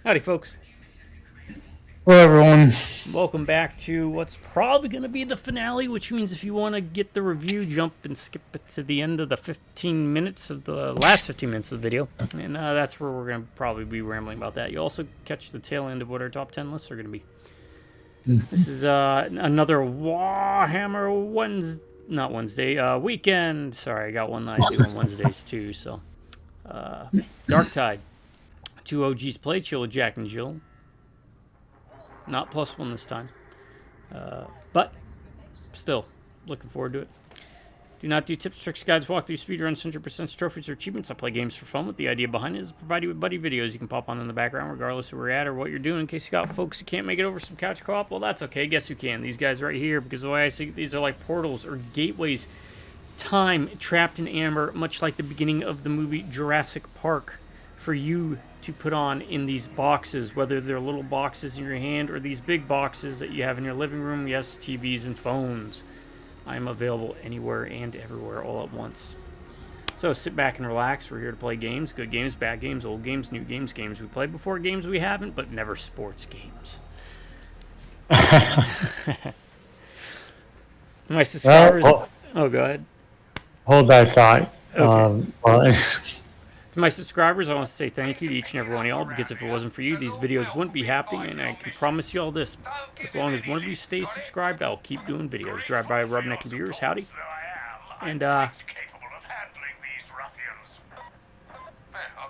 Howdy, folks. Hello, everyone. Welcome back to what's probably going to be the finale, which means if you want to get the review, jump and skip it to the end of the 15 minutes of the last 15 minutes of the video. And that's where we're going to probably be rambling about that. You also catch the tail end of what our top 10 lists are going to be. This is another Warhammer Wednesday, not Wednesday, weekend. Sorry, I got one that I do on Wednesdays too. So, Darktide. Two OGs play, Chill with Jack and Jill. Not +1 this time. But still, looking forward to it. Do not do tips, tricks, guides, walkthroughs, speedruns, 100% trophies, or achievements. I play games for fun with the idea behind it is to provide you with buddy videos you can pop on in the background regardless of where you're at or what you're doing. In case you got folks who can't make it over some couch co-op, well, that's okay. Guess who can? These guys right here, because the way I see these are like portals or gateways. Time trapped in amber, much like the beginning of the movie Jurassic Park, for you to put on in these boxes, whether they're little boxes in your hand or these big boxes that you have in your living room. Yes, TVs and phones. I'm available anywhere and everywhere all at once. So sit back and relax. We're here to play games, good games, bad games, old games, new games, games we played before, games we haven't, but never sports games. My subscribers. Oh, go ahead. Hold that thought. Okay. To my subscribers, I want to say thank you to each and every one of y'all, because if it wasn't for you, these videos wouldn't be happening, and I can promise you all this. As long as one of you stays subscribed, I'll keep doing videos. Drive by Rubneck and Viewers, howdy. And,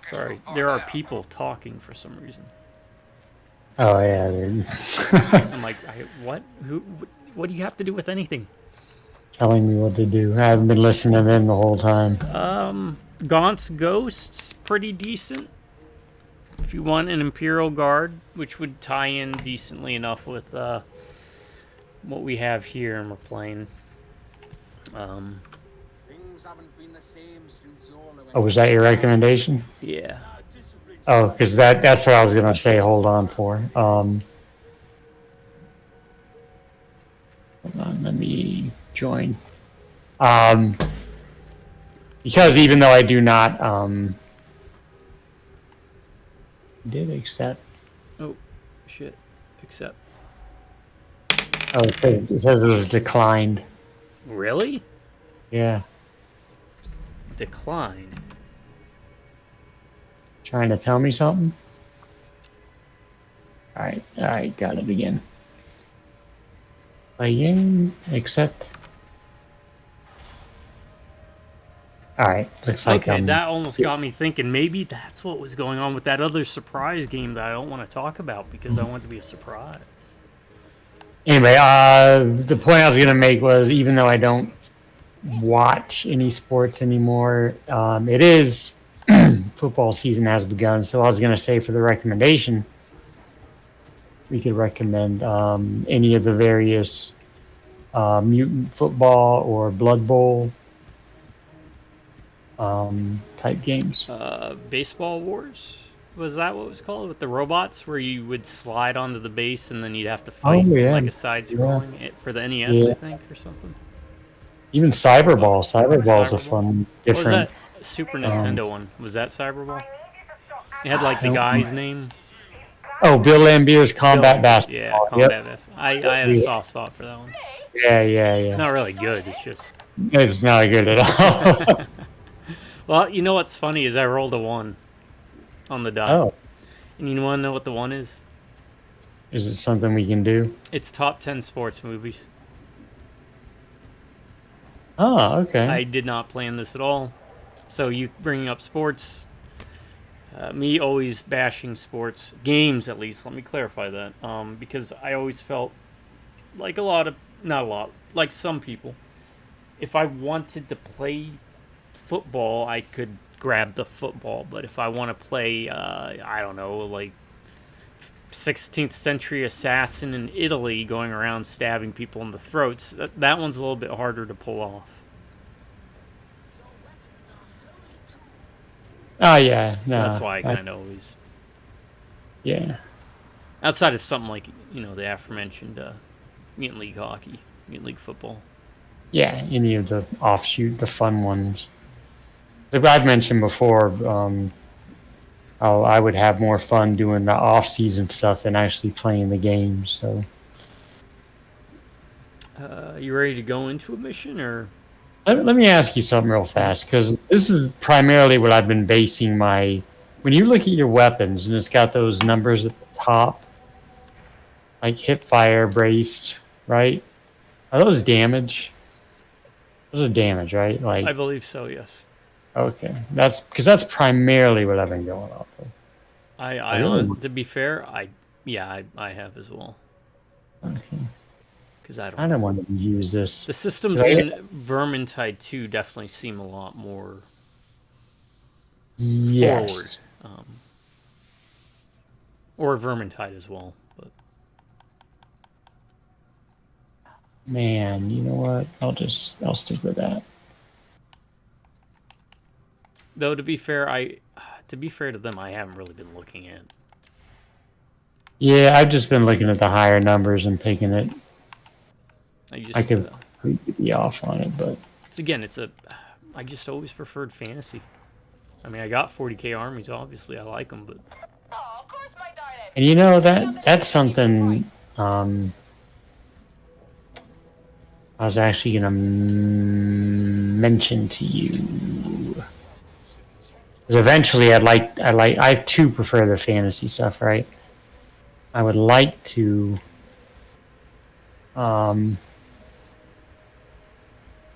sorry, there are people talking for some reason. Oh, yeah. I'm like, what? What do you have to do with anything? Telling me what to do. I haven't been listening to them the whole time. Gaunt's Ghost's pretty decent. If you want an Imperial Guard, which would tie in decently enough with what we have here and we're playing. Oh, was that your recommendation? Yeah. Oh, because that's what I was going to say hold on for. Hold on, let me join. Because even though I do not did accept. Oh, shit. Accept. Oh, it says it was declined. Really? Yeah. Declined. Trying to tell me something? Alright, got it again. Play game, accept. Alright, looks like okay, that almost got me thinking maybe that's what was going on with that other surprise game that I don't want to talk about because I want it to be a surprise. Anyway, the point I was going to make was even though I don't watch any sports anymore, it is football season has begun. So I was going to say for the recommendation, we could recommend any of the various mutant football or Blood Bowl type games. Baseball Wars? Was that what it was called? With the robots where you would slide onto the base and then you'd have to fight like a side-scrolling for the NES, I think, or something? Even Cyberball. Cyberball's a fun, different. What was that Super Nintendo one? Was that Cyberball? It had like the guy's name. Oh, Bill Lambier's Combat Basketball. Yeah, Combat Basketball. I had a soft spot for that one. Yeah. It's not really good. It's just. It's not good at all. Well, you know what's funny is I rolled a 1 on the die. Oh. And you want to know what the 1 is? Is it something we can do? It's top 10 sports movies. Oh, okay. I did not plan this at all. So you bringing up sports, me always bashing sports, games at least, let me clarify that. Because I always felt like like some people, if I wanted to play football, I could grab the football. But if I want to play, I don't know, like 16th century assassin in Italy going around stabbing people in the throats, that one's a little bit harder to pull off. Oh, yeah. So that's why I kind of always... Yeah. Outside of something like, the aforementioned Mutant League Hockey, Mutant League Football. Yeah, any of the offshoot, the fun ones. Like I've mentioned before, I would have more fun doing the off-season stuff than actually playing the game. So, You ready to go into a mission, or? let me ask you something real fast, because this is primarily what I've been basing my. When you look at your weapons and it's got those numbers at the top, like hip fire, braced, right? Are those damage? Those are damage, right? Like, I believe so. Yes. okay, that's because that's primarily what I've been going off of. To be fair, I have as well. Okay. Because I I don't want to use this. The systems in Vermintide 2 definitely seem a lot more forward. Or Vermintide as well. But man, you know what? I'll stick with that. Though to be fair to them, I haven't really been looking at. Yeah, I've just been looking at the higher numbers and picking it. I could be off on it, but I just always preferred fantasy. I mean, I got 40k armies. Obviously, I like them, but. And you know that's something I was actually gonna mention to you. Because eventually, I too prefer the fantasy stuff, right? I would like to.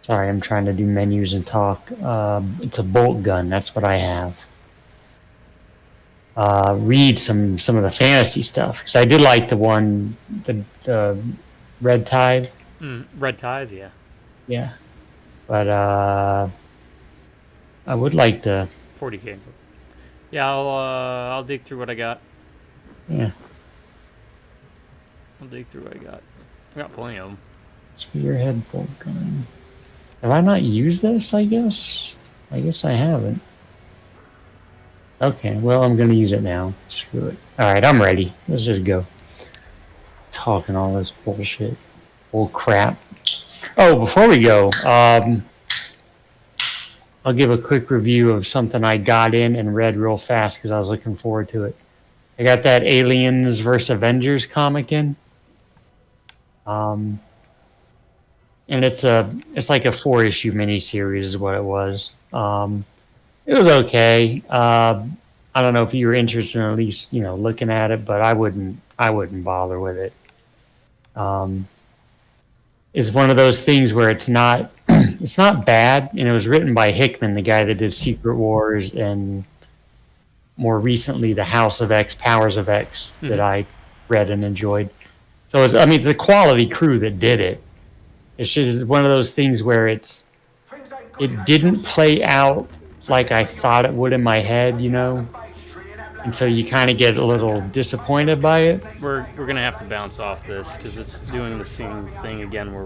Sorry, I'm trying to do menus and talk. It's a bolt gun. That's what I have. Read some of the fantasy stuff, because I did like the one, the Red Tide. Red Tide, yeah. Yeah, but I would like to. 40k. Yeah, I'll dig through what I got. Yeah. I'll dig through what I got. I got plenty of them. Spearhead bolt gun. Have I not used this? I guess I haven't. Okay, well, I'm going to use it now. Screw it. Alright, I'm ready. Let's just go. Talking all this bullshit. Bull crap. Oh, before we go, I'll give a quick review of something I got in and read real fast because I was looking forward to it. I got that Aliens vs. Avengers comic in. And it's like a 4-issue miniseries is what it was. It was okay. I don't know if you were interested in at least, looking at it, but I wouldn't bother with it. It's one of those things where it's not it's not bad, and it was written by Hickman, the guy that did Secret Wars and more recently the House of X, Powers of X, that I read and enjoyed. So it's a quality crew that did it. It's just one of those things where it didn't play out like I thought it would in my head, and so you kind of get a little disappointed by it. We're gonna have to bounce off this because it's doing the same thing again where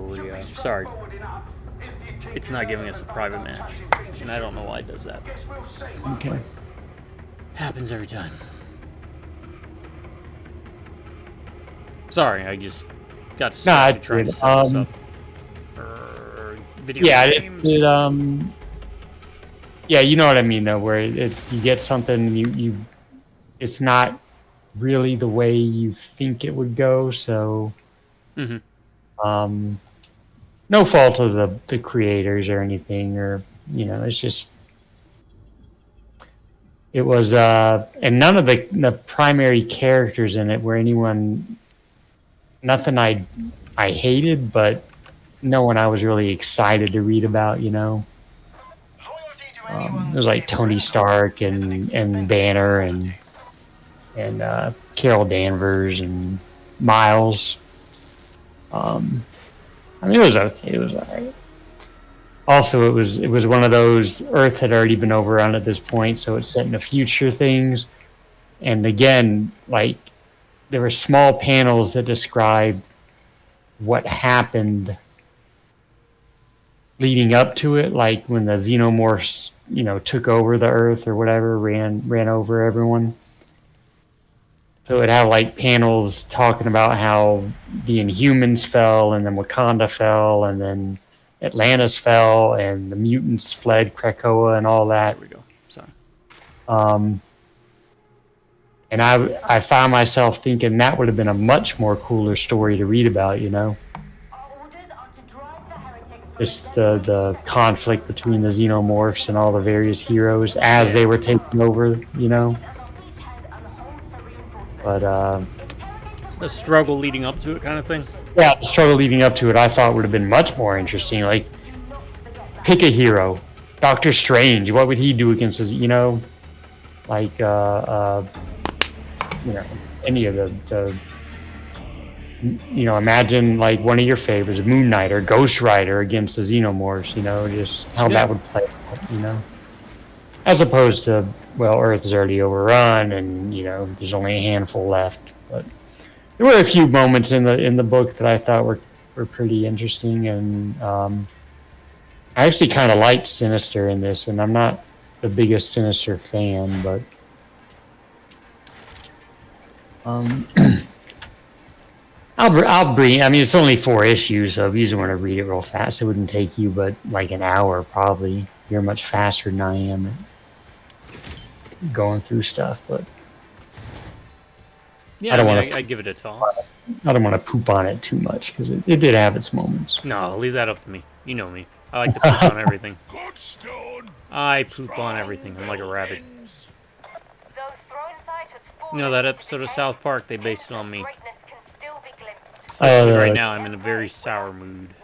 it's not giving us a private match, and I don't know why it does that. Okay. Happens every time. Sorry, I just got to start trying to set this up. Video games. Yeah, you know what I mean though, where you get something you it's not really the way you think it would go, so no fault of the creators or anything, or it's just it was and none of the primary characters in it were nothing I hated, but no one I was really excited to read about, It was like Tony Stark and Banner and Carol Danvers and Miles. It was okay. It was alright. Also, it was one of those. Earth had already been overrun at this point, so it's set in the future things. And again, like there were small panels that describe what happened leading up to it, like when the xenomorphs, took over the Earth or whatever, ran over everyone. So it had like panels talking about how the Inhumans fell, and then Wakanda fell, and then Atlantis fell, and the mutants fled Krakoa and all that. There we go. Sorry. And I found myself thinking that would have been a much more cooler story to read about, you know? Just the conflict between the xenomorphs and all the various heroes as they were taking over, you know? But, The struggle leading up to it kind of thing. yeah, the struggle leading up to it I thought would have been much more interesting. Like, pick a hero. Doctor Strange, what would he do against his, you know? Like, you know, any of the you know, imagine like one of your favorites, Moon Knight or Ghost Rider against the Xenomorphs, you know, just how that would play out, you know. As opposed to, well, Earth is already overrun and, you know, there's only a handful left. But there were a few moments in the book that I thought were pretty interesting, and I actually kind of liked Sinister in this, and I'm not the biggest Sinister fan, but I'll bring. I mean, it's only 4 issues, so if you just want to read it real fast, it wouldn't take you but like an hour probably. You're much faster than I am at going through stuff, but yeah, I'd give it a toss. I don't want to poop on it too much because it did have its moments. No, leave that up to me. You know me. I like to poop on everything. I poop on everything. I'm like a rabbit. You know that episode of South Park? They based it on me. Especially right now, I'm in a very sour mood.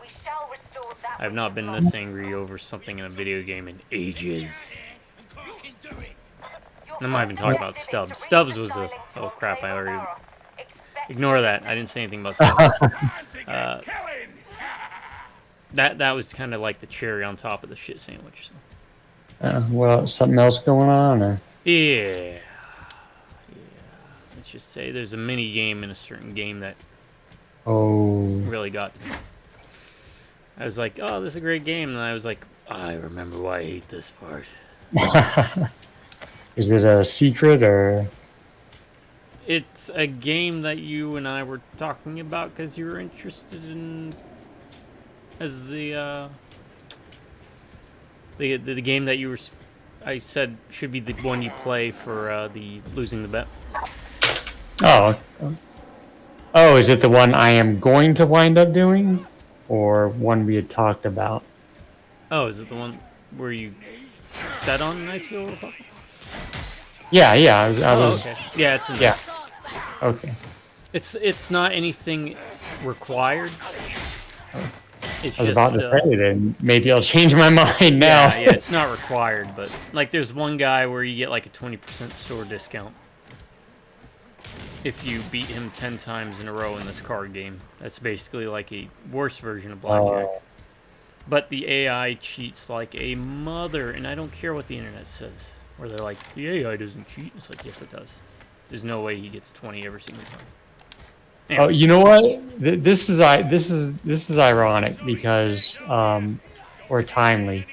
I have not been this angry over something in a video game in ages. I'm not even talking about Stubbs. Stubbs was a... Oh crap, I already... Ignore that. I didn't say anything about Stubbs. That was kind of like the cherry on top of the shit sandwich. So. Well, something else going on? Or? Yeah. Let's just say there's a mini game in a certain game that really got to me. I was like, oh, this is a great game. And I was like, I remember why I hate this part. Is it a secret or? It's a game that you and I were talking about because you were interested in as the game that you were. I said should be the one you play for the losing the bet. Oh, is it the one I am going to wind up doing, or one we had talked about? Oh, is it the one where you set on Knights of the Old Republic? Yeah. I was. Okay. Yeah, it's in yeah. Okay. It's not anything required. It's I was just, about to say then maybe I'll change my mind now. Yeah, it's not required, but like there's one guy where you get like a 20% store discount if you beat him 10 times in a row in this card game. That's basically like a worse version of blackjack. But the AI cheats like a mother, and I don't care what the internet says. Where they're like, the AI doesn't cheat. It's like, yes, it does. There's no way he gets 20 every single time. Anyways. Oh, you know what? This is ironic because or timely.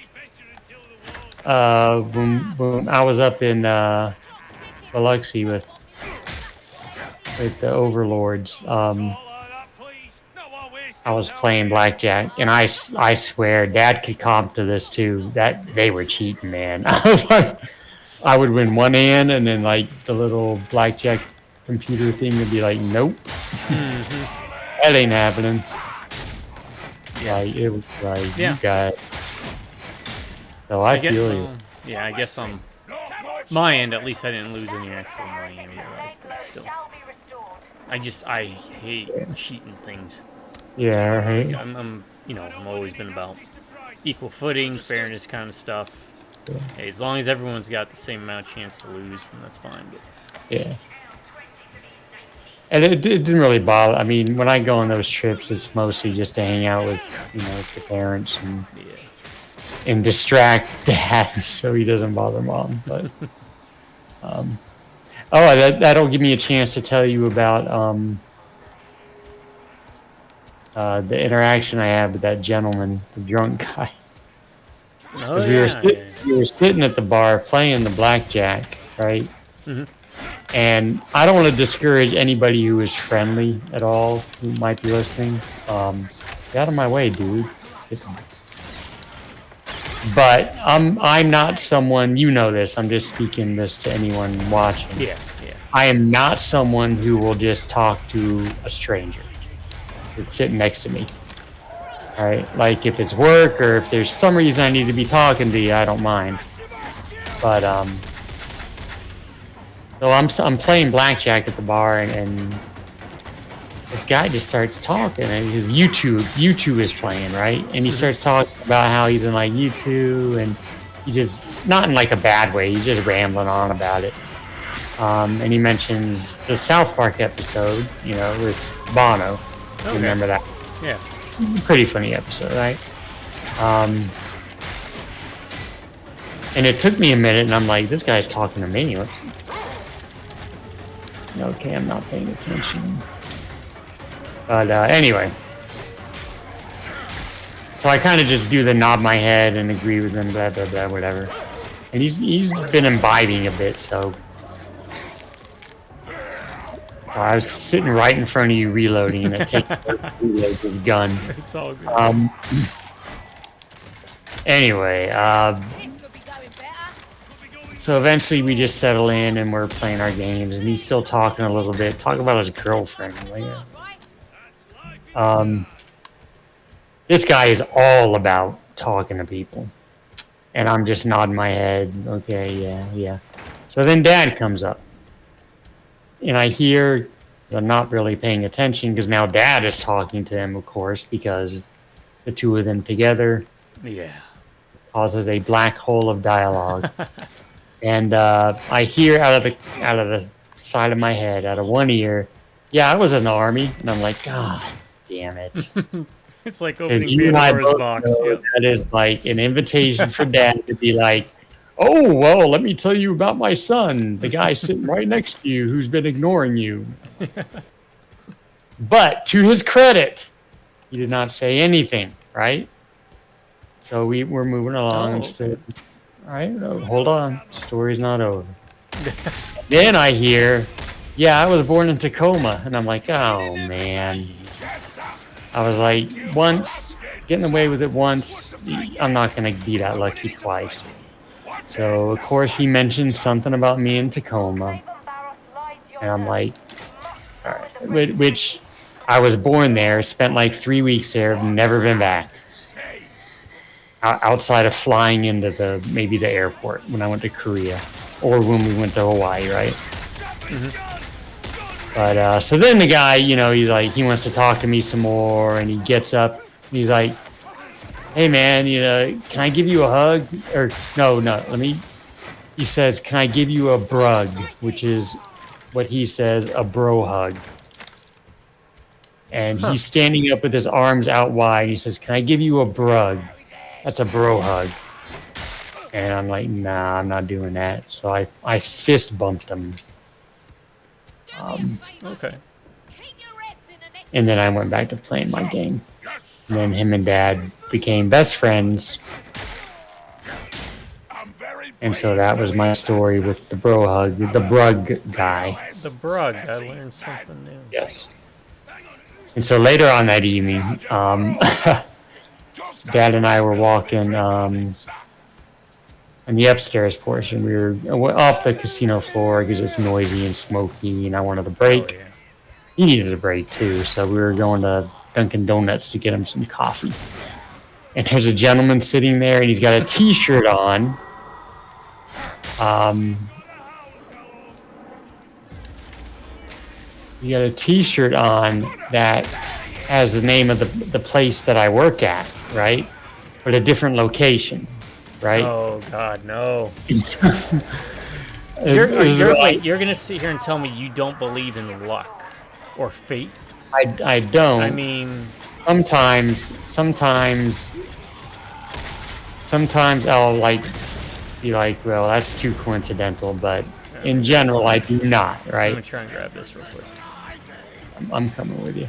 When I was up in Biloxi with the overlords, I was playing blackjack, and I swear, Dad could comp to this too. That they were cheating, man. I was like, I would win one hand, and then like the little blackjack computer thing would be like, nope, that ain't happening. Like it was like you guys. So I feel you. Yeah, I guess on my end, at least I didn't lose any actual money in real life, but still. I hate cheating things. Yeah, right. I'm always been about equal footing, fairness kind of stuff. Yeah. Hey, as long as everyone's got the same amount of chance to lose, then that's fine. But yeah. And it didn't really bother. I mean, when I go on those trips, it's mostly just to hang out with, the parents and distract Dad so he doesn't bother Mom. But that'll give me a chance to tell you about the interaction I had with that gentleman, the drunk guy. Because we were sitting at the bar playing the blackjack, right? Mm-hmm. And I don't want to discourage anybody who is friendly at all who might be listening. Get out of my way, dude. But I'm not someone, you know this, I'm just speaking this to anyone watching. Yeah. I am not someone who will just talk to a stranger that's sitting next to me. All right, like if it's work or if there's some reason I need to be talking to you, I don't mind. But so I'm playing blackjack at the bar, and this guy just starts talking, and his YouTube is playing, right? And he starts talking about how he's in like YouTube, and he just, not in like a bad way, he's just rambling on about it. And he mentions the South Park episode, you know, with Bono. Okay. Remember that? Yeah. Pretty funny episode, right? And it took me a minute, and I'm like, this guy's talking to me. Okay, I'm not paying attention. But anyway. So I kind of just do the nod my head and agree with him, blah, blah, blah, whatever. And he's been imbibing a bit, so... I was sitting right in front of you reloading, and it takes to reload his gun. It's all good. Anyway, so eventually we just settle in and we're playing our games, and he's still talking a little bit, talking about his girlfriend. This guy is all about talking to people, and I'm just nodding my head. Okay, yeah. So then Dad comes up, and I hear, I'm not really paying attention because now Dad is talking to him, of course, because the two of them together causes a black hole of dialogue. And I hear out of the side of my head, out of one ear, yeah, I was in the Army. And I'm like, God damn it. It's like opening Pandora's box. Yep. That is like an invitation for Dad to be like, oh, well, let me tell you about my son, the guy sitting right next to you who's been ignoring you. But to his credit, he did not say anything, right? So we're moving along. Okay. All right, hold on. Story's not over. Then I hear, yeah, I was born in Tacoma. And I'm like, oh, man. I was like, once, getting away with it once, I'm not going to be that lucky twice. So, of course, he mentioned something about me in Tacoma. And I'm like, all right. Which I was born there, spent like 3 weeks there, never been back. Outside of flying into maybe the airport when I went to Korea, or when we went to Hawaii, right? But so then the guy, you know, he's like, he wants to talk to me some more, and he gets up, and he's like, hey man, you know, can I give you a hug? Or no, he says, can I give you a brug, which is what he says, a bro hug. And he's standing up with his arms out wide. He says, can I give you a brug? That's a bro hug. And I'm like, nah, I'm not doing that. So I fist bumped him. Okay. And then I went back to playing my game. And then him and Dad became best friends. And so that was my story with the bro hug, the brug guy. The brug, I learned something new. Yes. And so later on that evening, Dad and I were walking in the upstairs portion. We were off the casino floor because it's noisy and smoky, and I wanted a break. Oh, yeah. He needed a break too, so we were going to Dunkin' Donuts to get him some coffee. And there's a gentleman sitting there, and he's got a T-shirt on. He got a T-shirt on that has the name of the place that I work at, right? But a different location, right? Oh God, no! Wait, you're gonna sit here and tell me you don't believe in luck or fate? I don't. I mean, sometimes I'll be like, well, that's too coincidental, but in general, I do not, I'm right? gonna try and grab this real quick. I'm coming with you.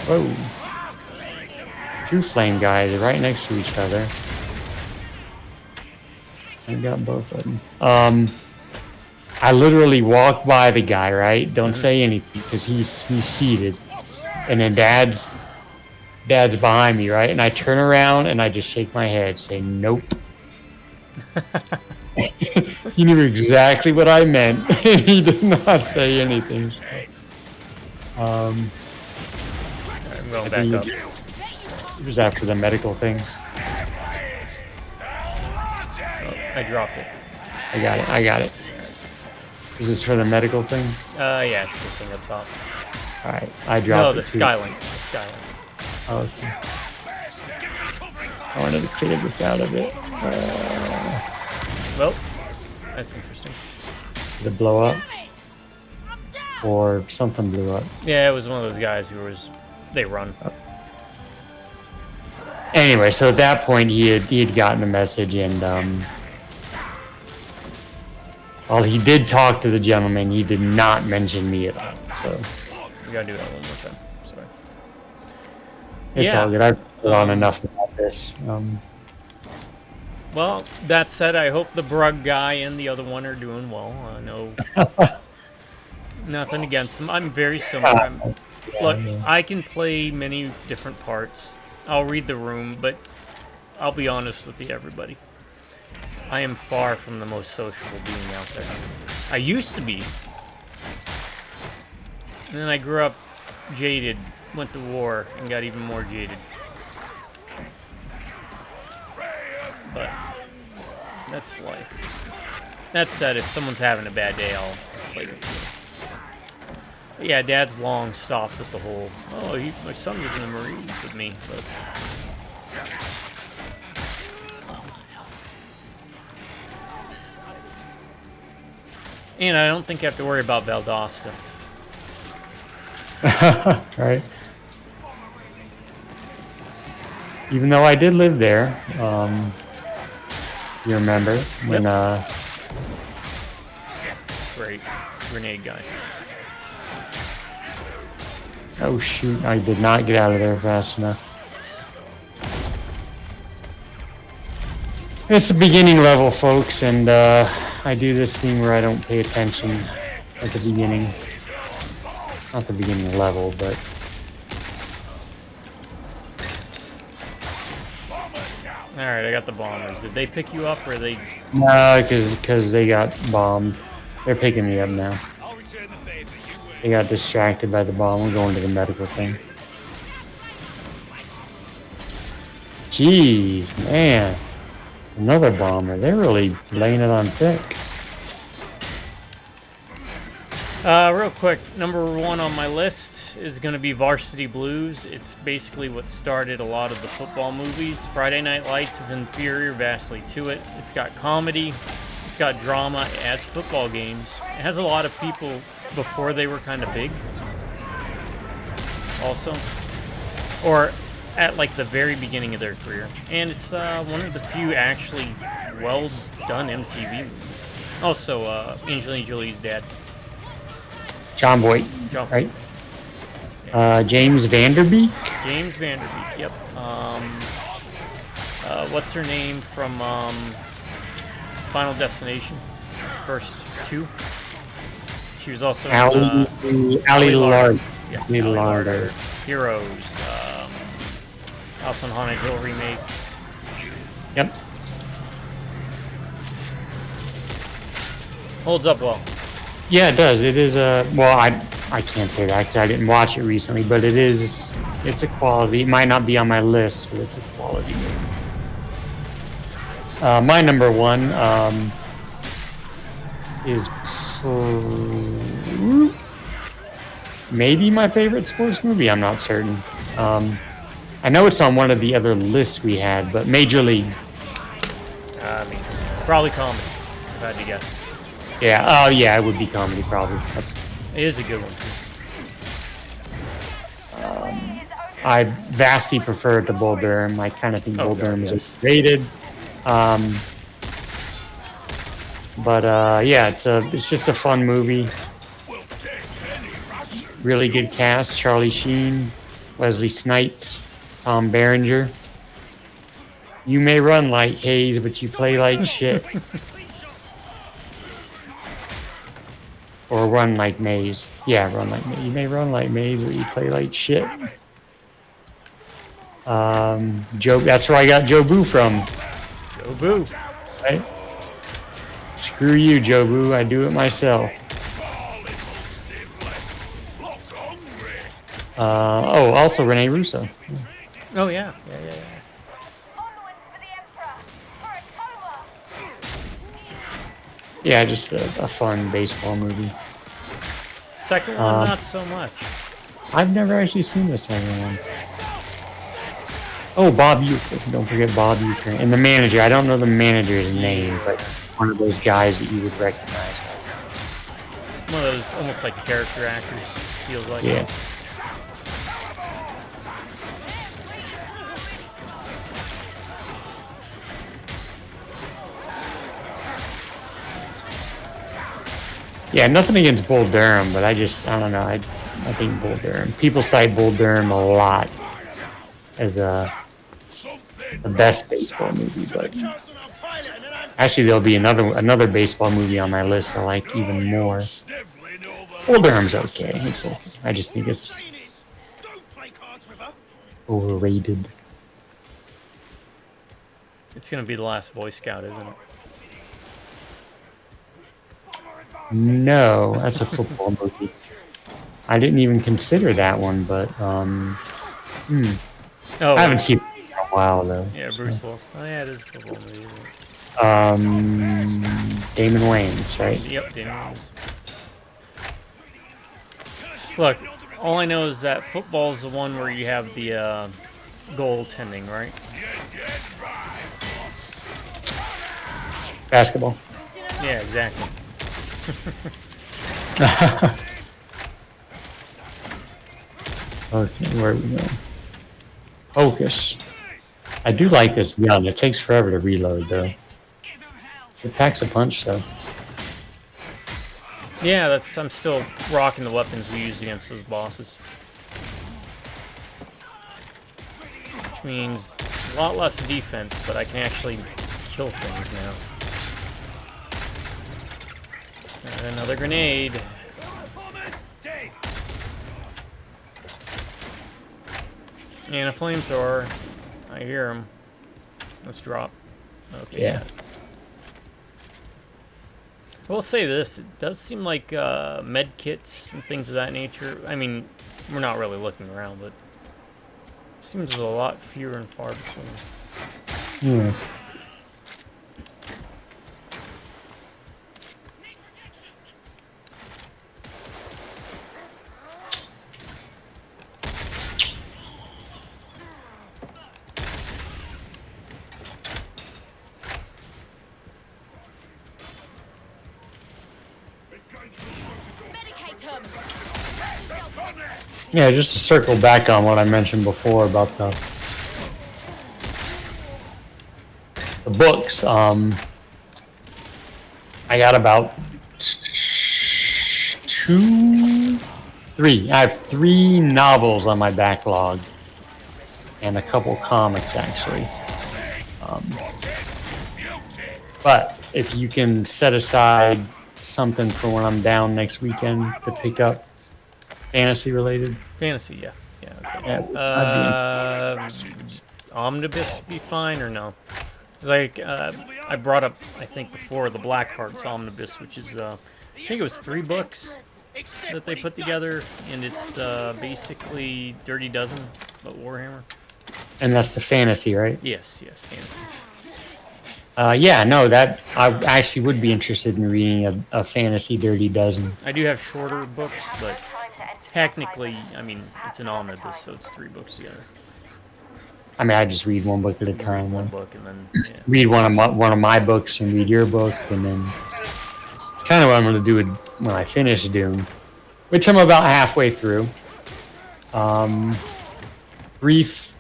Whoa. Two flame guys right next to each other. I got both of them. I literally walked by the guy, right? Don't say anything because he's seated. And then Dad's Dad's behind me, right? And I turn around and I just shake my head, say, nope. He knew exactly what I meant, and he did not say anything. I'm going I back think up. He was after the medical thing. I dropped it. I got it. Is this for the medical thing? Yeah, it's the thing up top. Alright, I dropped No, it. the too. Skylink. The Skylink. Oh, okay. I wanted to clear this out of it. Well, that's interesting. Did it blow up? Or something blew up? Yeah, it was one of those guys who was... They run. Anyway, so at that point he had gotten a message, and while he did talk to the gentleman, he did not mention me at all. So We gotta do that one more time. Sorry. it's all good. I've put on enough about this. Well, that said, I hope the Brug guy and the other one are doing well. I know nothing against them. I'm very similar. Look, I can play many different parts. I'll read the room, but I'll be honest with you, everybody. I am far from the most sociable being out there. I used to be. And then I grew up jaded, went to war, and got even more jaded. But that's life. That said, if someone's having a bad day, I'll play with you. But yeah, Dad's long stopped with the whole, oh, my son was in the Marines with me. But and I don't think you have to worry about Valdosta. Right. Even though I did live there, you remember when Great grenade guy. oh shoot, I did not get out of there fast enough. It's the beginning level, folks, and I do this thing where I don't pay attention at the beginning. Not the beginning level, but Alright, I got the bombers. Did they pick you up, or they... no, because they got bombed. They're picking me up now. They got distracted by the bomb. We're going to the medical thing. Jeez, man. Another bomber. They're really laying it on thick. Real quick, number one on my list is going to be Varsity Blues. It's basically what started a lot of the football movies. Friday Night Lights is inferior vastly to it. It's got comedy. It's got drama as football games. It has a lot of people before they were kind of big. Also. Or at like the very beginning of their career. And it's one of the few actually well-done MTV movies. Also, Angelina Jolie's dad. John Boyd, John. right? James Vanderbeek? James Vanderbeek, yep. What's her name from Final Destination? First two? She was also in Ali Lard. Yes, Ali Ali Larder. Larder. Heroes. House on Haunted Hill remake. Yep. Holds up well. Yeah, it does. It is a well. I can't say that because I didn't watch it recently, but it is. It's a quality. It might not be on my list, but it's a quality movie. My number one is maybe my favorite sports movie. I'm not certain. I know it's on one of the other lists we had, but Major League. I mean, probably comedy, if I had to guess. Yeah. Oh, yeah. It would be comedy, probably. It is a good one too. I vastly prefer it to Bull Durham. I kind of think Bull Durham is overrated. But yeah, it's just a fun movie. Really good cast: Charlie Sheen, Wesley Snipes, Tom Berenger. You may run like Hayes, but you play like shit. Or run like Maze. Yeah, run like Maze. You may run like Maze, but you play like shit. Joe. That's where I got Joe Boo from. Joe Boo. Right? Screw you, Joe Boo. I do it myself. Oh, also Rene Russo. Oh yeah. Yeah, just a fun baseball movie. Second one, not so much. I've never actually seen the second one. Oh, Bob Uecker. Don't forget Bob Uecker. And the manager. I don't know the manager's name, but one of those guys that you would recognize. One of those almost like character actors, feels like. Yeah. Yeah, nothing against Bull Durham, but I don't know. I think Bull Durham. People cite Bull Durham a lot as the best baseball movie, but actually there'll be another baseball movie on my list I like even more. Bull Durham's okay. It's okay. I just think it's overrated. It's gonna be The Last Boy Scout, isn't it? No, that's a football movie. I didn't even consider that one, but Oh, I haven't seen it in a while though. Yeah, Bruce Willis. Oh yeah, it is a football movie. Damon Wayans, right? Yep, Damon Wayans. Look, all I know is that football is the one where you have the goaltending, right? Basketball. Yeah, exactly. Okay, where are we going? Focus. I do like this gun. It takes forever to reload, though. It packs a punch, though. Yeah, I'm still rocking the weapons we used against those bosses. Which means a lot less defense, but I can actually kill things now. And another grenade. And a flamethrower. I hear him. Let's drop. Okay. Yeah. I will say this, it does seem like med kits and things of that nature. I mean, we're not really looking around, but it seems a lot fewer and far between. Yeah. Yeah, just to circle back on what I mentioned before about the books. I got about three. I have 3 novels on my backlog, and a couple comics actually. But if you can set aside something for when I'm down next weekend to pick up. Fantasy related? Fantasy, yeah. Yeah, okay. Yeah, Omnibus be fine or no? Like, I brought up, I think before, the Blackheart's Omnibus, which is, I think it was 3 books that they put together, and it's basically Dirty Dozen, but Warhammer. And that's the fantasy, right? Yes, fantasy. Yeah, no, that I actually would be interested in reading a fantasy Dirty Dozen. I do have shorter books, but technically, I mean, it's an omnibus, so it's 3 books together. I mean, I just read one book at a time. One book, and then read one of my books and read your book, and then it's kind of what I'm going to do when I finish Dune, which I'm about halfway through. Brief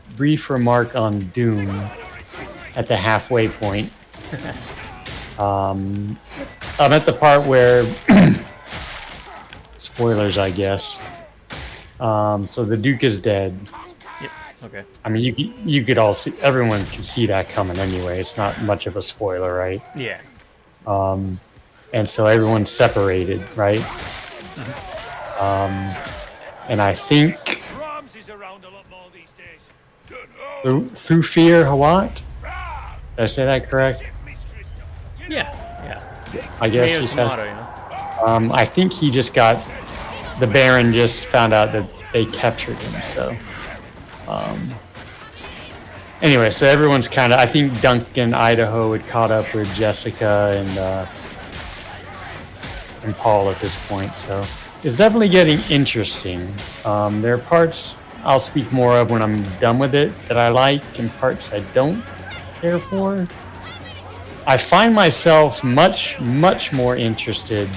remark on Dune at the halfway point. I'm at the part where spoilers, I guess. So the Duke is dead. Yep. Okay. I mean, you could all see, everyone can see that coming anyway. It's not much of a spoiler, right? Yeah. And so everyone's separated, right? Mm-hmm. And I think Through Fear Hawat? Did I say that correct? Yeah. I guess Tomato, he said. tomato, you know. I think he just got. The Baron just found out that they captured him, so. Anyway, so everyone's kind of. I think Duncan, Idaho had caught up with Jessica and Paul at this point, so it's definitely getting interesting. There are parts I'll speak more of when I'm done with it that I like, and parts I don't care for. I find myself much more interested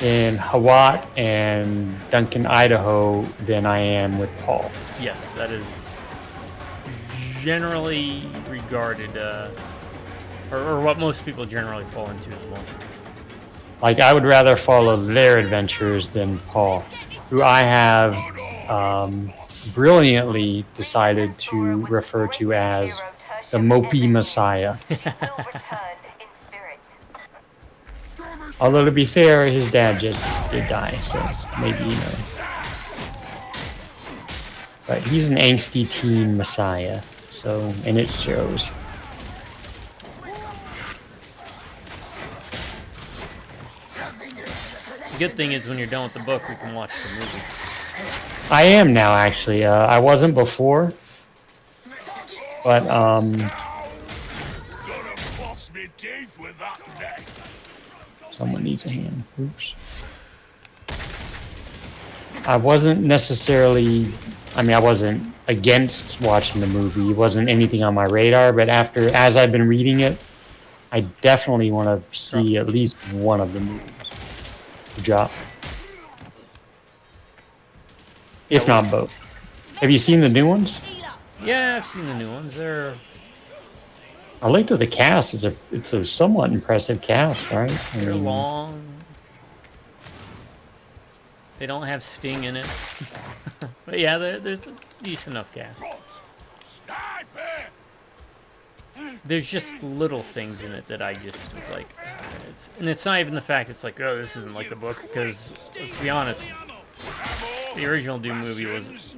in Hawat and Duncan, Idaho than I am with Paul. Yes, that is generally regarded, or what most people generally fall into as well. Like, I would rather follow their adventures than Paul, who I have brilliantly decided to refer to as the Mopey Messiah. Although, to be fair, his dad just did die, so maybe, you know. But he's an angsty teen messiah, so, and it shows. The good thing is when you're done with the book, we can watch the movie. I am now, actually. I wasn't before, but someone needs a hand. Oops. I wasn't necessarily. I mean, I wasn't against watching the movie. It wasn't anything on my radar. But as I've been reading it, I definitely want to see at least one of the movies. Drop. If not both. Have you seen the new ones? Yeah, I've seen the new ones. They're. I looked at the cast. It's a somewhat impressive cast, right? They're long. They don't have Sting in it. But yeah, there's a decent enough cast. There's just little things in it that I just was like, it's not even the fact it's like, oh, this isn't like the book, because let's be honest, the original Doom movie was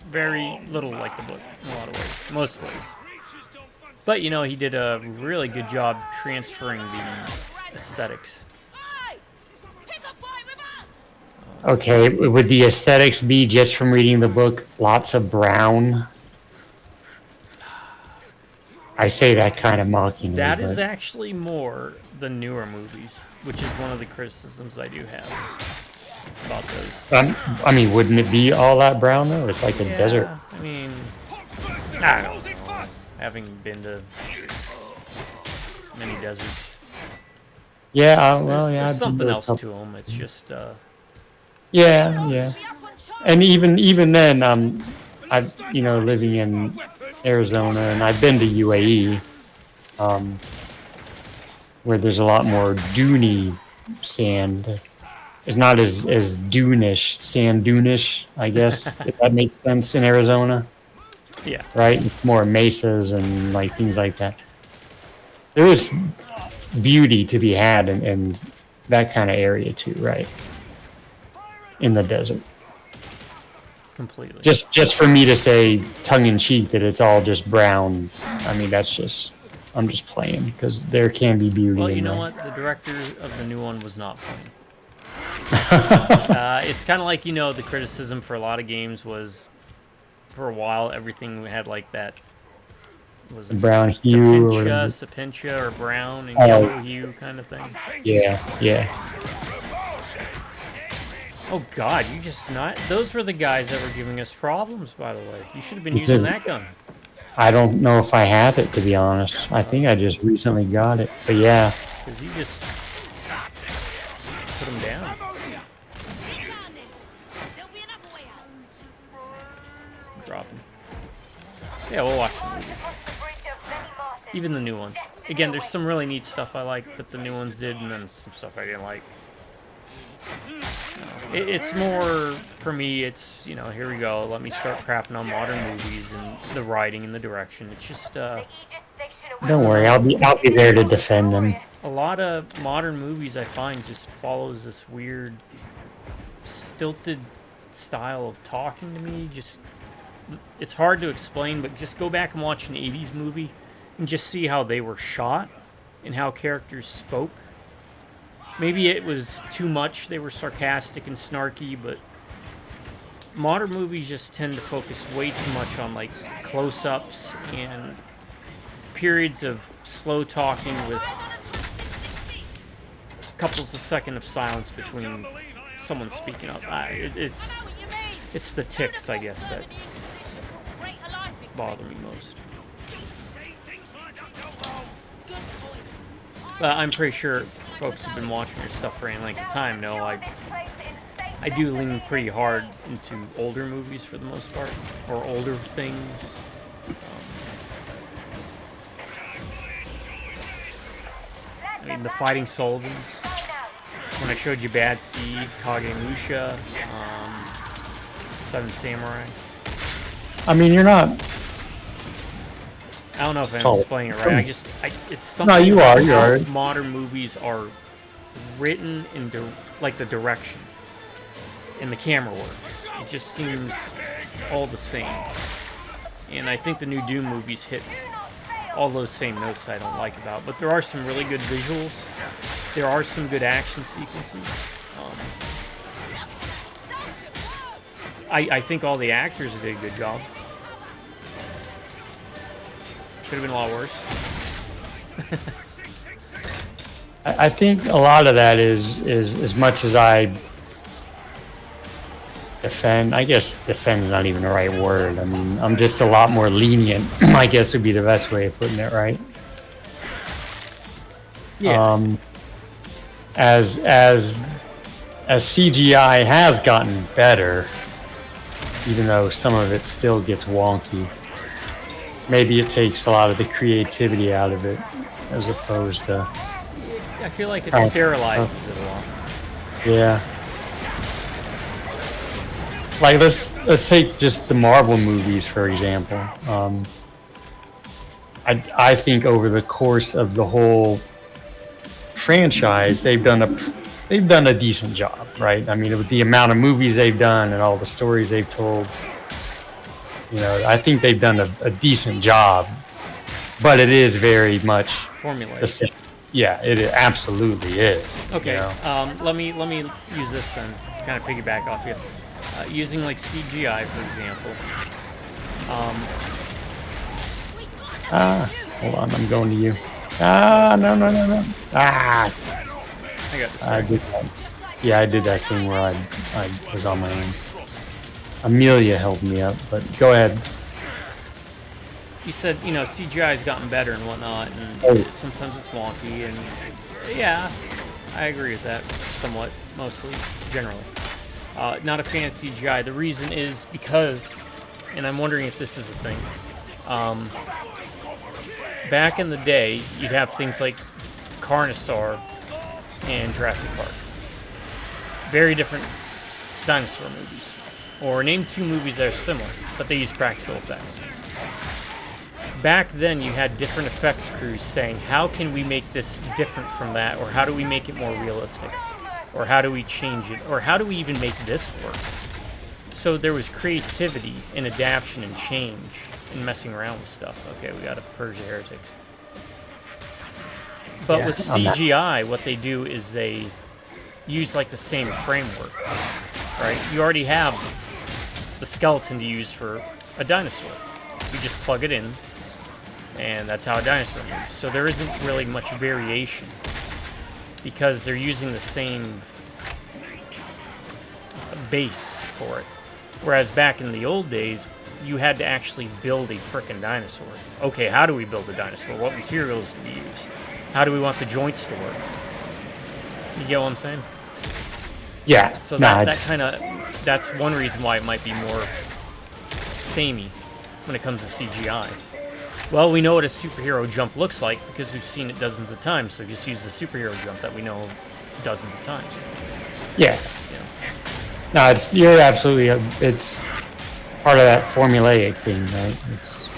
very little like the book in a lot of ways, most ways. But you know, he did a really good job transferring the aesthetics. Okay, would the aesthetics be just from reading the book, lots of brown? I say that kind of mockingly. That is actually more the newer movies, which is one of the criticisms I do have about those. I mean, wouldn't it be all that brown, though? It's like a desert. I mean, I don't know. Having been to many deserts. Yeah, well, there's something else to them. It's just... Yeah. And even then, I've, you know, living in Arizona, and I've been to UAE, where there's a lot more duney sand. It's not as dune-ish, sand dune-ish, I guess, if that makes sense, in Arizona. Yeah. Right? It's more mesas and like things like that. There is beauty to be had in that kind of area too, right? In the desert. Completely. Just for me to say tongue-in-cheek that it's all just brown, I mean, that's just, I'm just playing, because there can be beauty. Well, you know what? The director of the new one was not playing. It's kind of like, you know, the criticism for a lot of games was, for a while, everything had like that, was it brown hue, sepincha or brown and yellow hue kind of thing. Yeah. Oh God, you just not. Those were the guys that were giving us problems, by the way. You should have been using that gun. I don't know if I have it, to be honest. I think I just recently got it, but yeah. Because you just put them down. Dropping. Yeah, we'll watch the movie. Even the new ones. Again, there's some really neat stuff I like, but the new ones did, and then some stuff I didn't like. It's more, for me, it's, you know, here we go, let me start crapping on modern movies and the writing and the direction. It's just, don't worry, I'll be there to defend them. A lot of modern movies, I find, just follows this weird, stilted style of talking to me. Just, it's hard to explain, but just go back and watch an 80s movie and just see how they were shot and how characters spoke. Maybe it was too much, they were sarcastic and snarky, but modern movies just tend to focus way too much on like close-ups and periods of slow talking with couples of seconds of silence between someone speaking up. It's the tics, I guess, that bother me most. I'm pretty sure folks who've been watching your stuff for any length of time know I do lean pretty hard into older movies for the most part, or older things. I mean, The Fighting Sullivans. When I showed you Bad Seed, Kagemusha, Seven Samurai. I mean, you're not. I don't know if I'm explaining it right. It's something. No, you are. You are. Modern movies are written in like the direction and the camera work. It just seems all the same. And I think the new Doom movies hit all those same notes I don't like about. But there are some really good visuals. There are some good action sequences. I think all the actors did a good job. Could have been a lot worse. I think a lot of that is as much as I defend. I guess defend is not even the right word. I mean, I'm just a lot more lenient. I guess would be the best way of putting it, right? Yeah. As CGI has gotten better, even though some of it still gets wonky. Maybe it takes a lot of the creativity out of it, as opposed to. I feel like it sterilizes it a lot. Yeah. Like let's take just the Marvel movies for example. I think over the course of the whole franchise, they've done a decent job, right? I mean, with the amount of movies they've done and all the stories they've told, you know, I think they've done a decent job. But it is very much formulated. The same. Yeah, it absolutely is. Okay. You know? Let me use this and kind of piggyback off you. Using like CGI, for example. Hold on, I'm going to you. No. I got distracted. I did that. Yeah, I did that thing where I was on my own. Amelia helped me up, but go ahead. You said, you know, CGI's gotten better and whatnot, and sometimes it's wonky, and yeah, I agree with that somewhat, mostly, generally. Not a fan of CGI. The reason is because, and I'm wondering if this is a thing, back in the day, you'd have things like Carnosaur and Jurassic Park. Very different dinosaur movies. Or name two movies that are similar, but they use practical effects. Back then, you had different effects crews saying, how can we make this different from that, or how do we make it more realistic? Or how do we change it? Or how do we even make this work? So there was creativity and adaptation and change and messing around with stuff. Okay, we got to purge the heretics. But with CGI, what they do is they use like the same framework, right? You already have the skeleton to use for a dinosaur. You just plug it in, and that's how a dinosaur moves. So there isn't really much variation, because they're using the same base for it. Whereas back in the old days, you had to actually build a frickin' dinosaur. Okay, how do we build a dinosaur? What materials do we use? How do we want the joints to work? You get what I'm saying? Yeah. So that's one reason why it might be more samey when it comes to CGI. Well, we know what a superhero jump looks like because we've seen it dozens of times, so just use the superhero jump that we know dozens of times. Yeah. No, you're absolutely, it's part of that formulaic thing, right?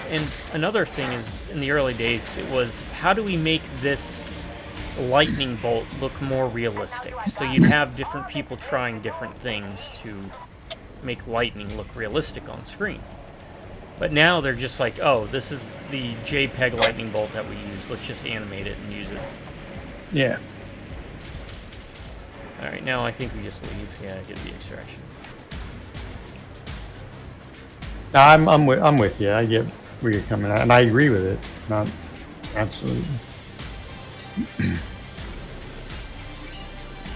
And another thing is, in the early days, it was, how do we make this lightning bolt look more realistic? So you'd have different people trying different things to make lightning look realistic on screen. But now they're just like, oh, this is the JPEG lightning bolt that we use. Let's just animate it and use it. Yeah. All right, now I think we just leave. Yeah, get the extraction. I'm with you. I get where you're coming at, and I agree with it. Not absolutely.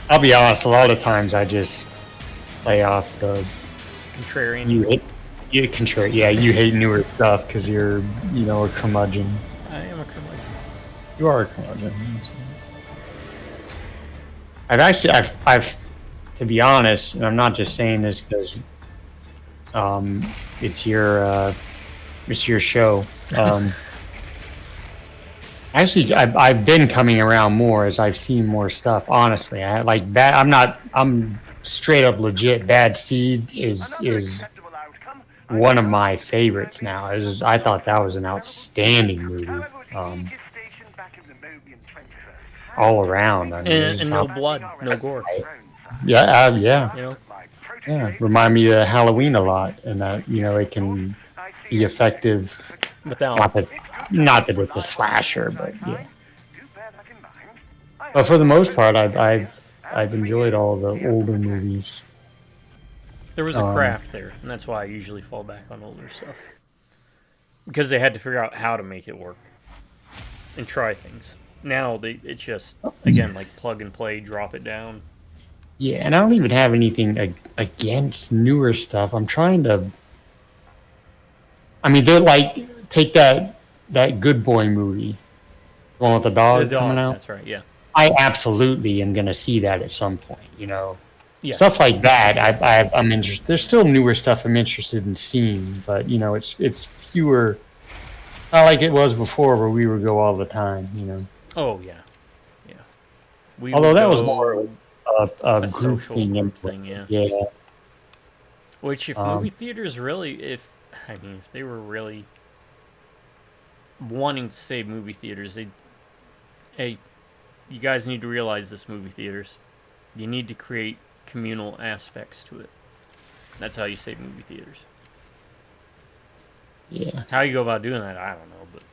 I'll be honest. A lot of times I just play off the Contrarian. You contrary. Yeah, you hate newer stuff because you're a curmudgeon. I am a curmudgeon. You are a curmudgeon. I've to be honest, and I'm not just saying this because it's your show. Actually, I've been coming around more as I've seen more stuff. Honestly, I like that. I'm straight up legit. Bad Seed is one of my favorites now. I thought that was an outstanding movie. All around. I mean, and no blood, no gore. Yeah, yeah. You know? Yeah, remind me of Halloween a lot, and that it can be effective. Without. Not that it's a slasher, but yeah. But for the most part, I've enjoyed all the older movies. There was a craft there, and that's why I usually fall back on older stuff. Because they had to figure out how to make it work and try things. Now it's just again like plug and play, drop it down. Yeah, and I don't even have anything against newer stuff. I'm trying to. I mean, they're like take that Good Boy movie, the one with the dog coming out. That's right. Yeah. I absolutely am gonna see that at some point. Yes. Stuff like that. I'm interested. There's still newer stuff I'm interested in seeing, but it's fewer. Not like it was before, where we would go all the time. Oh yeah, yeah. Although that was more a group thing, yeah. Yeah. Which, if movie theaters really, if they were really wanting to save movie theaters, hey, you guys need to realize this, movie theaters. You need to create communal aspects to it. That's how you save movie theaters. Yeah. How you go about doing that, I don't know, but.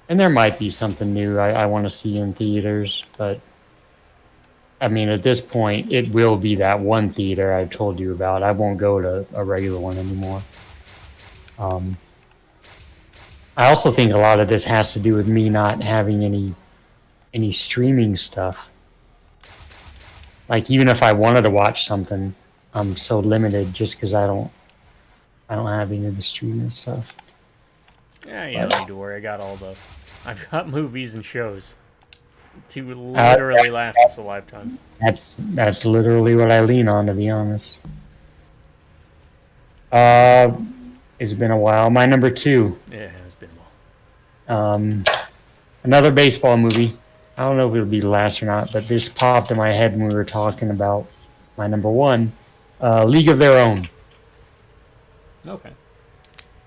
And there might be something new I want to see in theaters, but I mean, at this point, it will be that one theater I've told you about. I won't go to a regular one anymore. I also think a lot of this has to do with me not having any streaming stuff. Like, even if I wanted to watch something, I'm so limited just because I don't have any of the streaming stuff. Yeah, you don't need to worry. I've got movies and shows to literally last us a lifetime. That's literally what I lean on, to be honest. It's been a while. My number 2. Yeah, it has been a while. Another baseball movie. I don't know if it'll be the last or not, but this popped in my head when we were talking about my number 1, League of Their Own. Okay.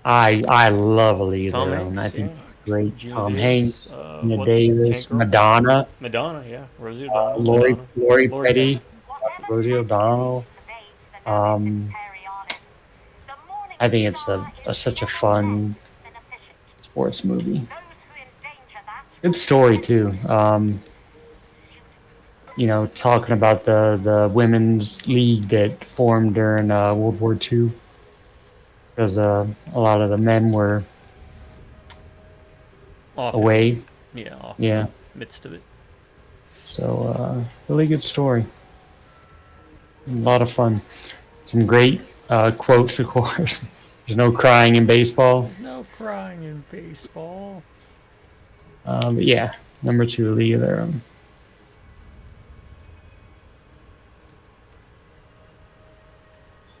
I love A League of Their Own. I think it's great. Tom Hanks, Gina Davis, Madonna. Madonna, yeah. Rosie O'Donnell. Lori Petty, Rosie O'Donnell. I think it's such a fun sports movie. Good story too. Talking about the women's league that formed during World War II, because a lot of the men were away. Yeah. Yeah. Midst of it. So really good story. A lot of fun. Some great quotes, of course. There's no crying in baseball. There's no crying in baseball. But yeah, number 2, League of Their Own.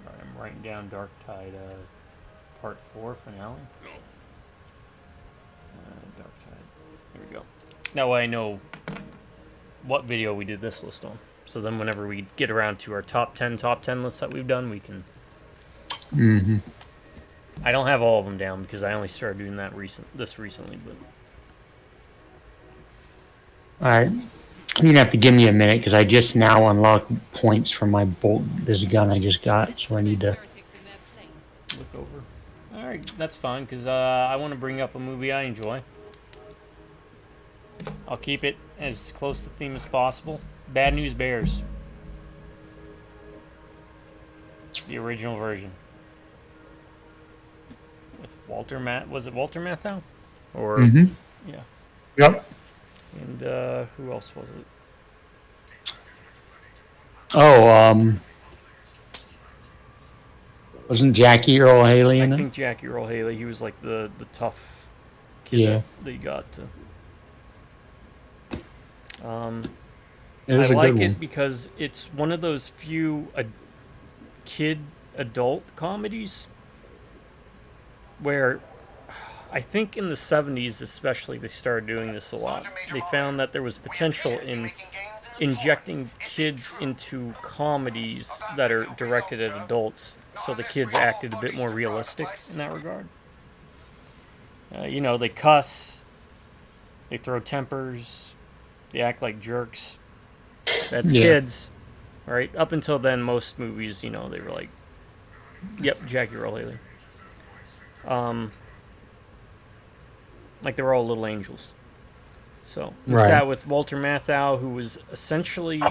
Sorry, I'm writing down Darktide Part 4 finale. Darktide. Here we go. That way I know what video we did this list on. So then whenever we get around to our top 10 lists that we've done, we can... Mm-hmm. I don't have all of them down because I only started doing that recently, but... Alright. You're going to have to give me a minute because I just now unlocked points from my bolt, this gun I just got, so I need to... Look over. All right, that's fine, because I want to bring up a movie I enjoy. I'll keep it as close to the theme as possible. Bad News Bears. The original version. With was it Walter Matthau? Or, Mm-hmm. yeah. Yep. And who else was it? Oh, wasn't Jackie Earl Haley in I it? think Jackie Earl Haley. He was like the tough kid Yeah. that you got to. It is I a like good it one. because it's one of those few kid adult comedies where I think in the 70s especially they started doing this a lot. They found that there was potential in injecting kids into comedies that are directed at adults so the kids acted a bit more realistic in that regard. They cuss, they throw tempers, they act like jerks. That's Yeah. kids, right? Up until then, most movies, they were like, yep, Jackie Earl Haley. Like they were all little angels. So mix that with Walter Matthau, who was essentially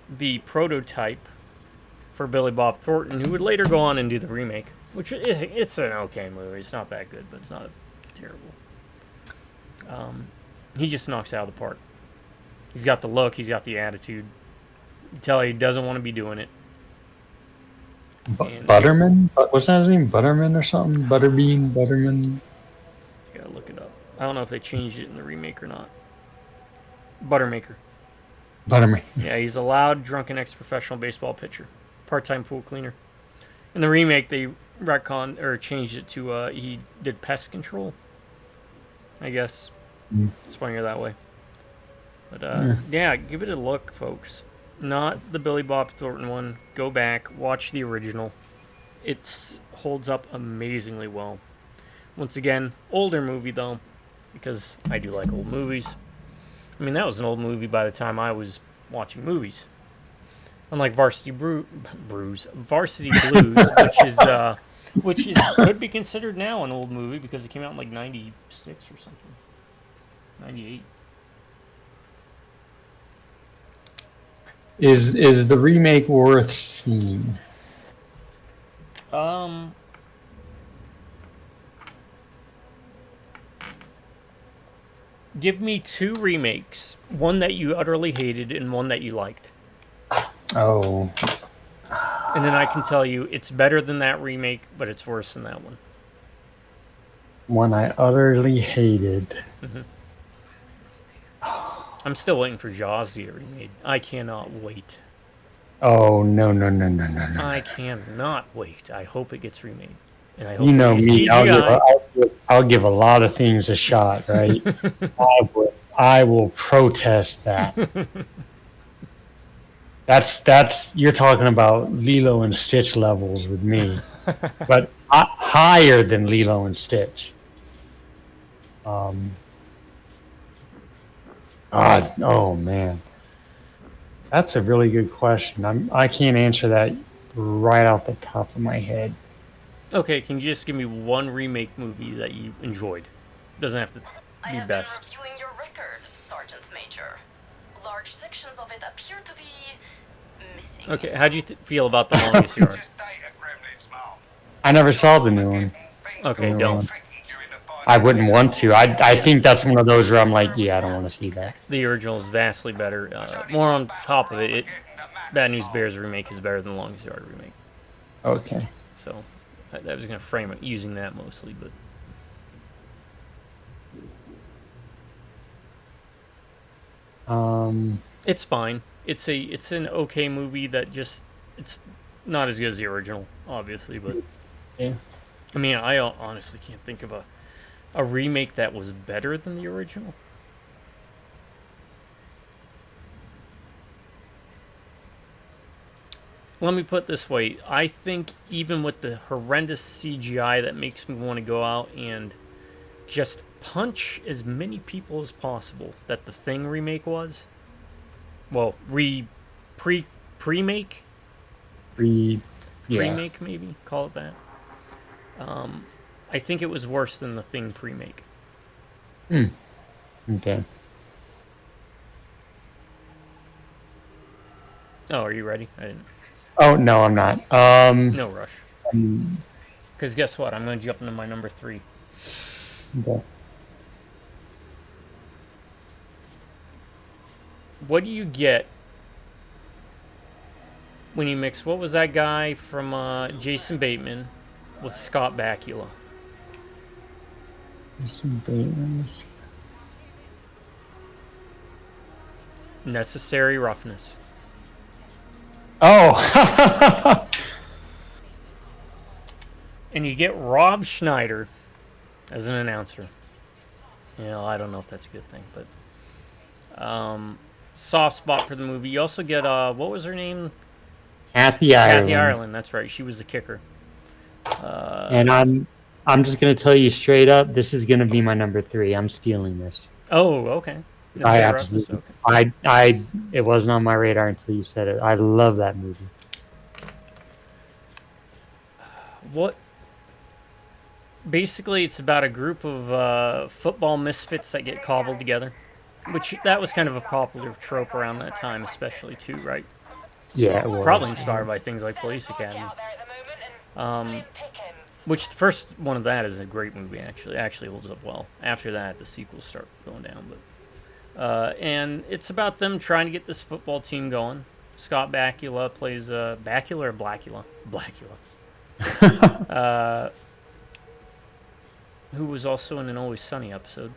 the prototype for Billy Bob Thornton, who would later go on and do the remake. Which it's an okay movie. It's not that good, but it's not terrible. He just knocks it out of the park. He's got the look. He's got the attitude. You tell he doesn't want to be doing it. Butterman? What's that his name? Butterman or something? Butterbean? Butterman? You gotta look it up. I don't know if they changed it in the remake or not. Buttermaker. Butterman. Yeah, he's a loud, drunken ex-professional baseball pitcher. Part-time pool cleaner. In the remake, they retconned or changed it to he did pest control. I guess it's funnier that way. But yeah, give it a look, folks. Not the Billy Bob Thornton one. Go back, watch the original. It holds up amazingly well. Once again, older movie though, because I do like old movies. I mean, that was an old movie by the time I was watching movies. Unlike Varsity Blues, which could be considered now an old movie because it came out in like '96 or something, '98. Is the remake worth seeing? Give me two remakes. One that you utterly hated and one that you liked. Oh. And then I can tell you it's better than that remake, but it's worse than that one. One I utterly hated. Mm-hmm. I'm still waiting for Jaws to get remade. I cannot wait. Oh, no. I cannot wait. I hope it gets remade. And I hope you know me, CGI. I'll give a lot of things a shot, right? I will protest that. That's you're talking about Lilo and Stitch levels with me, but higher than Lilo and Stitch. Oh man, that's a really good question. I can't answer that right off the top of my head. Okay, can you just give me one remake movie that you enjoyed? Doesn't have to be best. I have been reviewing your record, Sergeant Major. Large sections of it appear to be missing. Okay, how'd you feel about The Longest Yard? I never saw the new one. Okay, don't. I wouldn't want to. I think that's one of those where I'm like, yeah, I don't want to see that. The original is vastly better. More on top of it, Bad News Bears remake is better than The Longest Yard remake. Okay. So, I was going to frame it using that mostly, but... It's fine. It's an okay movie that just... It's not as good as the original, obviously, but... Yeah. I mean, I honestly can't think of a remake that was better than the original. Let me put it this way. I think even with the horrendous CGI that makes me want to go out and just punch as many people as possible that the Thing remake was. Well, pre-make? Yeah. Remake, maybe? Call it that. I think it was worse than the Thing pre-make. Okay. Oh, are you ready? I didn't. Oh no, I'm not. No rush. Because guess what? I'm going to jump into my number 3. Okay. What do you get when you mix, what was that guy from Jason Bateman with Scott Bakula? Some Batemans. Necessary Roughness. Oh. And you get Rob Schneider as an announcer. You know, I don't know if that's a good thing, but soft spot for the movie. You also get what was her name? Kathy Ireland. Kathy Ireland. That's right. She was the kicker. And I'm just gonna tell you straight up, this is gonna be my number 3. I'm stealing this. Oh, okay. I absolutely. Okay. It wasn't on my radar until you said it. I love that movie. What? Basically, it's about a group of football misfits that get cobbled together, which that was kind of a popular trope around that time, especially too, right? Yeah, it was. Probably inspired by things like Police Academy. Which the first one of that is a great movie. Actually holds up well. After that, the sequels start going down, but and it's about them trying to get this football team going. Scott Bakula plays Bakula or Blackula? Blackula. Who was also in an Always Sunny episode,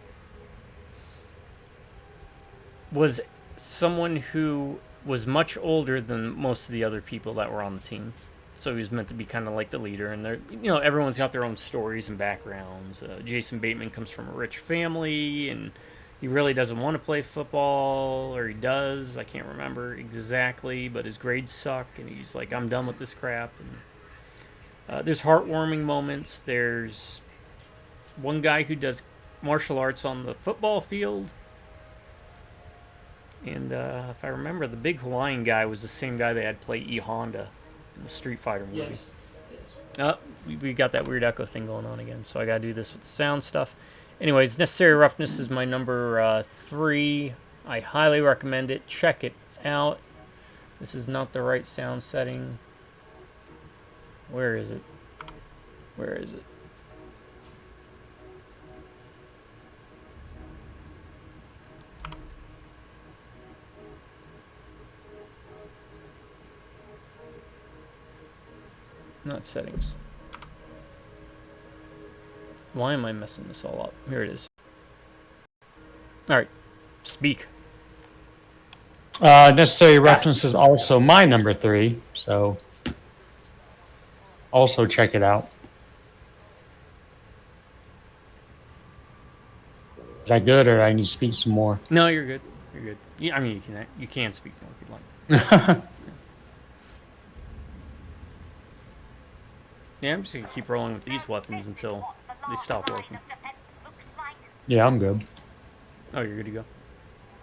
was someone who was much older than most of the other people that were on the team. So he was meant to be kind of like the leader, and everyone's got their own stories and backgrounds. Jason Bateman comes from a rich family, and he really doesn't want to play football, or he does. I can't remember exactly, but his grades suck, and he's like, I'm done with this crap. And there's heartwarming moments. There's one guy who does martial arts on the football field. And if I remember, the big Hawaiian guy was the same guy they had play E. Honda in the Street Fighter movie. Yes. We got that weird echo thing going on again, so I gotta do this with the sound stuff. Anyways, Necessary Roughness is my number 3. I highly recommend it. Check it out. This is not the right sound setting. Where is it? Where is it? Not settings. Why am I messing this all up? Here it is. Alright. Speak. Necessary Roughness is also my number 3, so also check it out. Is that good, or I need to speak some more? No, you're good. You're good. Yeah, I mean, you can speak more if you'd like. Yeah, I'm just gonna keep rolling with these weapons until they stop working. Yeah, I'm good. Oh, you're good to go?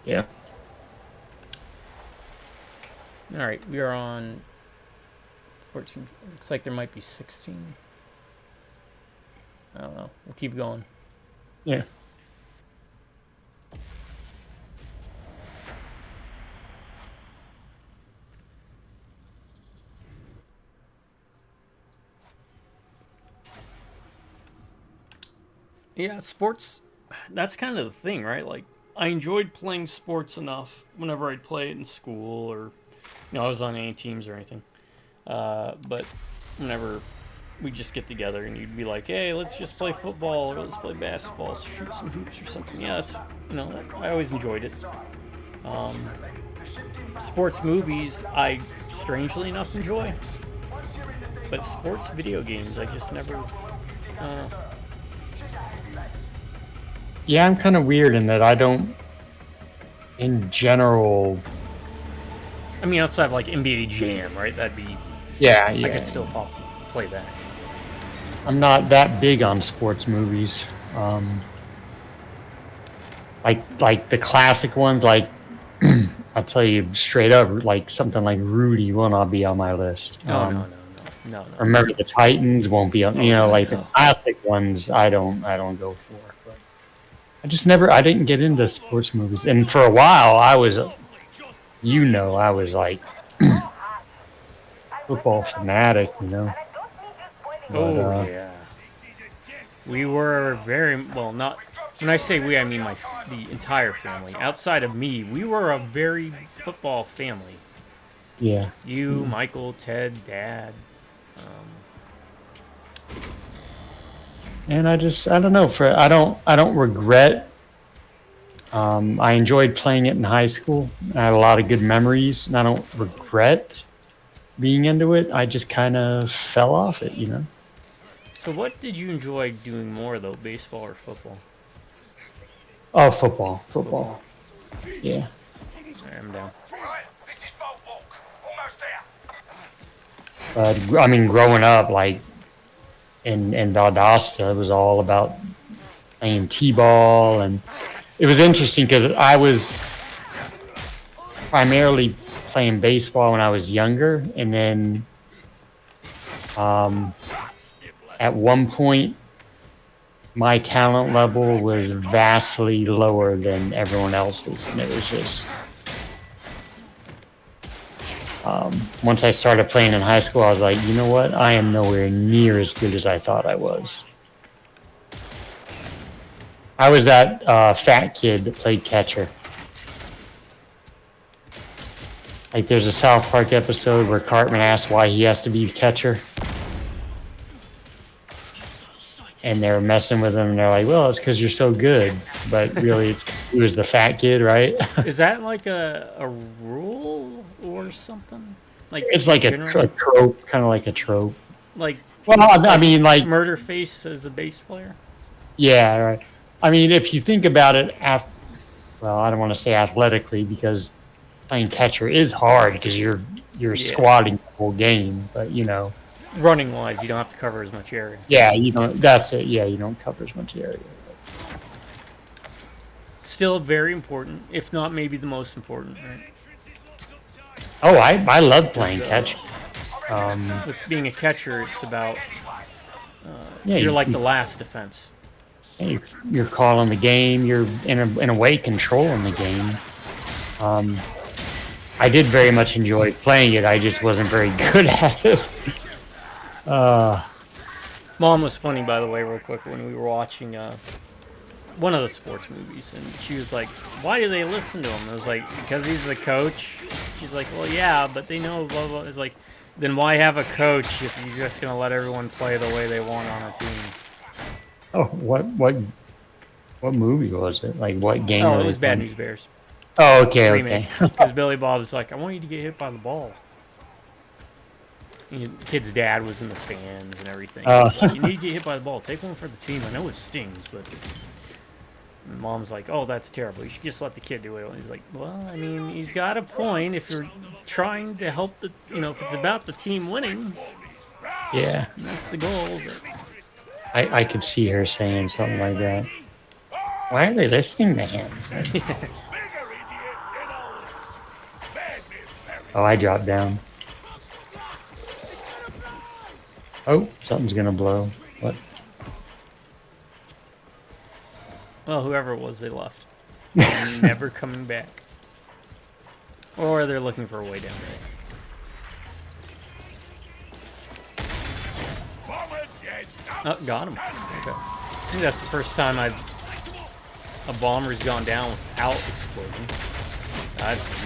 Yeah. Alright, we are on 14. Looks like there might be 16. I don't know. We'll keep going. Yeah. Yeah, sports, that's kind of the thing, right? Like, I enjoyed playing sports enough whenever I'd play it in school, or, I was on any teams or anything. But whenever we'd just get together and you'd be like, hey, let's just play football, or let's play basketball, shoot some hoops or something. Yeah, that's, I always enjoyed it. Sports movies, I strangely enough enjoy. But sports video games, I just never, Yeah, I'm kind of weird in that I don't, in general. I mean, outside of like NBA Jam, right? That'd be. Yeah. I could still play that. I'm not that big on sports movies. Like the classic ones, like I'll tell you straight up, like something like Rudy will not be on my list. No. No, no. Remember the Titans won't be on. You know, like the classic ones. I don't go for. But I didn't get into sports movies, and for a while I was, I was like football fanatic. You know. Oh yeah. We were very well. Not when I say we, I mean the entire family. Outside of me, we were a very football family. Yeah. You, Michael, Ted, Dad. And I don't know. I don't regret. I enjoyed playing it in high school. I had a lot of good memories, and I don't regret being into it. I just kind of fell off it, you know. So, what did you enjoy doing more though, baseball or football? Oh, football. Yeah. I'm down. I mean, growing up, like in Valdosta, it was all about playing t-ball, and it was interesting because I was primarily playing baseball when I was younger, and then at one point, my talent level was vastly lower than everyone else's, and it was just. Once I started playing in high school, I was like, you know what? I am nowhere near as good as I thought I was. I was that fat kid that played catcher. Like, there's a South Park episode where Cartman asks why he has to be catcher. And they're messing with him, and they're like, well, it's because you're so good. But really, he was the fat kid, right? Is that like a rule or something? Like It's like a trope, kind of like a trope. Like, well, I mean, like Murderface as a bass player. Yeah, right. I mean, if you think about it, well, I don't want to say athletically because playing catcher is hard because you're squatting the whole game, but you know. Running wise, you don't have to cover as much area. Yeah, you don't. That's it. Yeah, you don't cover as much area. Still very important, if not maybe the most important, right? Oh, I love playing catch. With being a catcher, it's about yeah, you're like the last defense. You're calling the game. You're in a way controlling the game. I did very much enjoy playing it. I just wasn't very good at it. Mom was funny, by the way, real quick, when we were watching one of the sports movies, and she was like, why do they listen to him? I was like, because he's the coach. She's like, well, yeah, but they know blah, blah. It's like, then why have a coach if you're just going to let everyone play the way they want on a team? Oh, what movie was it? Like, what game? Oh, it was Bad News Bears. Oh, okay. Because Billy Bob was like, I want you to get hit by the ball. The kid's dad was in the stands and everything. Like, you need to get hit by the ball. Take one for the team. I know it stings, but Mom's like, oh, that's terrible. You should just let the kid do it. And he's like, well, I mean, he's got a point. If you're trying to help if it's about the team winning, yeah, that's the goal. But I could see her saying something like that. Why are they listening to him? Oh, I dropped down. Oh, something's gonna blow. What? Well, whoever it was, they left. They're never coming back. Or they're looking for a way down there. Oh, got him. Okay. I think that's the first time a bomber's gone down without exploding. I've seen.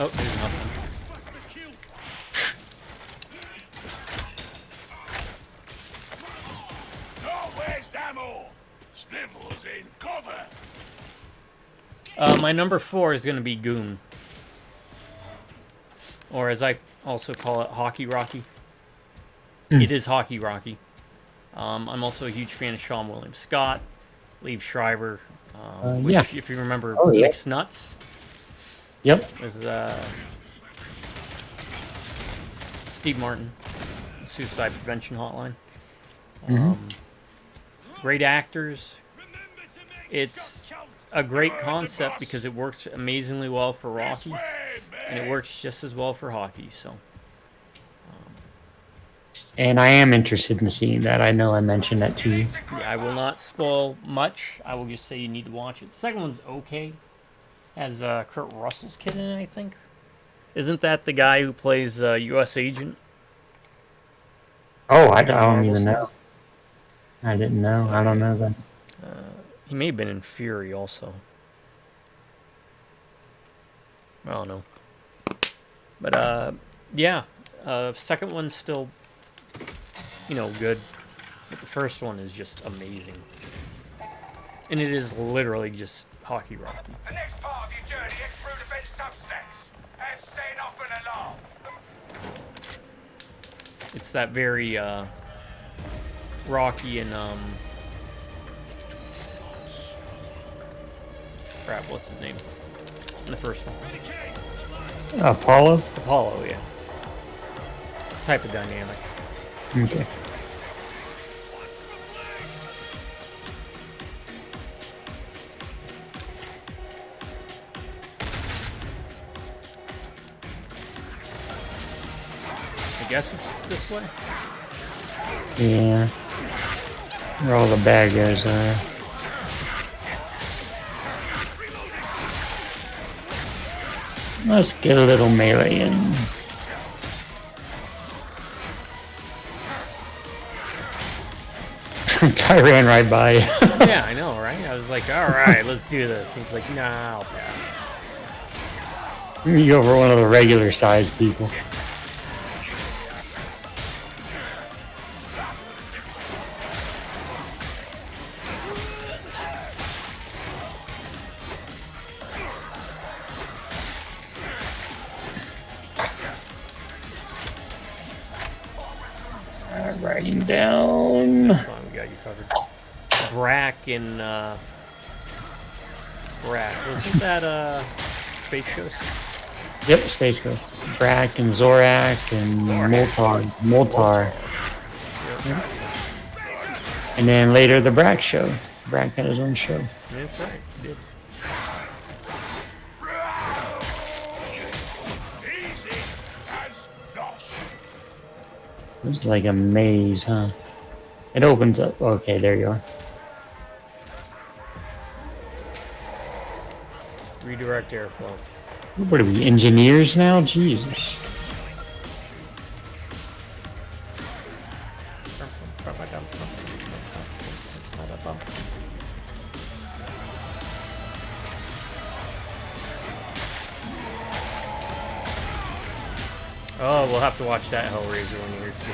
Oh, there's nothing. My number 4 is going to be Goon. Or as I also call it, Hockey Rocky. It is Hockey Rocky. I'm also a huge fan of Sean William Scott, Liev Schreiber, which, if you remember, Mixed Nuts. Yep. With Steve Martin, Suicide Prevention Hotline. Great actors. It's a great concept because it works amazingly well for Rocky, and it works just as well for hockey. So, And I am interested in seeing that. I know I mentioned that to you. Yeah, I will not spoil much. I will just say you need to watch it. The second one's okay. Has Kurt Russell's kid in it, I think. Isn't that the guy who plays U.S. Agent? Oh, I don't Marvel even stuff? know. I didn't know. I don't know then. He may have been in Fury also. I don't know. But, yeah. Second one's still, good. But the first one is just amazing. And it is literally just hockey rocky. The next part of your journey is through the bench substacks. And setting off an alarm. It's that very, Rocky and, crap, what's his name? In the first one. Apollo? Apollo, yeah. Type of dynamic. Okay. I guess this way? Yeah. Where all the bad guys are. Let's get a little melee in. Guy ran right by. Yeah, I know, right? I was like, alright, let's do this. He's like, nah, I'll pass. You go for one of the regular sized people. Writing down. Come on, we got you covered. Brack and, Brack. Wasn't that, Space Ghost? Yep, Space Ghost. Brack and Zorak and Moltar. Yep. And then later the Brack show. Brack had his own show. That's right, he did. Easy as lost. It's like a maze, huh? It opens up. Okay, there you are. Redirect airflow. What are we, engineers now? Jesus. Oh, we'll have to watch that Hellraiser one here too.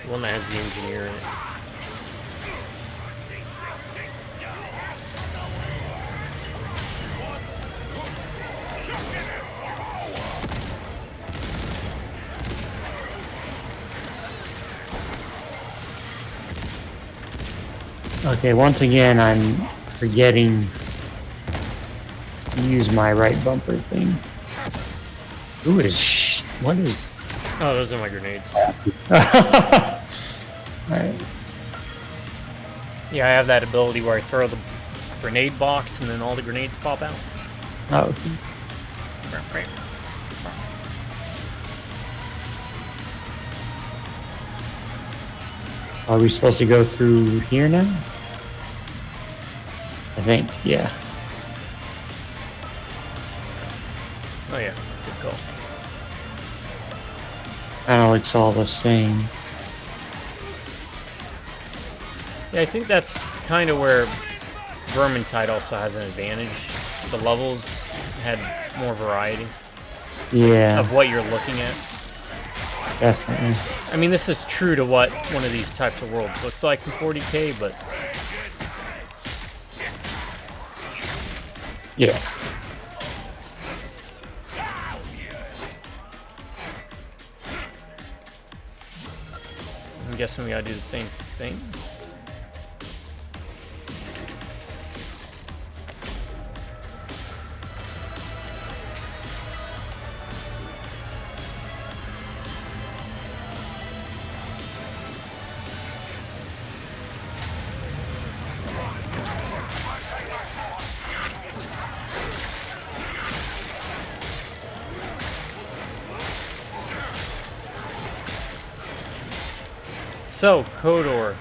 The one that has the engineer in it. Okay, once again, I'm forgetting to use my right bumper thing. Who is what is... Oh, those are my grenades. Alright. Yeah, I have that ability where I throw the grenade box and then all the grenades pop out. Oh, are we supposed to go through here now? I think, yeah. Oh yeah, good call. Kinda looks all the same. Yeah, I think that's kind of where Vermintide also has an advantage. The levels had more variety Yeah, of what you're looking at. definitely. I mean, this is true to what one of these types of worlds looks like in 40K, but Yeah. I'm guessing we gotta do the same thing. So, Kodor,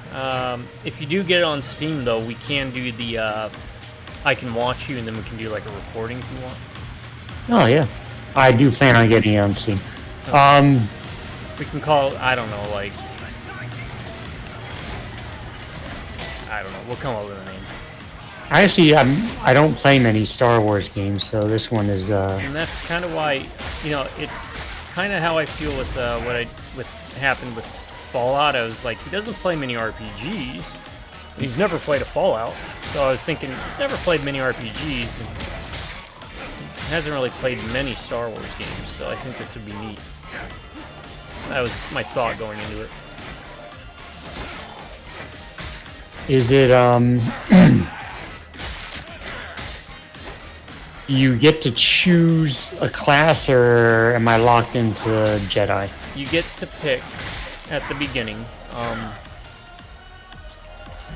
if you do get it on Steam, though, we can do the, I can watch you, and then we can do, like, a recording if you want. Oh, yeah. I do plan on getting it on Steam. We can call, I don't know, like, I don't know, we'll come up with a name. Actually, I don't play many Star Wars games, so this one is, And that's kind of why, you know, it's kind of how I feel with, what happened with Fallout. I was like, he doesn't play many RPGs. He's never played a Fallout, so I was thinking, he's never played many RPGs, and hasn't really played many Star Wars games, so I think this would be neat. That was my thought going into it. is it, you get to choose a class, or am I locked into Jedi? You get to pick, at the beginning,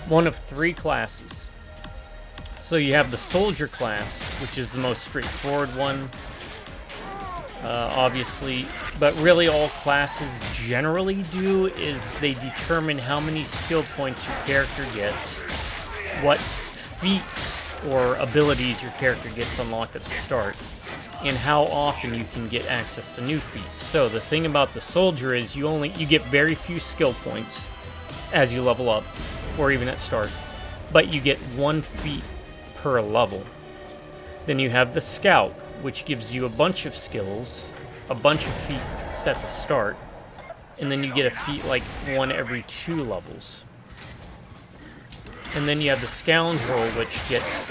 one of 3 classes. So you have the soldier class, which is the most straightforward one, obviously, but really all classes generally do is they determine how many skill points your character gets, what feats or abilities your character gets unlocked at the start, and how often you can get access to new feats. So the thing about the soldier is you get very few skill points as you level up, or even at start, but you get 1 feat per level. Then you have the scout, which gives you a bunch of skills, a bunch of feats at the start, and then you get a feat like 1 every 2 levels. And then you have the scoundrel, which gets,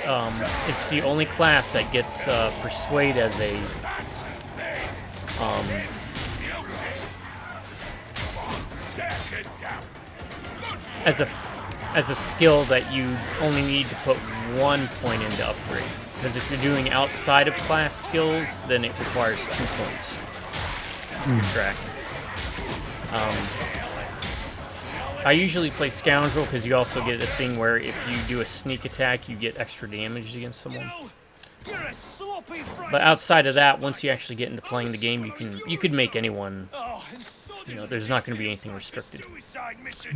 it's the only class that gets persuade as a, as a skill that you only need to put 1 point in to upgrade. Because if you're doing outside of class skills, then it requires 2 points to track. I usually play Scoundrel because you also get a thing where if you do a sneak attack, you get extra damage against someone. But outside of that, once you actually get into playing the game, you could make anyone. You know, there's not going to be anything restricted.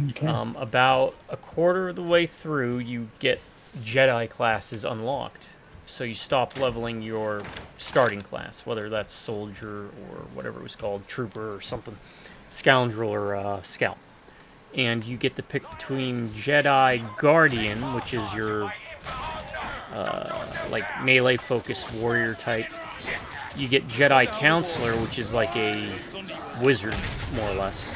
Okay. About a quarter of the way through, you get Jedi classes unlocked. So you stop leveling your starting class, whether that's Soldier or whatever it was called, Trooper or something, Scoundrel or Scout. And you get to pick between Jedi Guardian, which is your like melee-focused warrior type. You get Jedi Counselor, which is like a wizard, more or less.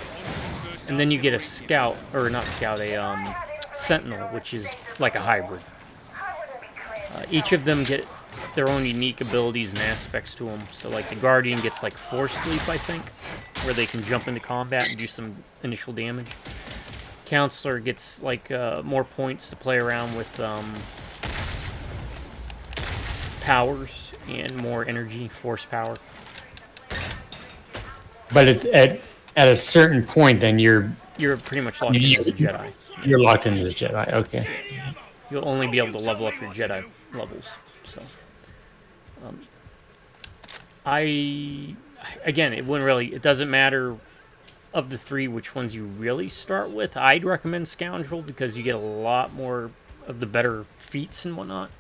And then you get a Scout, or not Scout, a Sentinel, which is like a hybrid. Each of them get their own unique abilities and aspects to them. So like the Guardian gets like Force Sleep, I think, where they can jump into combat and do some initial damage. Counselor gets like more points to play around with powers and more energy, force power. But at a certain point, then you're pretty much locked in as a Jedi. You're locked into the Jedi. Okay. You'll only be able to level up your Jedi levels. So, again, it doesn't matter of the 3 which ones you really start with. I'd recommend Scoundrel because you get a lot more of the better feats and whatnot.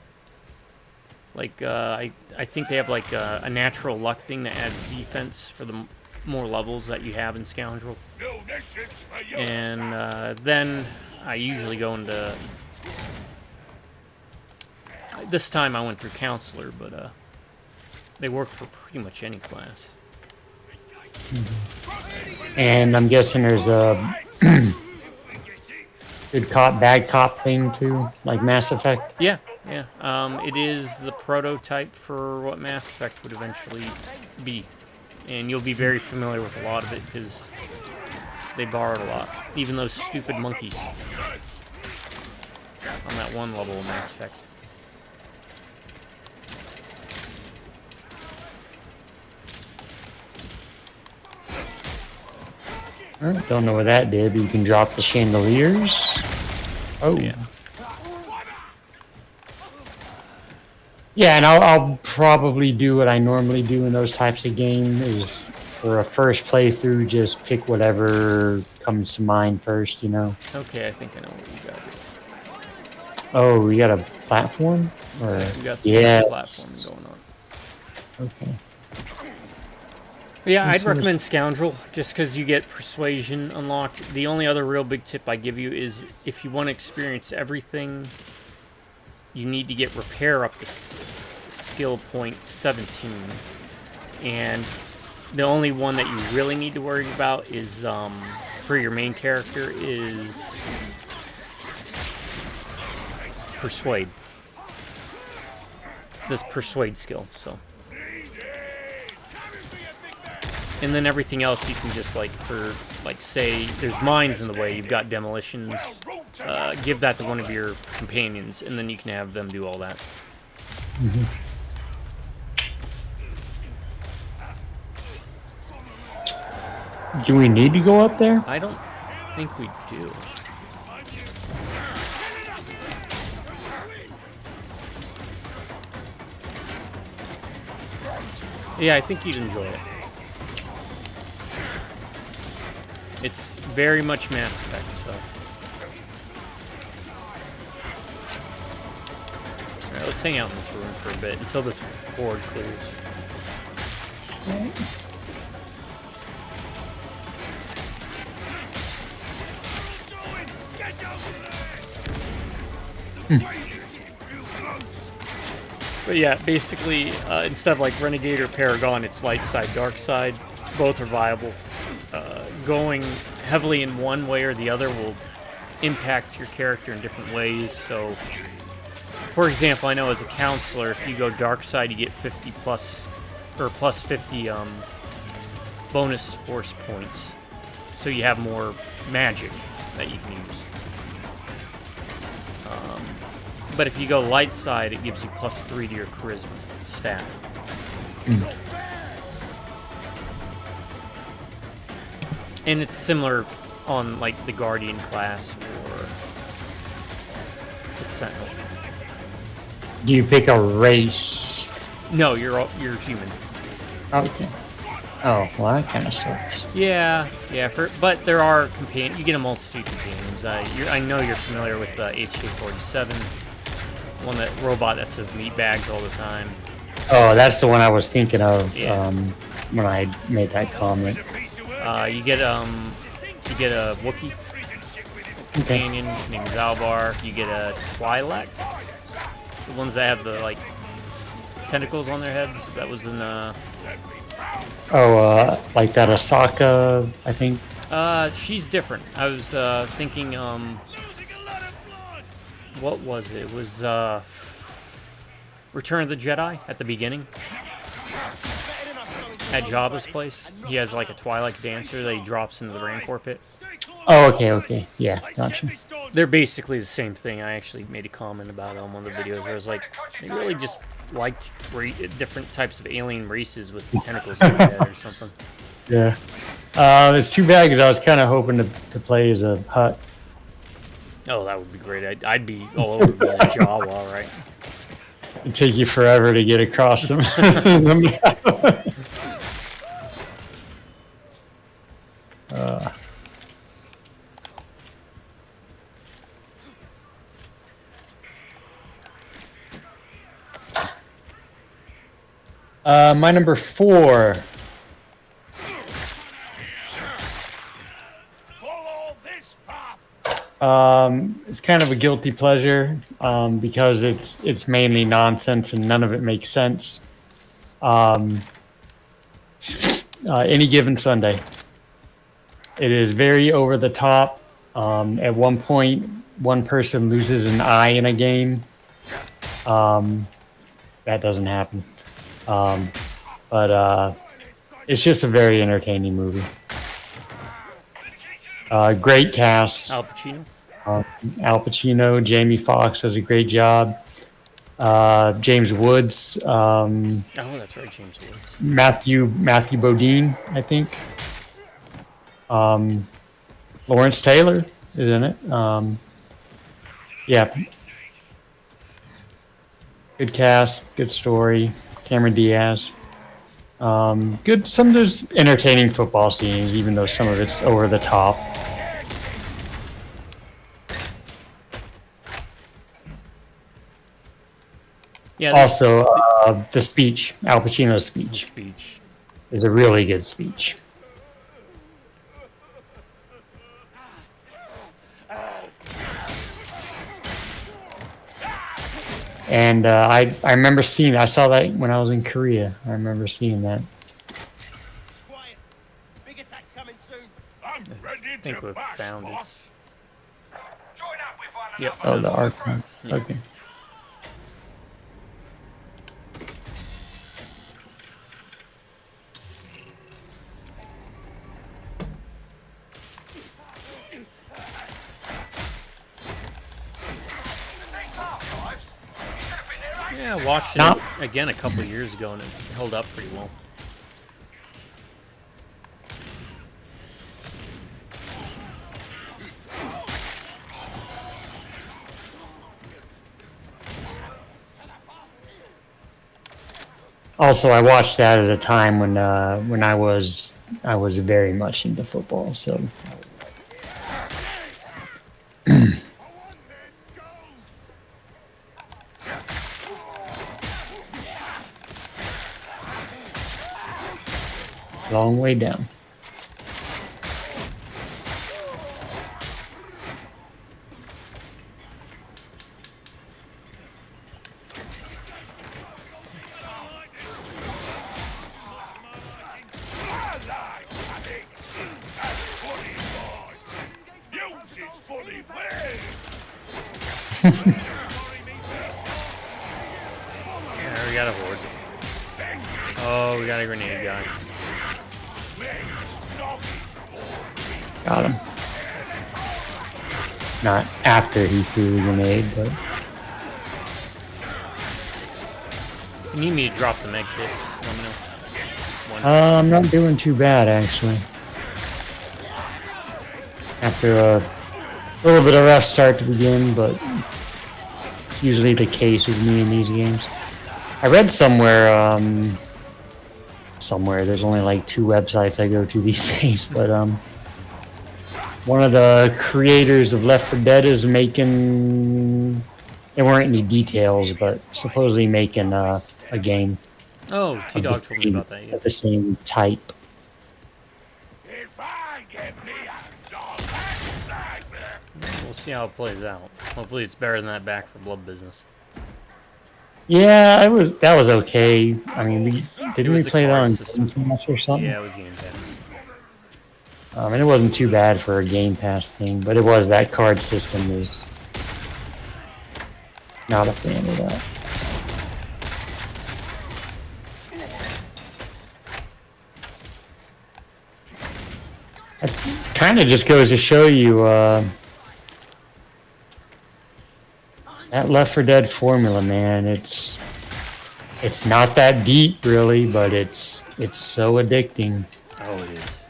Like, I think they have like a natural luck thing that adds defense for the more levels that you have in Scoundrel. And then I usually go into... This time I went through Counselor, but they work for pretty much any class. And I'm guessing there's a good cop, bad cop thing too, like Mass Effect. Yeah. It is the prototype for what Mass Effect would eventually be. And you'll be very familiar with a lot of it because they borrowed a lot. Even those stupid monkeys on that one level of Mass Effect. Don't know what that did, but you can drop the chandeliers. Oh. Yeah. Yeah, and I'll probably do what I normally do in those types of games is for a first playthrough, just pick whatever comes to mind first, you know. Okay, I think I know what you got. Oh, we got a platform? Or, So we got some yes. platforming going on. Okay. Yeah, I'd recommend Scoundrel, just because you get Persuasion unlocked. The only other real big tip I give you is if you want to experience everything, you need to get Repair up to skill point 17. And the only one that you really need to worry about is, for your main character, is Persuade. This Persuade skill, so. And then everything else you can just, like, for, like, say, there's mines in the way, you've got demolitions, give that to one of your companions, and then you can have them do all that. Mm-hmm. Do we need to go up there? I don't think we do. Yeah, I think you'd enjoy it. It's very much Mass Effect, so. Alright, let's hang out in this room for a bit until this board clears. But yeah, basically, instead of like Renegade or Paragon, it's light side, dark side. Both are viable. Going heavily in one way or the other will impact your character in different ways. So, for example, I know as a counselor, if you go dark side, you get 50 plus, or plus 50 bonus force points. So you have more magic that you can use. But if you go light side, it gives you plus 3 to your charisma stat. Mm. And it's similar on like the Guardian class or the Sentinel. Do you pick a race? No, you're human. Okay. Oh, well, that kind of sucks. Yeah. But there are companions. You get a multitude of companions. I know you're familiar with the HK-47, one that robot that says meat bags all the time. Oh, that's the one I was thinking of Yeah. when I made that comment. You get a Wookiee companion named Zalbar. You get a Twi'lek, the ones that have the like tentacles on their heads. That was in Like that Asaka, I think. she's different. I was thinking what was it? It was Return of the Jedi at the beginning. At Jabba's place, he has like a Twi'lek dancer that he drops into the Rancor pit. Oh, okay. Yeah, gotcha. They're basically the same thing. I actually made a comment about it on one of the videos where I was like, they really just liked different types of alien races with tentacles on their head or something. Yeah. It's too bad because I was kind of hoping to play as a Hutt. Oh, that would be great. I'd be all over being a Jawa, right? It'd take you forever to get across them. The map. My number 4. Follow this path. It's kind of a guilty pleasure because it's mainly nonsense and none of it makes sense. Any Given Sunday. It is very over the top. At one point, one person loses an eye in a game. That doesn't happen. But it's just a very entertaining movie. Great cast. Al Pacino. Al Pacino, Jamie Foxx does a great job. James Woods. Oh, that's right, James Woods. Matthew Bodine, I think. Lawrence Taylor is in it. Yeah. Good cast, good story. Cameron Diaz. Good. Some there's entertaining football scenes, even though some of it's over the top. Yeah. Also, the speech, Al Pacino's The speech, speech. is a really good speech. And I remember seeing. I saw that when I was in Korea. I remember seeing that. Quiet. Big attack's coming soon. I'm ready I think to we've bash, found it. boss. Join up with one Yep. another. Oh, the archive. Okay. Yeah, I watched it No. again a couple years ago, and it held up pretty well. Also, I watched that at a time when I was very much into football. So long way down. Yeah, we got a horde. Oh, we got a grenade guy. Got him. Not after he threw the grenade, but You need me to drop the med kit. Let me know. One. I'm not doing too bad actually. After a little bit of rough start to begin, but it's usually the case with me in these games. I read somewhere, there's only like 2 websites I go to these days, but one of the creators of Left 4 Dead is making, there weren't any details, but supposedly making a game Oh, of T-Dog told me about that, yeah. of the same type. If I get me a dog like that. We'll see how it plays out. Hopefully it's better than that Back for Blood business. Yeah, that was okay. I mean, didn't was we the play that card on system. Game Pass or something? Yeah, it was Game Pass. And it wasn't too bad for a Game Pass thing, but it was that card system is not a fan of that. That kind of just goes to show you that Left 4 Dead formula, man. It's not that deep, really, but it's so addicting. Oh, it is.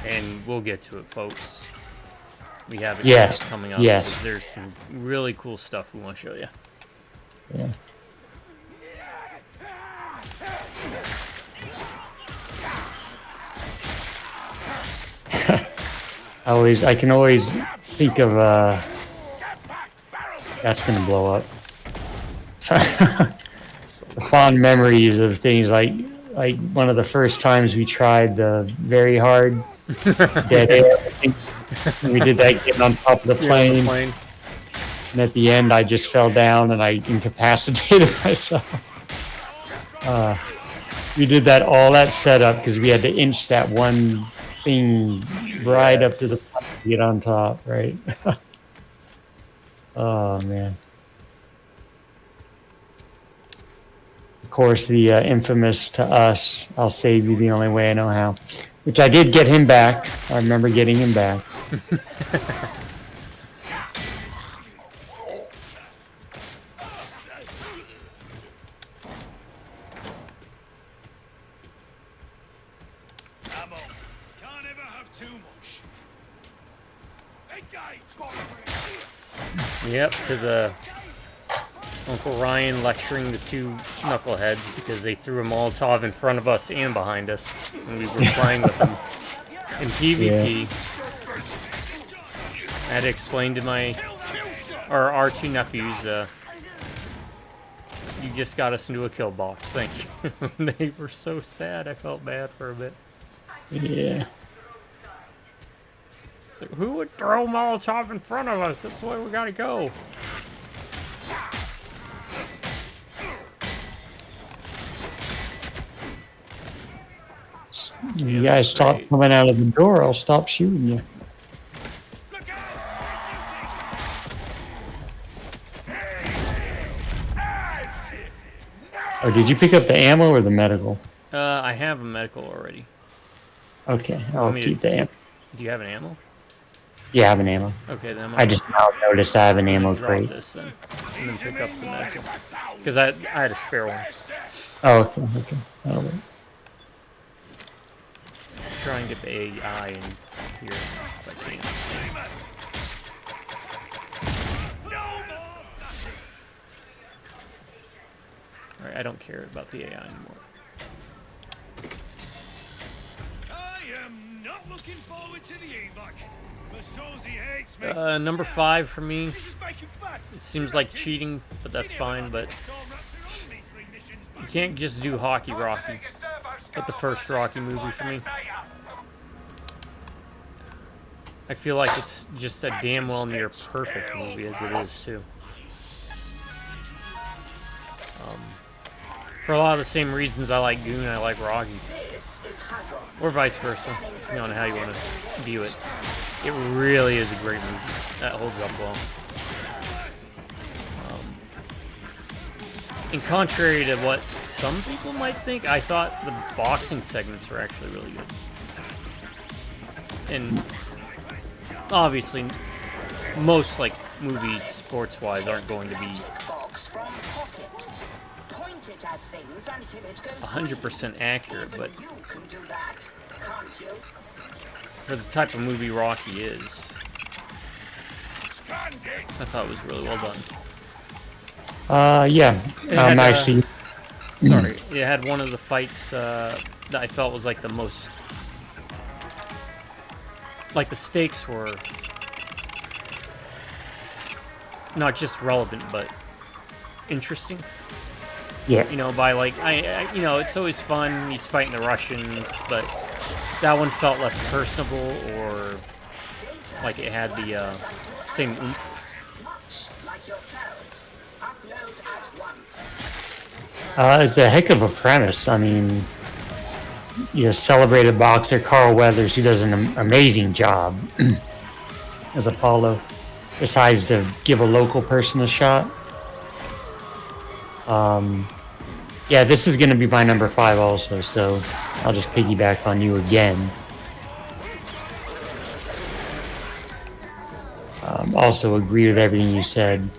And we'll get to it, folks. We have it Yes, coming up. yes. Because there's some really cool stuff we want to show you. Yeah. I can always think of that's gonna blow up. The fond memories of things like one of the first times we tried the very hard dead air. We did that getting on top of the plane, and at the end I just fell down and I incapacitated myself. We did all that setup because we had to inch that one thing right up to the top to get on top, right? Oh man. Of course, the infamous to us, I'll save you the only way I know how. Which I did get him back. I remember getting him back. Ammo. Can't ever have too much. Engage. Yep, to the Uncle Ryan lecturing the two knuckleheads because they threw a Molotov in front of us and behind us, and we were playing with them in PvP. I had to explain to our two nephews, you just got us into a kill box, thank you. They were so sad, I felt bad for a bit. Yeah. It's like, who would throw a Molotov in front of us? That's the way we gotta go. You guys stop coming out of the door, I'll stop shooting you. Oh, did you pick up the ammo or the medical? I have a medical already. Okay, I'll keep the ammo. Do you have an ammo? Yeah, I have an ammo. Okay, then I just now noticed I have an ammo drop crate. this then, and then pick up the medical. Because I had a spare one. Oh, okay, okay. That'll work. Try and get the AI in here if I can. Alright, I don't care about the AI anymore. I am not looking forward to the evac. Masozi hates me. Number 5 for me. This is making fun. It seems like cheating, but that's fine, but you can't just do Hockey Rocky. But the first Rocky movie for me. I feel like it's just a damn well near perfect movie as it is too. For a lot of the same reasons I like Goon, I like Rocky. Or vice versa, depending on how you want to view it. It really is a great movie. That holds up well. And contrary to what some people might think, I thought the boxing segments were actually really good. And obviously, most like movies, sports-wise, aren't going to be 100% accurate, but for the type of movie Rocky is, I thought it was really well done. Yeah, actually... Sorry, it had one of the fights that I felt was like the most... Like the stakes were not just relevant, but interesting. Yeah. You know, by like, you know, it's always fun, he's fighting the Russians, but that one felt less personable, or like it had the same oomph. It's a heck of a premise. I mean, celebrated boxer Carl Weathers, he does an amazing job as Apollo, decides to give a local person a shot. Yeah, this is going to be my number 5 also, so I'll just piggyback on you again. Also agree with everything you said.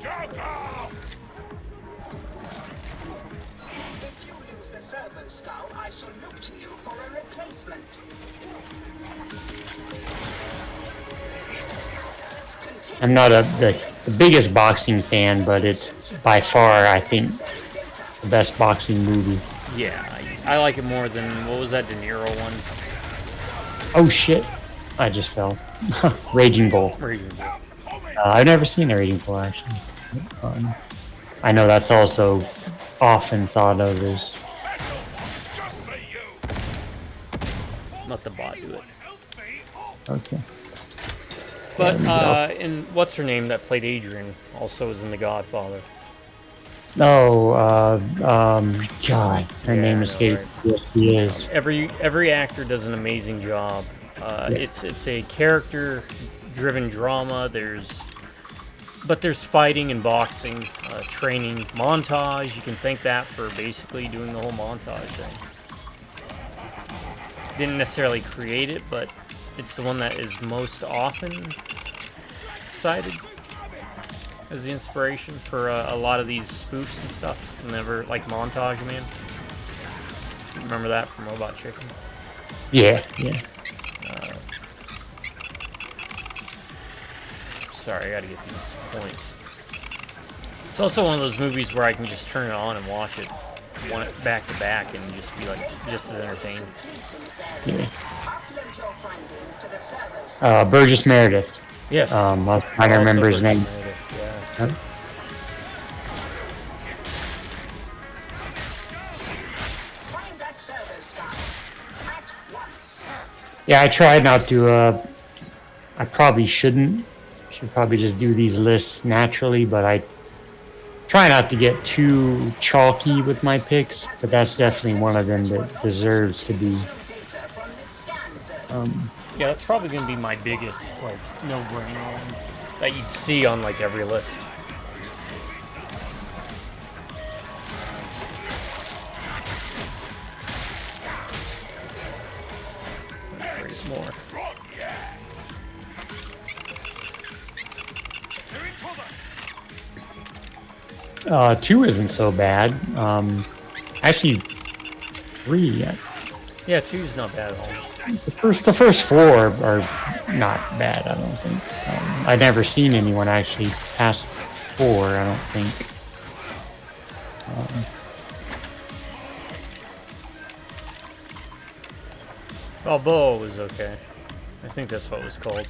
I'm not the biggest boxing fan, but it's by far, I think, the best boxing movie. Yeah, I like it more than, what was that De Niro one? Oh shit, I just fell. Raging Bull. Raging Bull. I've never seen a Raging Bull, actually. I know that's also often thought of as... Let the bot do it. Okay. But, and what's her name that played Adrian also is in The Godfather. Oh, God, her name escaped. Right. Yes, she is. Every actor does an amazing job. It's a character-driven drama. There's fighting and boxing, training, montage. You can thank that for basically doing the whole montage thing. Didn't necessarily create it, but it's the one that is most often cited as the inspiration for a lot of these spoofs and stuff. Whenever, like Montage Man. Remember that from Robot Chicken? Yeah, yeah. Sorry, I gotta get these points. It's also one of those movies where I can just turn it on and watch it back to back and just be like just as entertained. Yeah. Burgess Meredith. Yes. I was trying to remember his name. Meredith, yeah. Huh? Yeah, I tried not to. I probably shouldn't. Should probably just do these lists naturally, but I try not to get too chalky with my picks. But that's definitely one of them that deserves to be. Yeah, that's probably gonna be my biggest like no-brainer one that you'd see on like every list. Great, more. Two isn't so bad. Actually, three. Yeah, two's not bad at all. The first four are not bad. I don't think. I've never seen anyone actually pass four. I don't think. Balboa was okay. I think that's what it was called.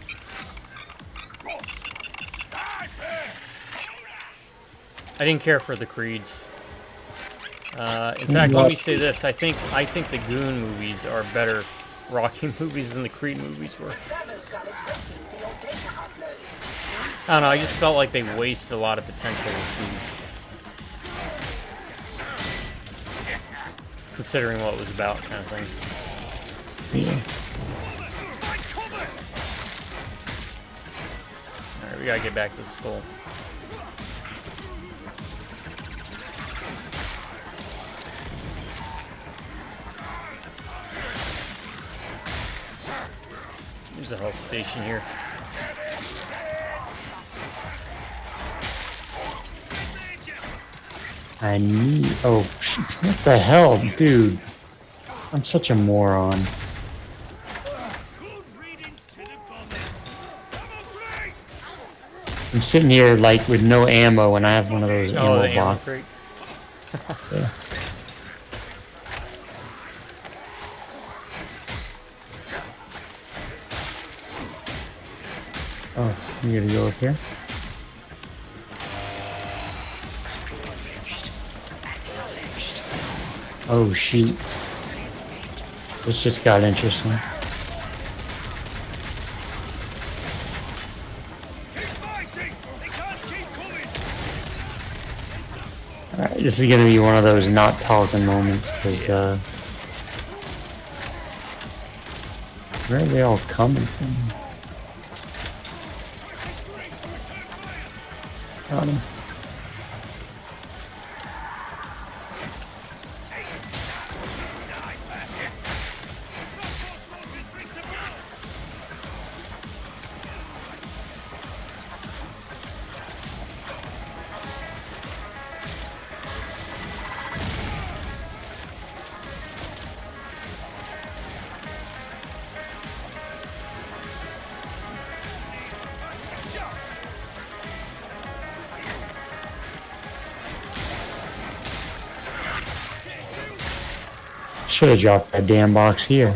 I didn't care for the Creeds. In fact, let me say this: I think the Goon movies are better Rocky movies than the Creed movies were. I don't know. I just felt like they wasted a lot of potential considering what it was about, kind of thing. Yeah. All right, we gotta get back to the skull. There's a health station here. I need. Oh, what the hell, dude? I'm such a moron. I'm sitting here like with no ammo, and I have one of those ammo the ammo boxes. crate. Yeah. Oh, you gotta go up here. Oh shoot! This just got interesting. Alright, this is gonna be one of those not talking moments, because, where are they all coming from? Got him. Should have dropped that damn box here.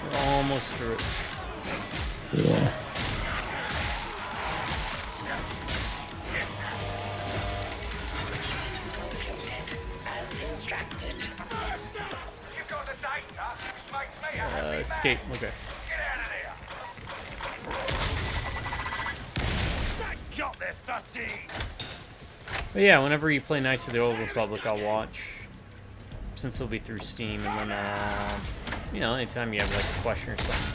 We're almost through it. Yeah. Escape. Okay. Got there, fatty. But yeah, whenever you play Knights of the Old Republic, I'll watch. Since it'll be through Steam, and then, you know, anytime you have like a question or something.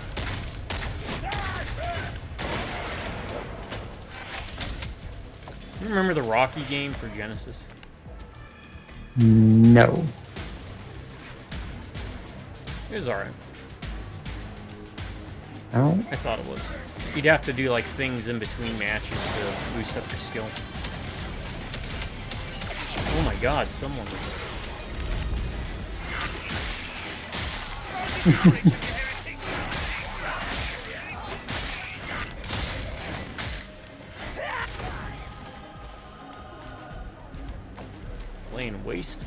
You remember the Rocky game for Genesis? No. It was alright. Oh. I thought it was. You'd have to do like things in between matches to boost up your skill. God, someone was... laying waste to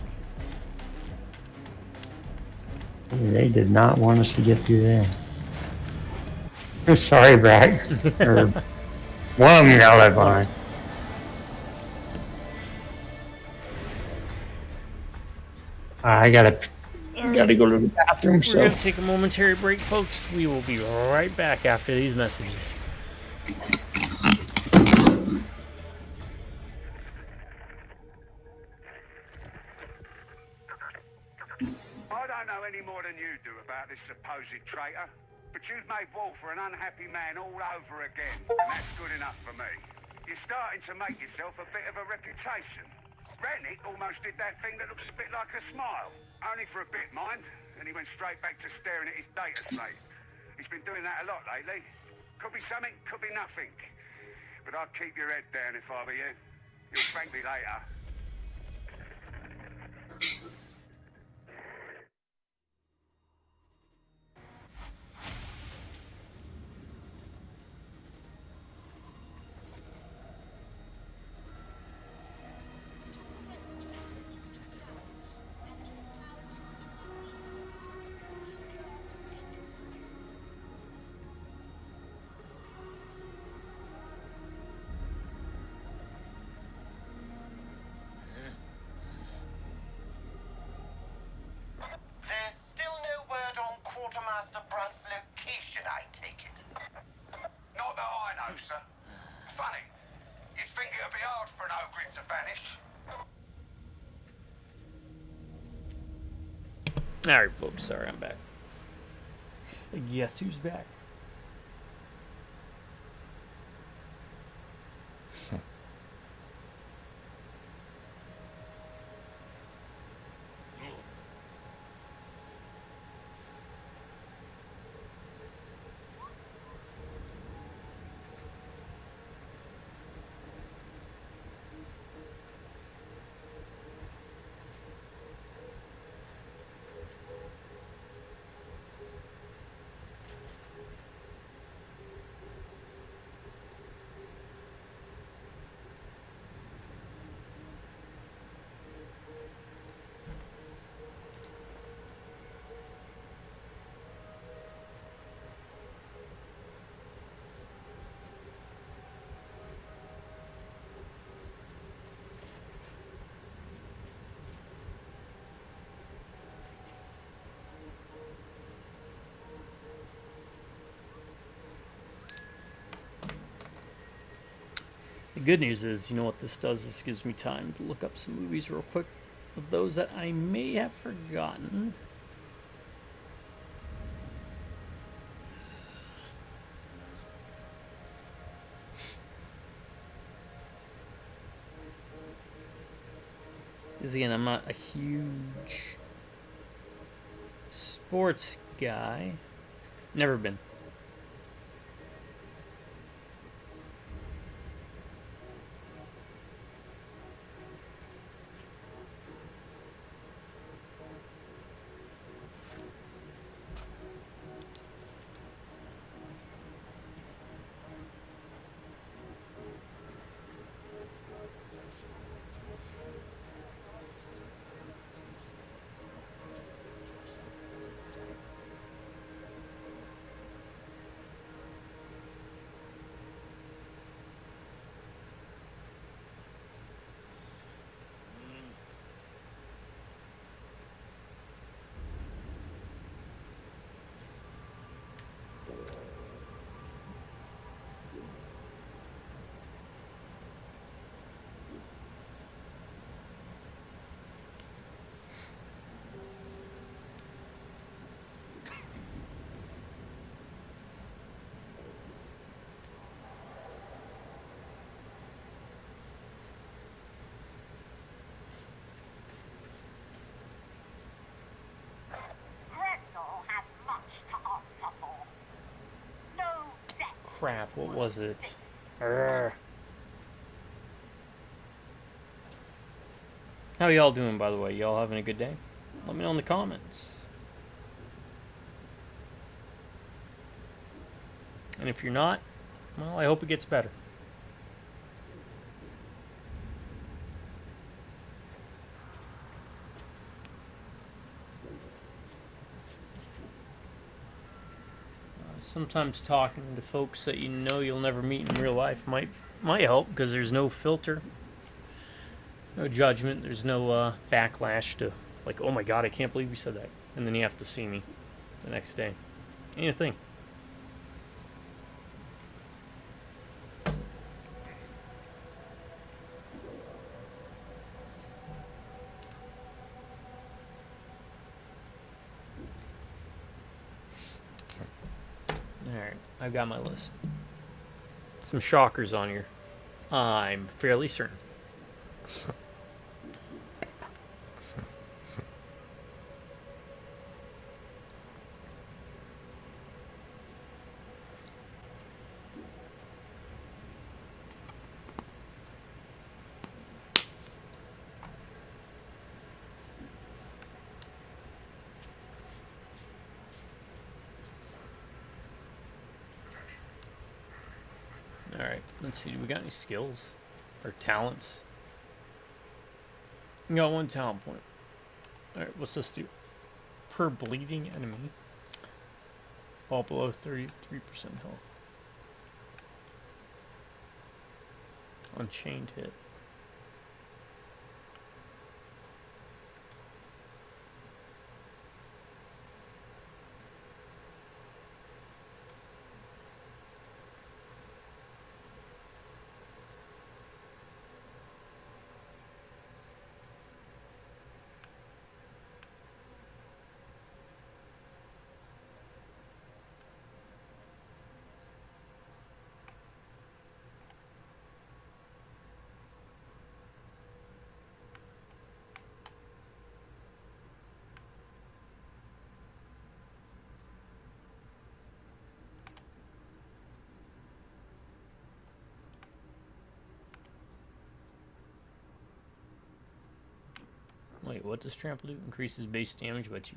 me. They did not want us to get through there. Sorry, Brad. Or one of them got left behind. I gotta go to the bathroom. We're So gonna take a momentary break, folks. We will be right back after these messages. I don't know any more than you do about this supposed traitor, but you've made war for an unhappy man all over again, and that's good enough for me. You're starting to make yourself a bit of a reputation. Rennick almost did that thing that looks a bit like a smile. Only for a bit, mind, and he went straight back to staring at his data slate. He's been doing that a lot lately. Could be something, could be nothing. But I'd keep your head down if I were you. You'll thank me later. There's still no word on Quartermaster Brunt's location, I take it. Not that I know, sir. Funny. You'd think it'd be hard for an ogre to vanish. Alright, folks, sorry, I'm back. Guess who's back? The good news is, you know what this does? This gives me time to look up some movies real quick of those that I may have forgotten. Because again, I'm not a huge sports guy. Never been. Crap, what was it? Arrgh. How y'all doing, by the way? Y'all having a good day? Let me know in the comments. And if you're not, well, I hope it gets better. Sometimes talking to folks that you know you'll never meet in real life might help, because there's no filter, no judgment, there's no backlash to like, oh my god, I can't believe you said that, and then you have to see me the next day. Ain't a thing. Alright, I've got my list. Some shockers on here. I'm fairly certain. Alright, let's see. Do we got any skills? Or talents? We got 1 talent point. Alright, what's this do? Per bleeding enemy. All below 33% health. Unchained hit. Wait, what does trample do? Increases base damage by 2%.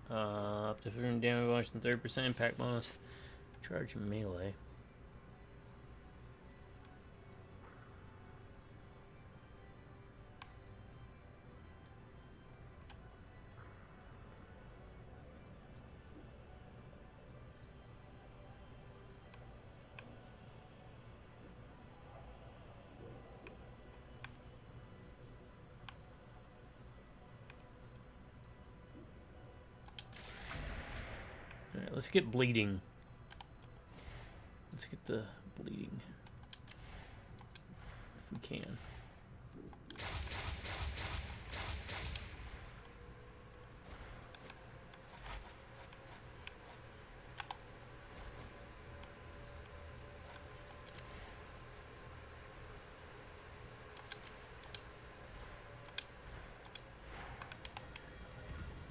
Up to 50 damage bonus and 30% impact bonus. Charge melee. Alright, let's get bleeding. Let's get the bleeding. If we can.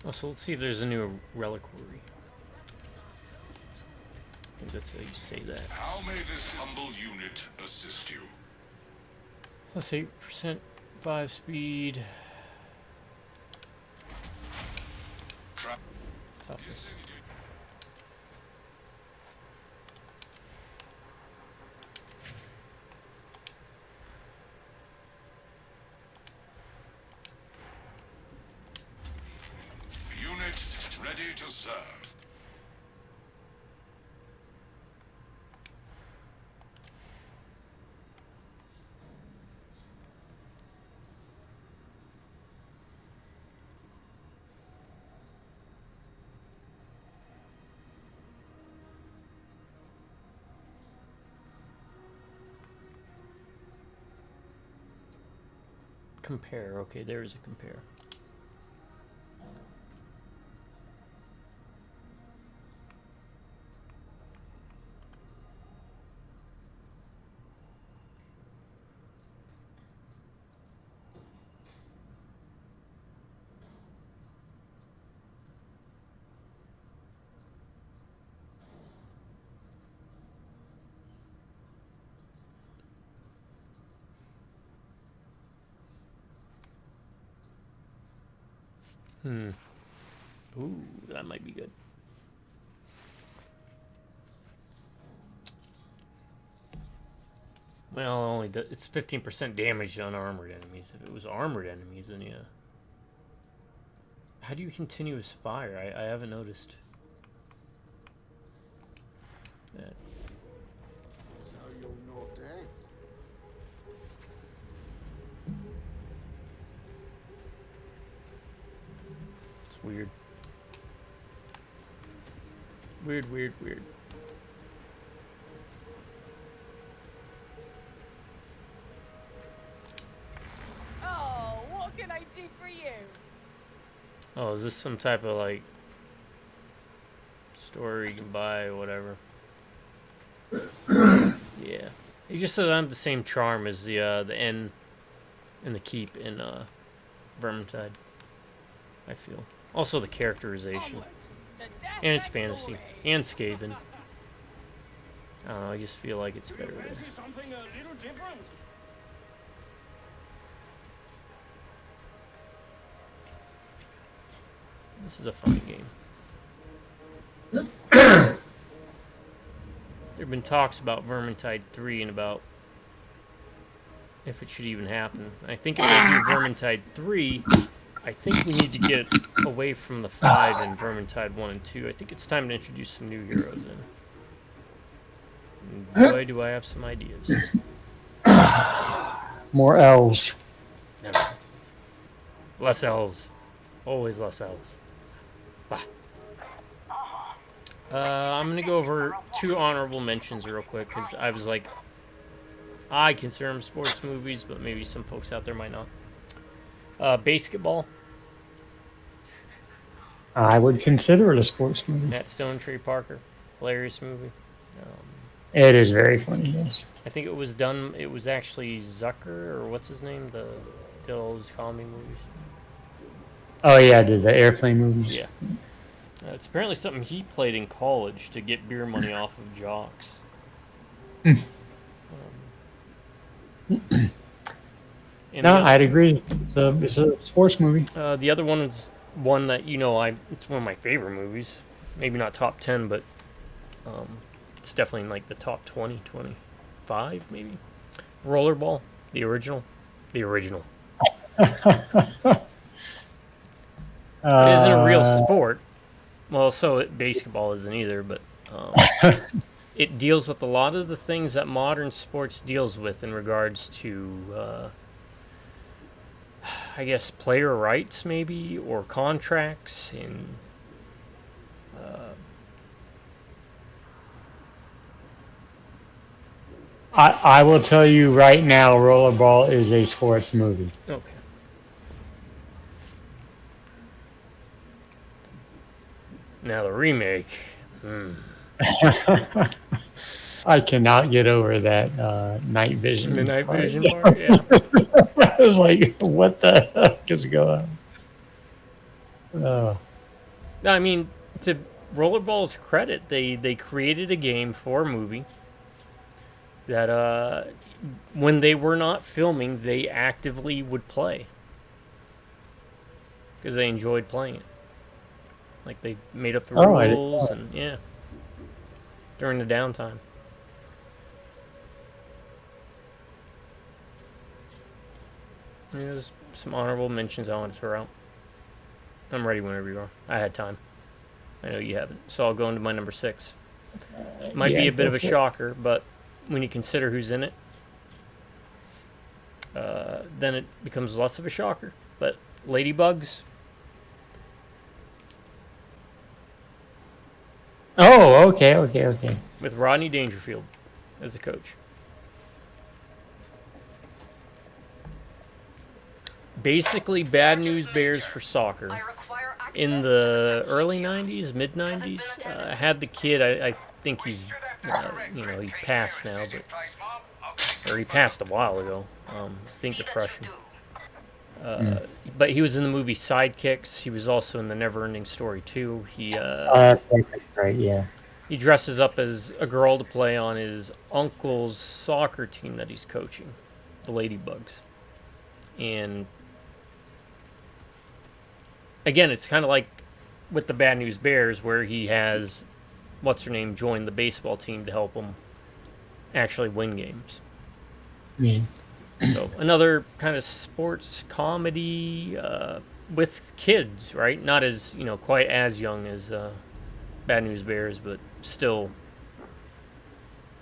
Oh, so let's see if there's a new reliquary. I think that's how you say that. How may this humble unit assist you? Let's see, percent 5 speed. Toughness. Unit ready to serve. Compare. Okay, there is a compare. Ooh, that might be good. Well, it's 15% damage on armored enemies. If it was armored enemies, then yeah. How do you continuous fire? I haven't noticed. That. So you're not dead. It's weird. Weird. Oh, what can I do for you? Oh, is this some type of like store you can buy or whatever? Yeah. He just said I have the same charm as the N and the Keep in Vermintide. I feel. Also the characterization. Onwards, to death And it's and fantasy. glory. And Skaven. I don't know, I just feel like it's better there. Fancy something a little different? This is a fun game. There have been talks about Vermintide 3 and about if it should even happen. I think if they do Vermintide 3, I think we need to get away from the 5 in Vermintide 1 and 2. I think it's time to introduce some new heroes in. And boy, do I have some ideas. More elves. Never. Less elves. Always less elves. Bah. I'm going to go over 2 honorable mentions real quick, because I was like, I consider them sports movies, but maybe some folks out there might not. Basketball. I would consider it a sports movie. Matt Stone, Trey Parker. Hilarious movie. It is very funny, yes. I think it was actually Zucker, or what's his name? The old comedy movies. Oh, yeah, I did the airplane movies. Yeah. It's apparently something he played in college to get beer money off of jocks. No, I'd agree. It's a sports movie. The other one is one that, it's one of my favorite movies. Maybe not top 10, but it's definitely in like the top 20, 25 maybe. Rollerball, the original. The original. It isn't a real sport. Well, basketball isn't either, but it deals with a lot of the things that modern sports deals with in regards to, I guess, player rights maybe, or contracts, and I will tell you right now, Rollerball is a sports movie. okay. Now the remake. I cannot get over that night vision. The night part. vision part, yeah. I was like, what the heck is going on? I mean, to Rollerball's credit, they created a game for a movie that when they were not filming, they actively would play because they enjoyed playing it. Like they made up the rules and yeah, during the downtime. There's some honorable mentions I want to throw out. I'm ready whenever you are. I had time. I know you haven't. So I'll go into my number 6. Might be a bit of a shocker, but when you consider who's in it, then it becomes less of a shocker. But Ladybugs. Oh, okay. With Rodney Dangerfield as the coach. Basically, Bad News Bears for soccer. In the early 90s, mid 90s, had the kid. I think he's, he passed now, or he passed a while ago. I think depression. But he was in the movie Sidekicks. He was also in the Neverending Story 2. That's right, yeah. He dresses up as a girl to play on his uncle's soccer team that he's coaching, the Ladybugs. And again, it's kind of like with the Bad News Bears, where he has what's her name join the baseball team to help him actually win games. Yeah. So another kind of sports comedy with kids, right? Not as quite as young as Bad News Bears, but still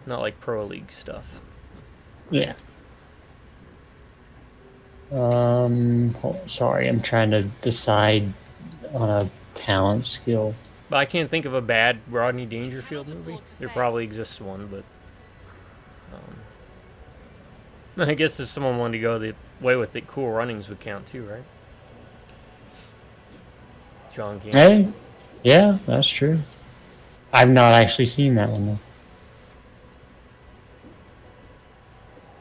not like pro league stuff. Yeah. Sorry, I'm trying to decide on a talent skill. But I can't think of a bad Rodney Dangerfield movie. There probably exists one, but I guess if someone wanted to go the way with it, Cool Runnings would count too, right? John King. Hey, yeah, that's true. I've not actually seen that one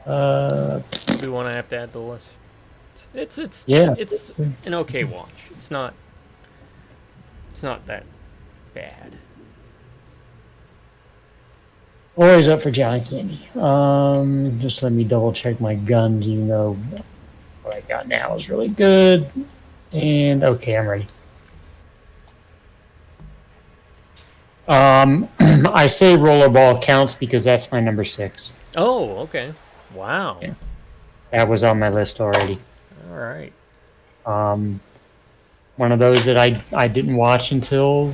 though. We want to have to add to the list. It's an okay watch. It's not that bad. Always up for John Candy. Just let me double check my guns, even though what I got now is really good. And okay, I'm ready. I say rollerball counts because that's my number 6. Oh, okay. Wow. Yeah. That was on my list already. All right. One of those that I didn't watch until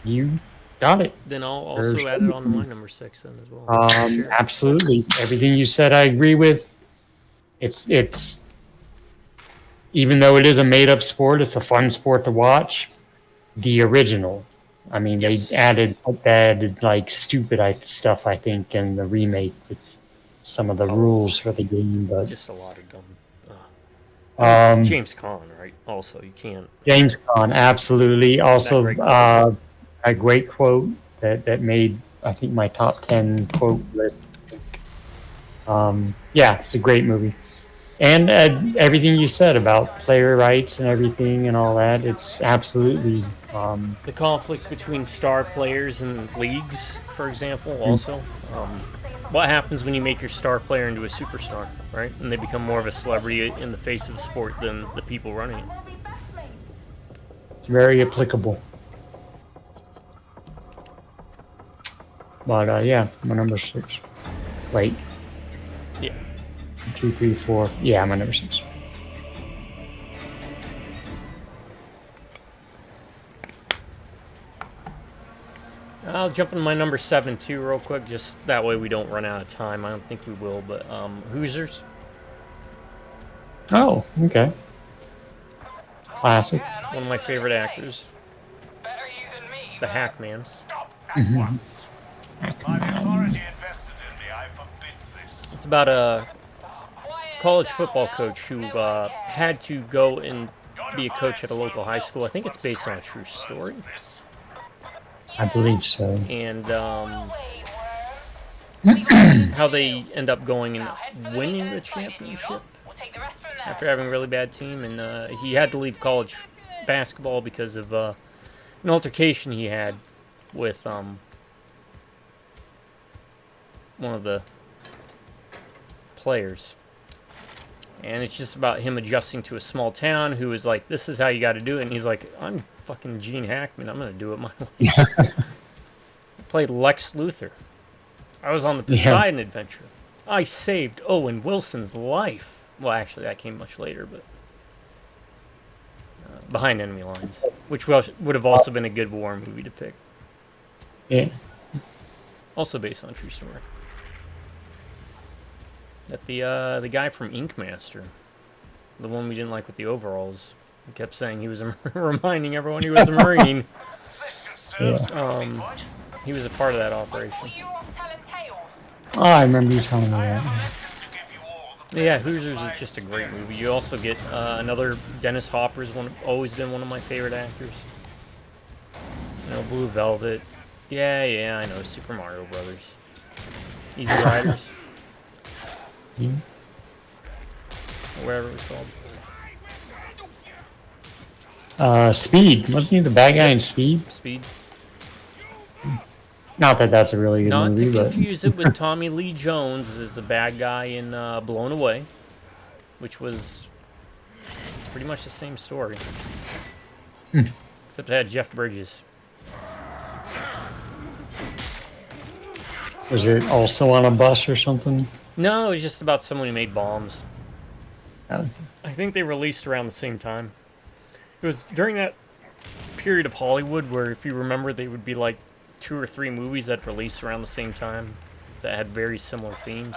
you got it. Then I'll also add it on to my number 6 then as well. Sure. Absolutely. Everything you said I agree with. It's even though it is a made up sport, it's a fun sport to watch. The original. I mean, Yes. they added like stupid stuff, I think, in the remake with some of the rules for the game, but Just a lot of dumb. James James Caan, right? Also, you can't. Caan, absolutely. Also, That great quote. a great quote that made, I think, my top 10 quote list. Yeah, it's a great movie. And everything you said about player rights and everything and all that, it's absolutely... The conflict between star players and leagues, for example, also. What happens when you make your star player into a superstar, right? And they become more of a celebrity in the face of the sport than the people running it. very applicable. But yeah, my number 6. Wait. Yeah. 2, 3, 4. Yeah, my number 6. I'll jump into my number 7 too, real quick, just that way we don't run out of time. I don't think we will, but Hoosiers. Oh, okay. Classic. One of my favorite actors. The Hackman. It's about a college football coach who had to go and be a coach at a local high school. I think it's based on a true story. I believe so. And how they end up going and winning the championship after having a really bad team. And he had to leave college basketball because of an altercation he had with one of the players. And it's just about him adjusting to a small town who is like, this is how you got to do it. And he's like, I'm fucking Gene Hackman. I'm going to do it my way. I played Lex Luthor. I was on the Poseidon Adventure. I saved Owen Wilson's life. Well, actually, that came much later, but Behind Enemy Lines, which would have also been a good war movie to pick. Yeah. Also based on a true story. That the guy from Ink Master, the one we didn't like with the overalls, he kept saying he was reminding everyone he was a Marine. Yeah. He was a part of that operation. Oh, I remember you telling me that. Yeah, Hoosiers is just a great movie. You also get another Dennis Hopper's always been one of my favorite actors. You know, Blue Velvet. Yeah, I know, Super Mario Brothers. Easy Riders. Yeah. Or whatever it was called. Speed. Wasn't he the bad guy in Speed? Speed. Not that that's a really good Not movie, to but... confuse it with Tommy Lee Jones as the bad guy in Blown Away, which was pretty much the same story. Except it had Jeff Bridges. Was it also on a bus or something? No, it was just about someone who made bombs. Oh, I think they released around the same time. It was during that period of Hollywood where, if you remember, they would be like 2 or 3 movies that released around the same time that had very similar themes.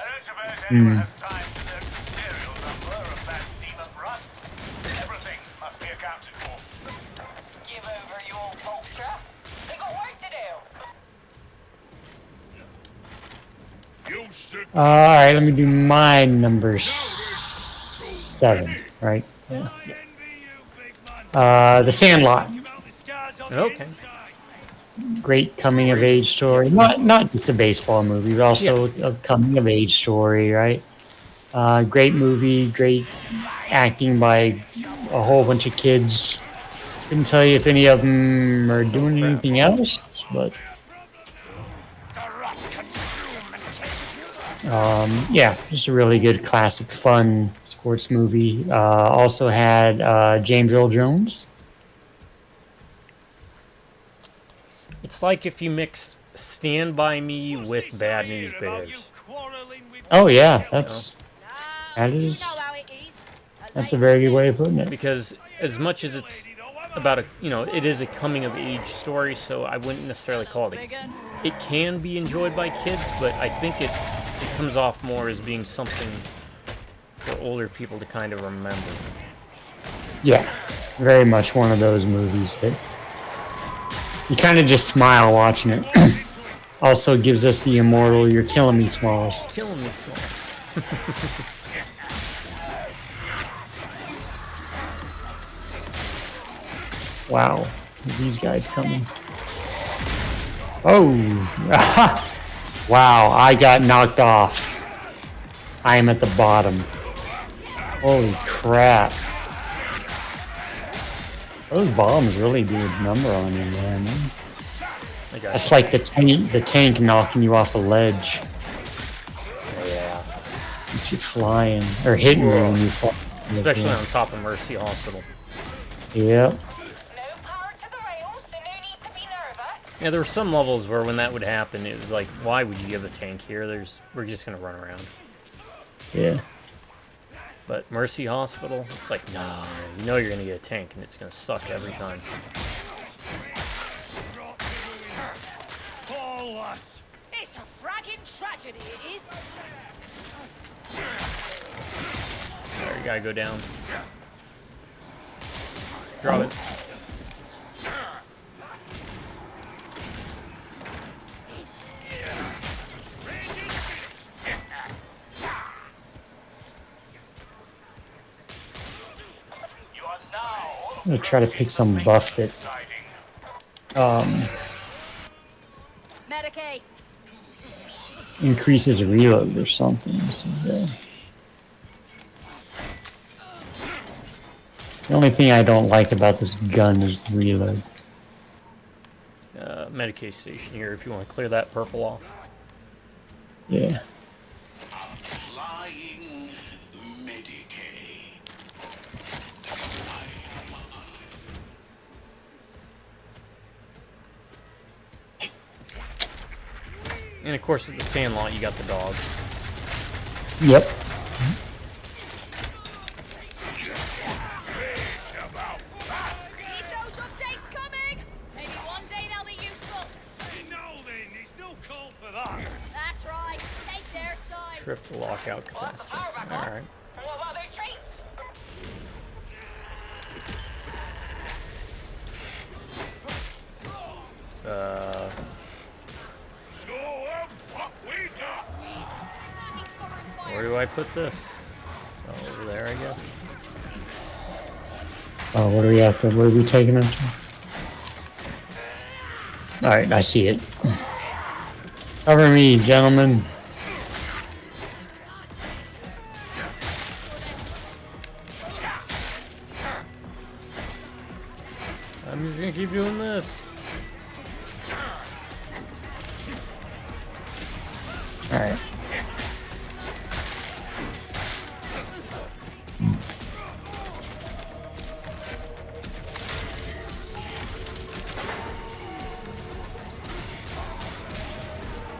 Give over, you old vulture. They got work to do. You should all right, let me do my number 7, right? Yeah. envy you, big man. The Sandlot. About the scars on Okay. the inside. Great coming of age story. Not just a baseball movie, but also a coming of age story, right? Great movie, great acting by a whole bunch of kids. Couldn't tell you if any of them are doing anything else, but yeah, just a really good classic, fun sports movie. Also had James Earl Jones. It's like if you mixed Stand By Me with Bad News Bears. Oh yeah, that is that's a very good way of putting it. Because as much as it's about it is a coming of age story, so I wouldn't necessarily call it. It can be enjoyed by kids, but I think it comes off more as being something for older people to kind of remember. Yeah, very much one of those movies that you kind of just smile watching it. Also gives us the immortal "You're killing me, Smalls." Killing me, Smalls. Wow, these guys coming. Oh, wow, I got knocked off. I am at the bottom. Holy crap. Those bombs really do a number on you, man. That's like the tank knocking you off a ledge. Yeah. Keeps you flying, or hitting you when you fall. Especially on top of Mercy Hospital. Yep. No power to the rails, so no need to be nervous. Yeah, there were some levels where when that would happen, it was like, why would you give a tank here? We're just gonna run around. Yeah. But Mercy Hospital, it's like, nah, you know you're gonna get a tank, and it's gonna suck every time. Paul, lass. It's a fragging tragedy, it is. There, you gotta go down. Drop it. I'm gonna try to pick some buff that Medicaid. increases reload or something. So, the only thing I don't like about this gun is the reload. Medicaid station here if you want to clear that purple off. Yeah. Applying Medicaid. And of course, with the Sandlot, you got the dog. Yep. Need those updates coming? Maybe one day they'll be useful. Say no then, there's no call for that. That's right. Take their side. Triple lockout capacity. Alright. What about their treats? What we got? Where do I put this? Oh, over there, I guess. Oh, what do we have to? What are we taking it to? All right, I see it. Cover me, gentlemen. I'm just gonna keep doing this. All right.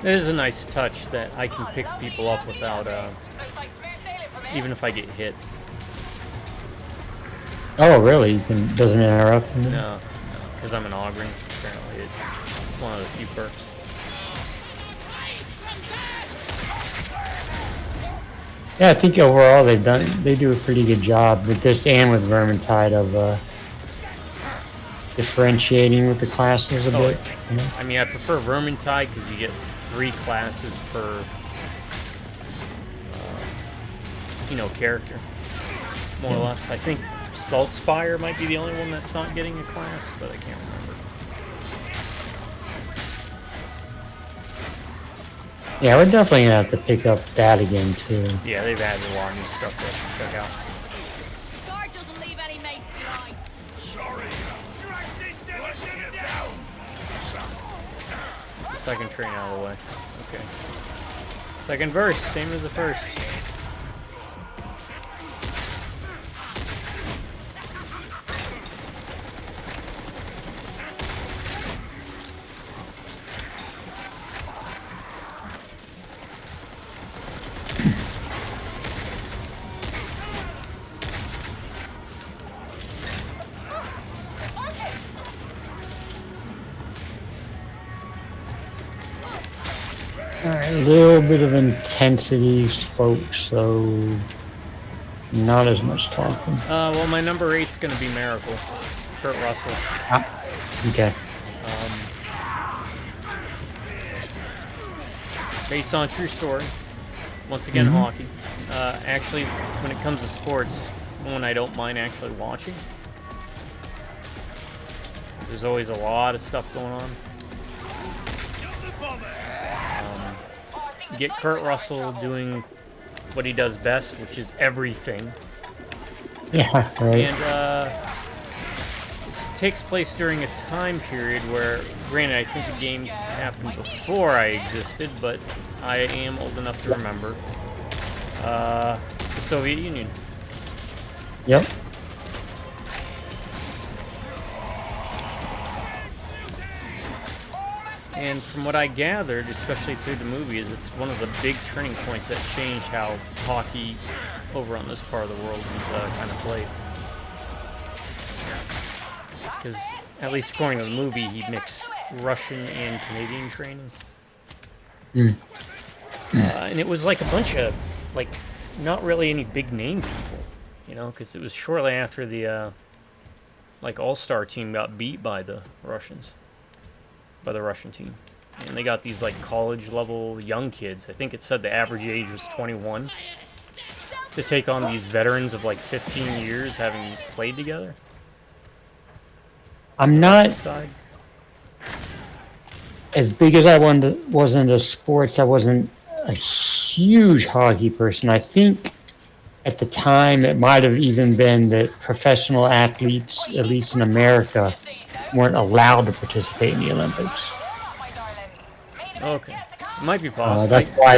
It is a nice touch that I can pick people up without, even if I get hit. Oh, really? You can, doesn't interrupt? No, because I'm an Augury. Apparently, it's one of the few perks. Yeah, I think overall they do a pretty good job with this and with Vermintide of differentiating with the classes a bit. Yeah. You know? I mean, I prefer Vermintide because you get 3 classes per, character, more or less. I think Saltspire might be the only one that's not getting a class, but I can't remember. Yeah, we're definitely gonna have to pick up that again too. Yeah, they've added a lot of new stuff for us to check out. Guard doesn't leave any mates behind. Sorry. Get the second train out of the way. Okay. Second verse, same as the first. Alright, a little bit of intensity, folks, so not as much talking. Well, my number 8's gonna be Miracle. Kurt Russell. Ah, okay. Based on true story. Once again, hockey. Actually, when it comes to sports, one I don't mind actually watching. 'Cause there's always a lot of stuff going on. You get Kurt Russell doing what he does best, which is everything. Yeah, right. And it takes place during a time period where, granted, I think the game happened before I existed, but I am old enough to remember the Soviet Union. Yep. And from what I gathered, especially through the movie, is it's one of the big turning points that changed how hockey over on this part of the world was kind of played. Because, at least according to the movie, he mixed Russian and Canadian training. And it was like a bunch of, like, not really any big name people, you know, because it was shortly after the, all-star team got beat by the Russians. By the Russian team. And they got these like college level young kids. I think it said the average age was 21 to take on these veterans of like 15 years having played together. I'm not as big as I was into sports. I wasn't a huge hockey person. I think at the time it might have even been that professional athletes, at least in America, weren't allowed to participate in the Olympics. Okay, it might be possible. That's why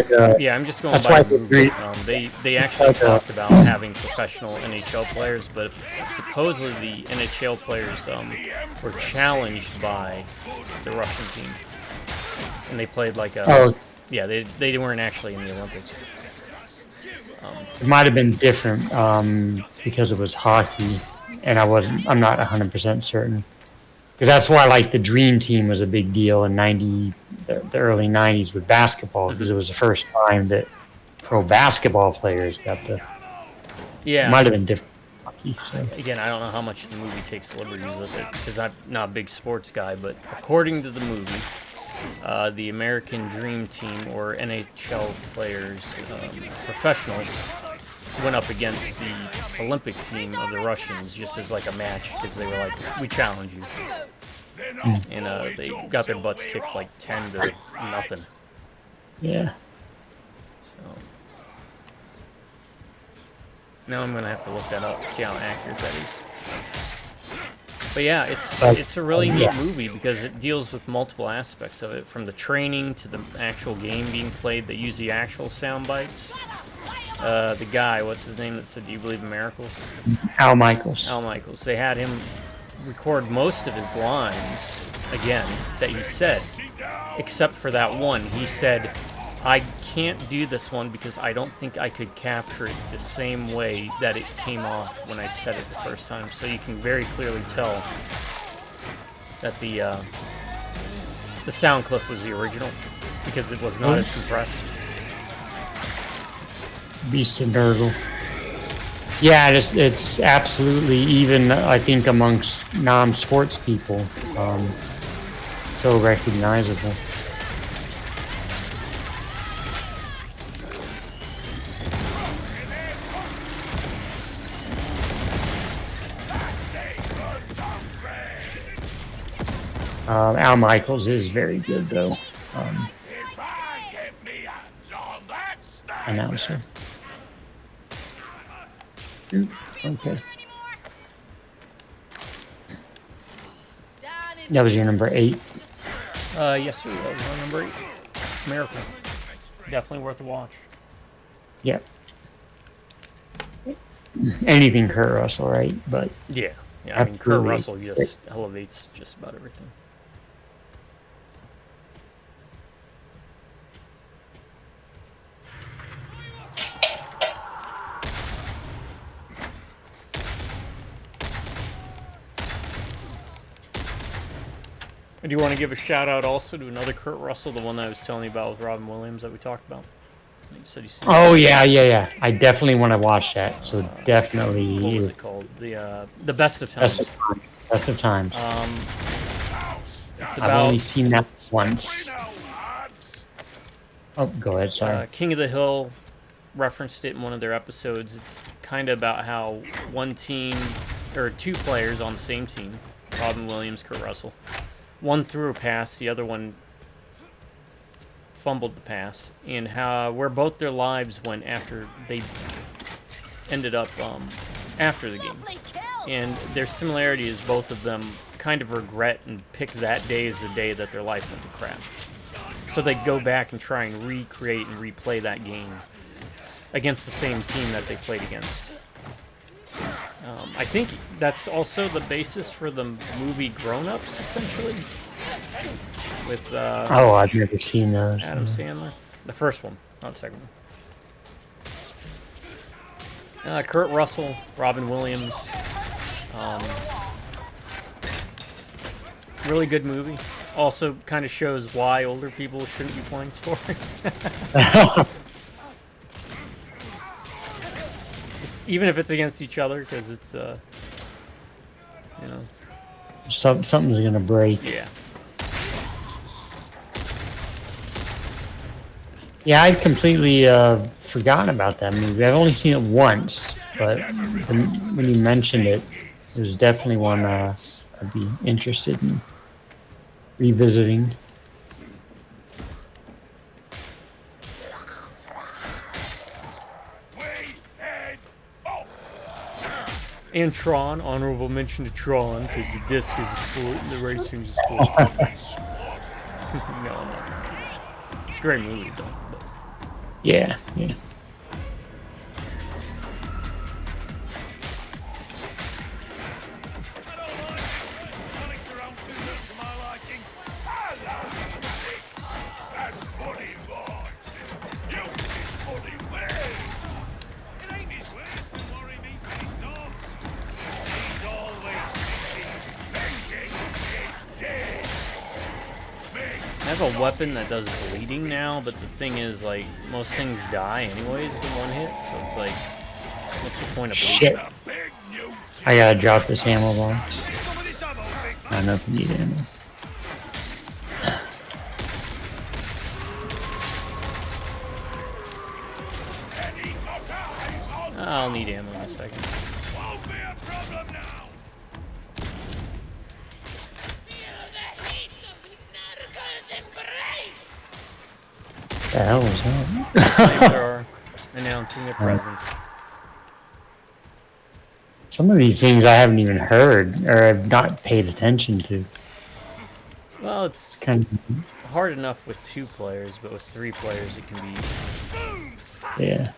I'm just going by the movie. They actually talked about having professional NHL players, but supposedly the NHL players were challenged by the Russian team, and they played like a. Yeah, they weren't actually in the Olympics. It might have been different because it was hockey, and I'm not 100% certain. Because that's why, like, the Dream Team was a big deal in the early 90s with basketball, because it was the first time that pro basketball players got to... Yeah. It might have been different. Hockey, so. Again, I don't know how much the movie takes liberties with it, because I'm not a big sports guy, but according to the movie, the American Dream Team, or NHL players, professionals, went up against the Olympic team of the Russians just as like a match, because they were like, we challenge you. And they got their butts kicked like 10-0. Yeah. So now I'm gonna have to look that up, see how accurate that is. But yeah, it's a really neat movie because it deals with multiple aspects of it, from the training to the actual game being played. They use the actual sound bites. The guy, what's his name that said, "Do you believe in miracles?" Al Michaels. Al Michaels. They had him record most of his lines, again, that he said except for that one. He said, I can't do this one because I don't think I could capture it the same way that it came off when I said it the first time. So you can very clearly tell that the sound clip was the original because it was not as compressed. Beast and Nurgle. Yeah, it's absolutely, even I think amongst non-sports people, so recognizable. Al Michaels is very good though. Announcer. Okay. That was your number 8? Yes, sir. That was my number 8. Miracle. Definitely worth a watch. Yep. Anything Kurt Russell, right? But yeah, I mean, Kurt Russell just elevates just about everything. Do you want to give a shout out also to another Kurt Russell, the one that I was telling you about with Robin Williams that we talked about? You said you seen oh yeah. I definitely want to watch that. So definitely. What was it called? The Best of Times. Best of Times. It's I've only seen that once. Oh, go ahead. Sorry. King of the Hill referenced it in one of their episodes. It's kind of about how one team, or two players on the same team, Robin Williams, Kurt Russell, one threw a pass, the other one fumbled the pass, and how where both their lives went after they ended up after the game. And their similarity is both of them kind of regret and pick that day as the day that their life went to crap. So they go back and try and recreate and replay that game against the same team that they played against. I think that's also the basis for the movie Grown Ups, essentially. With oh, I've never seen those. Adam Sandler. The first one, not the second one. Kurt Russell, Robin Williams. Really good movie. Also kind of shows why older people shouldn't be playing sports. Even if it's against each other, because it's, you know. Something's going to break. Yeah. Yeah, I'd completely forgotten about that movie. I've only seen it once, but when you mentioned it, it was definitely one I'd be interested in revisiting. And Tron, honorable mention to Tron, because the disc is a sport and the racing is a sport. No. It's a great movie, though. But. Yeah. I have a weapon that does bleeding now, but the thing is, like, most things die anyways in one hit, so it's like, what's the point of bleeding? Shit. I gotta drop this ammo box. I know if you need ammo. I'll need ammo in a second. What the hell is that? They are announcing their presence. Some of these things I haven't even heard or have not paid attention to. Well, it's kind of hard enough with 2 players, but with 3 players it can be... Yeah.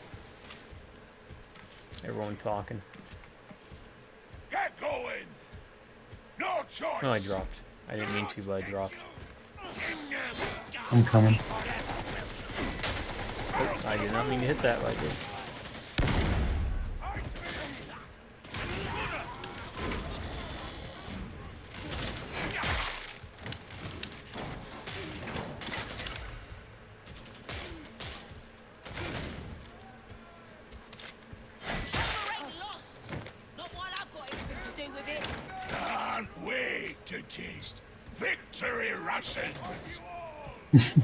Everyone talking. Get going. No choice. No, I dropped. I didn't mean to, but I dropped. I'm coming. Oh, I did not mean to hit that right there. Can't wait to taste victory Russians. This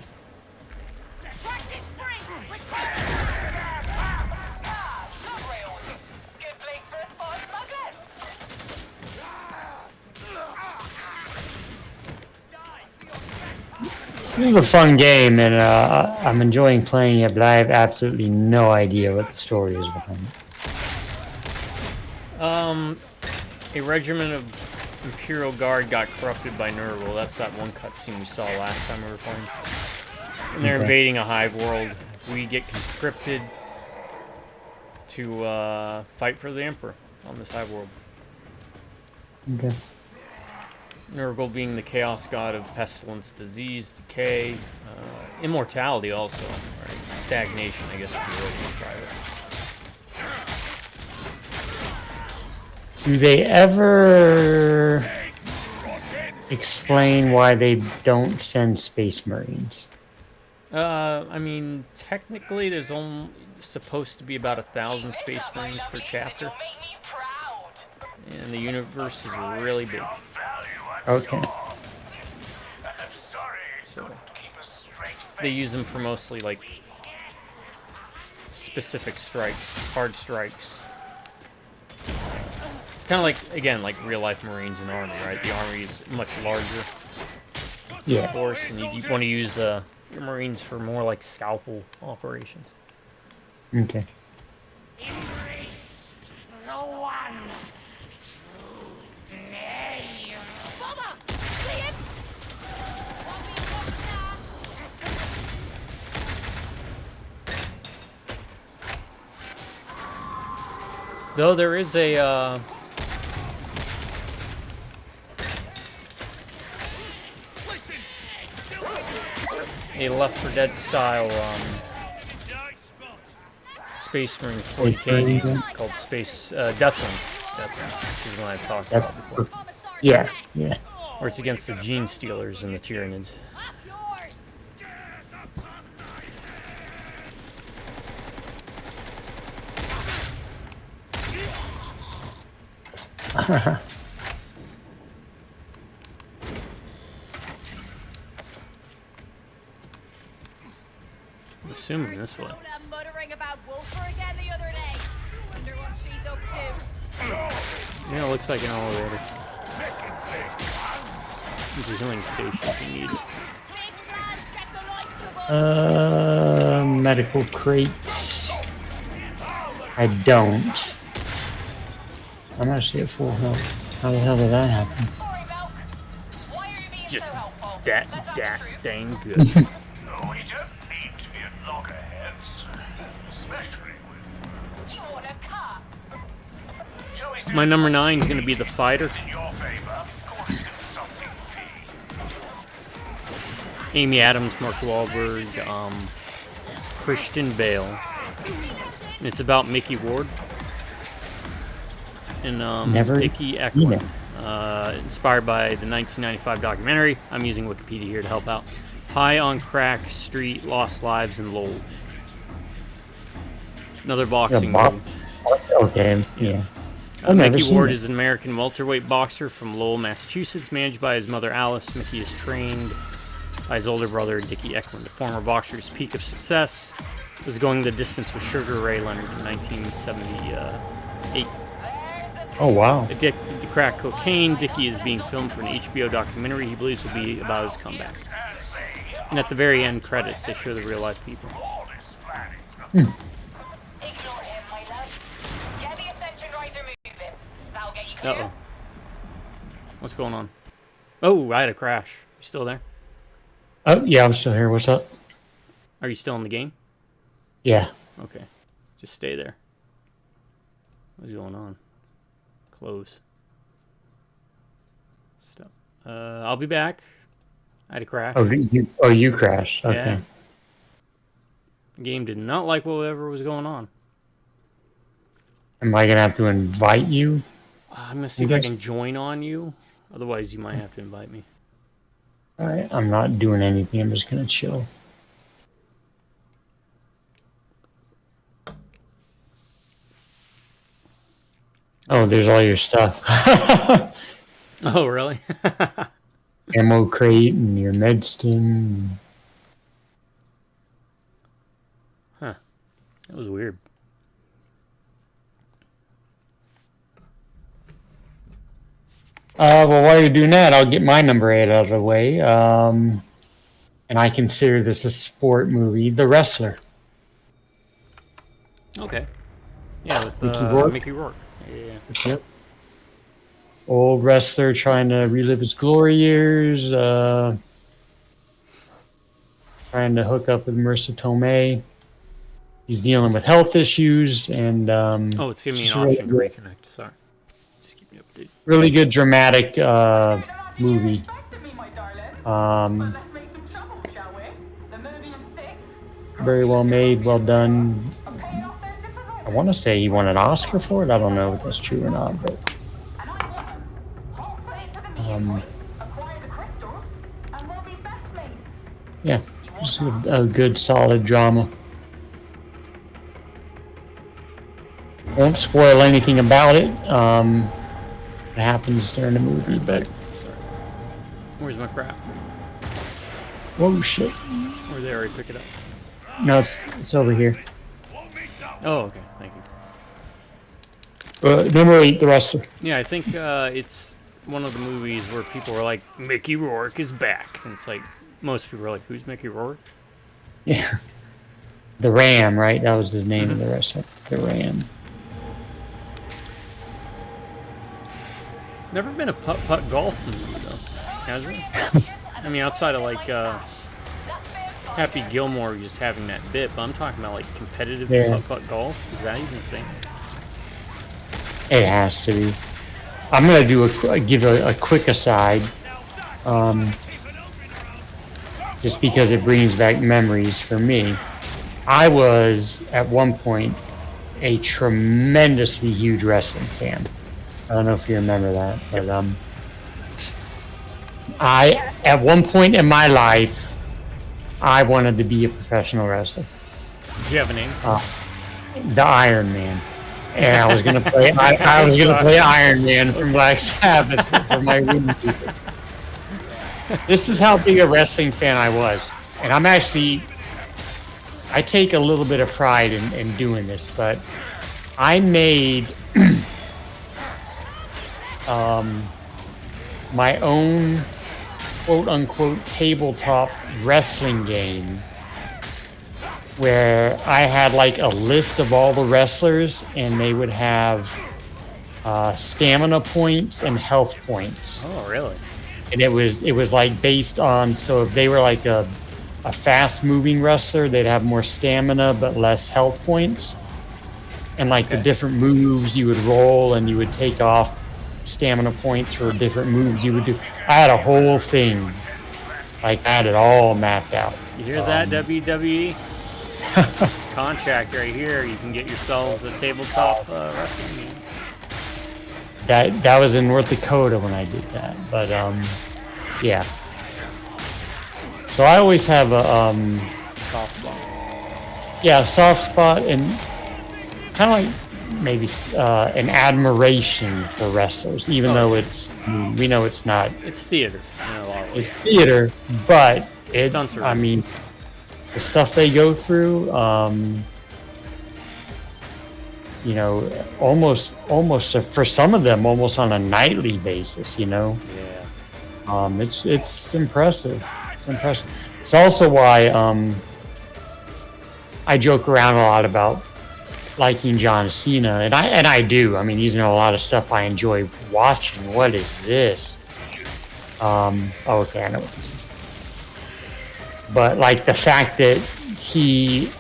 is a fun game, and I'm enjoying playing it, but I have absolutely no idea what the story is behind it. A regiment of Imperial Guard got corrupted by Nurgle. That's that one cutscene we saw last time we were playing. And they're invading a hive world. We get conscripted to fight for the Emperor on this hive world. Okay. Nurgle being the chaos god of pestilence, disease, decay, immortality also, right? Stagnation, I guess would be the way to describe it. Do they ever explain why they don't send Space Marines? I mean, technically there's only supposed to be about 1,000 Space Marines per chapter. And the universe is really big. Okay. So they use them for mostly like specific strikes, hard strikes. Kind of like, again, like real life Marines and Army, right? The Army is much larger force, and you want to use your Marines for more like scalpel operations. Okay. Embrace the one true name. Though there is a Left 4 Dead style Space Marine 40k game called Space Deathwing, which is one I talked about before. Yeah. Where it's against the Gene Stealers and the Tyranids. I'm assuming this way. Muttering about Wolfer again the other day. Wonder what she's up to. Yeah, it looks like an elevator. There's a healing station if you need it. Medical crate. I don't. I'm actually at full health. How the hell did that happen? Just that dang good. We don't need to be at loggerheads, especially with you want a car. My number 9 is going to be the fighter. In your favor, of course, it's something fee. Amy Adams, Mark Wahlberg, Christian Bale. And it's about Mickey Ward and Dickie Eklund. Inspired by the 1995 documentary. I'm using Wikipedia here to help out. High on Crack, Street, Lost Lives, and Lowell. Another boxing movie. Okay, yeah. Mickey Ward is an American welterweight boxer from Lowell, Massachusetts, managed by his mother Alice. Mickey is trained by his older brother Dickie Eklund. The former boxer's peak of success was going the distance with Sugar Ray Leonard in 1978. Oh, wow. Addicted to crack cocaine, Dickie is being filmed for an HBO documentary he believes will be about his comeback. And at the very end credits, they show the real life people. Uh-oh. What's going on? Oh, I had a crash. You still there? Oh, yeah, I'm still here. What's up? Are you still in the game? Yeah. Okay. Just stay there. What's going on? Close. Stop. I'll be back. I had to crash. You crashed. Okay. Yeah. The game did not like whatever was going on. Am I gonna have to invite you? I'm gonna see if I can join on you. Otherwise, you might have to invite me. All right. I'm not doing anything. I'm just gonna chill. Oh, there's all your stuff. Oh, really? Ammo crate and your medstim. Huh. That was weird. Well, while you're doing that, I'll get my number 8 out of the way. And I consider this a sport movie, The Wrestler. Okay. Yeah, with Mickey Rourke. Yeah. Yep. Old wrestler trying to relive his glory years, trying to hook up with Marissa Tomei. He's dealing with health issues, and oh, it's giving me an option to reconnect. Sorry. Just keep me updated. Really good dramatic movie. Very well made, well done. I want to say he won an Oscar for it. I don't know if that's true or not, but yeah, just a good, solid drama. Won't spoil anything about it. It happens during the movie, but where's my crap? Whoa, shit! Or they already pick it up? No, it's over here. Oh, okay. Thank you. Number 8, The Wrestler. Yeah, I think it's one of the movies where people are like, Mickey Rourke is back. And it's like, most people are like, who's Mickey Rourke? Yeah. The Ram, right? That was his name of the wrestler. The Ram. Never been a putt-putt golf movie, though. Has it? I mean, outside of, like, Happy Gilmore just having that bit, but I'm talking about, like, competitive putt-putt golf. Is that even a thing? It has to be. I'm gonna give a quick aside, just because it brings back memories for me. I was at one point a tremendously huge wrestling fan. I don't know if you remember that, but at one point in my life, I wanted to be a professional wrestler. Did you have a name? The Iron Man. And I was gonna play. I was gonna play Iron Man from Black Sabbath for my room people. This is how big a wrestling fan I was, and I take a little bit of pride in doing this, but I made my own quote-unquote tabletop wrestling game where I had like a list of all the wrestlers, and they would have stamina points and health points. Oh, really? And it was like based on, so if they were like a fast-moving wrestler, they'd have more stamina but less health points. And like the different moves you would roll, and you would take off stamina points for different moves you would do. I had a whole thing. Like, I had it all mapped out. You hear that, WWE? Contract right here. You can get yourselves a tabletop wrestling game. That was in North Dakota when I did that, but yeah. So I always have a soft spot. Yeah, a soft spot, and kind of like maybe an admiration for wrestlers, even though we know it's not. It's theater. In a lot of ways. It's theater, but Stunts are I mean, the stuff they go through, you know, almost for some of them, almost on a nightly basis, you know. Yeah. It's impressive. It's impressive. It's also why I joke around a lot about liking John Cena, and I do. I mean, he's in a lot of stuff I enjoy watching. What is this? Okay, I know what this is. But like the fact that he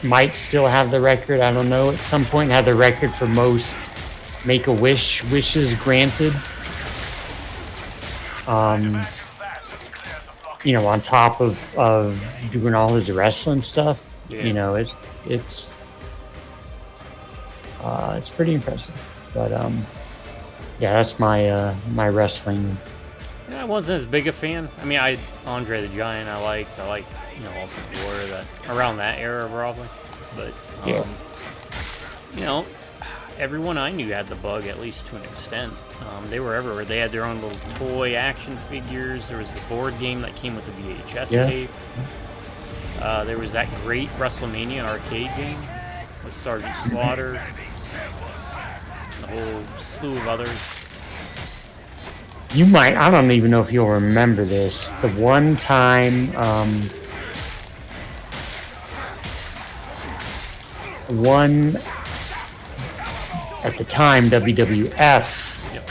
might still have the record, I don't know, at some point had the record for most Make-A-Wish wishes granted. you know, on top of doing all his wrestling stuff, Yeah. you know, it's pretty impressive. But yeah, that's my my wrestling. Yeah, I wasn't as big a fan. I mean, Andre the Giant I liked, you know, Ultimate Warrior, that around that era probably. But Yeah. you know, everyone I knew had the bug, at least to an extent. They were everywhere. They had their own little toy action figures. There was the board game that came with the VHS Yeah. tape. There was that great WrestleMania arcade game with Sergeant Slaughter, a whole slew of others. You might, I don't even know if you'll remember this. The one time, one, at the time, WWF Yep.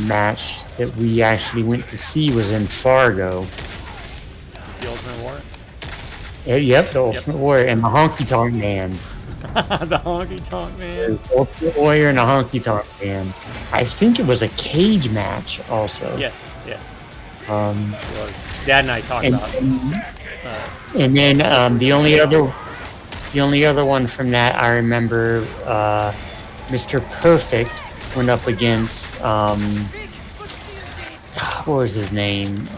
match that we actually went to see was in Fargo. The Ultimate Warrior. Yep, the Ultimate Warrior and the Honky Tonk Man. The Honky Tonk Man. The Ultimate Warrior and the Honky Tonk Man. I think it was a cage match also. Yes. Um, It was. Dad and I talked and, about it. and then the only other one from that I remember, Mr. Perfect went up against what was his name?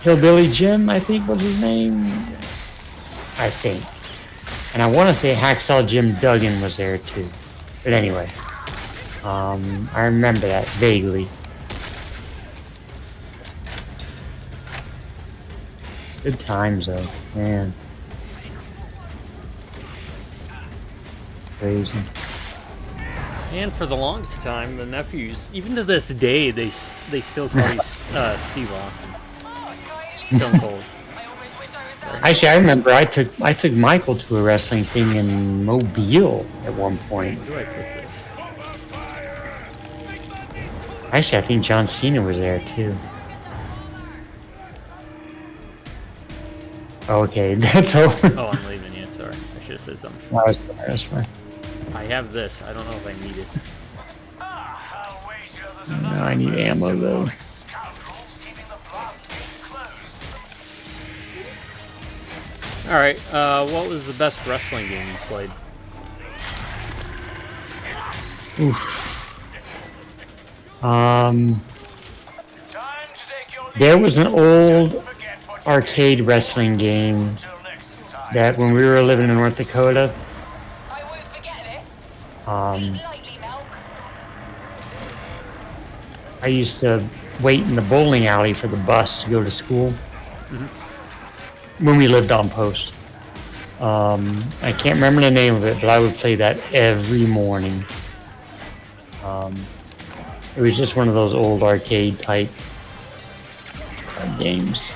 Hillbilly Jim, I think was his name. I think. And I want to say Hacksaw Jim Duggan was there too. But anyway, I remember that vaguely. Good times though, man. Crazy. And for the longest time, the nephews, even to this day, they still call me Steve Austin. Stone Cold. Actually, I remember I took Michael to a wrestling thing in Mobile at one point. Where do I put this? Actually, I think John Cena was there too. Okay, that's over. Oh, I'm leaving you. Sorry, I should have said something. No, that's fine. I have this. I don't know if I need it. No, I need ammo though. All right. What was the best wrestling game you played? There was an old arcade wrestling game that when we were living in North Dakota, I used to wait in the bowling alley for the bus to go to school when we lived on post. I can't remember the name of it, but I would play that every morning. It was just one of those old arcade type games.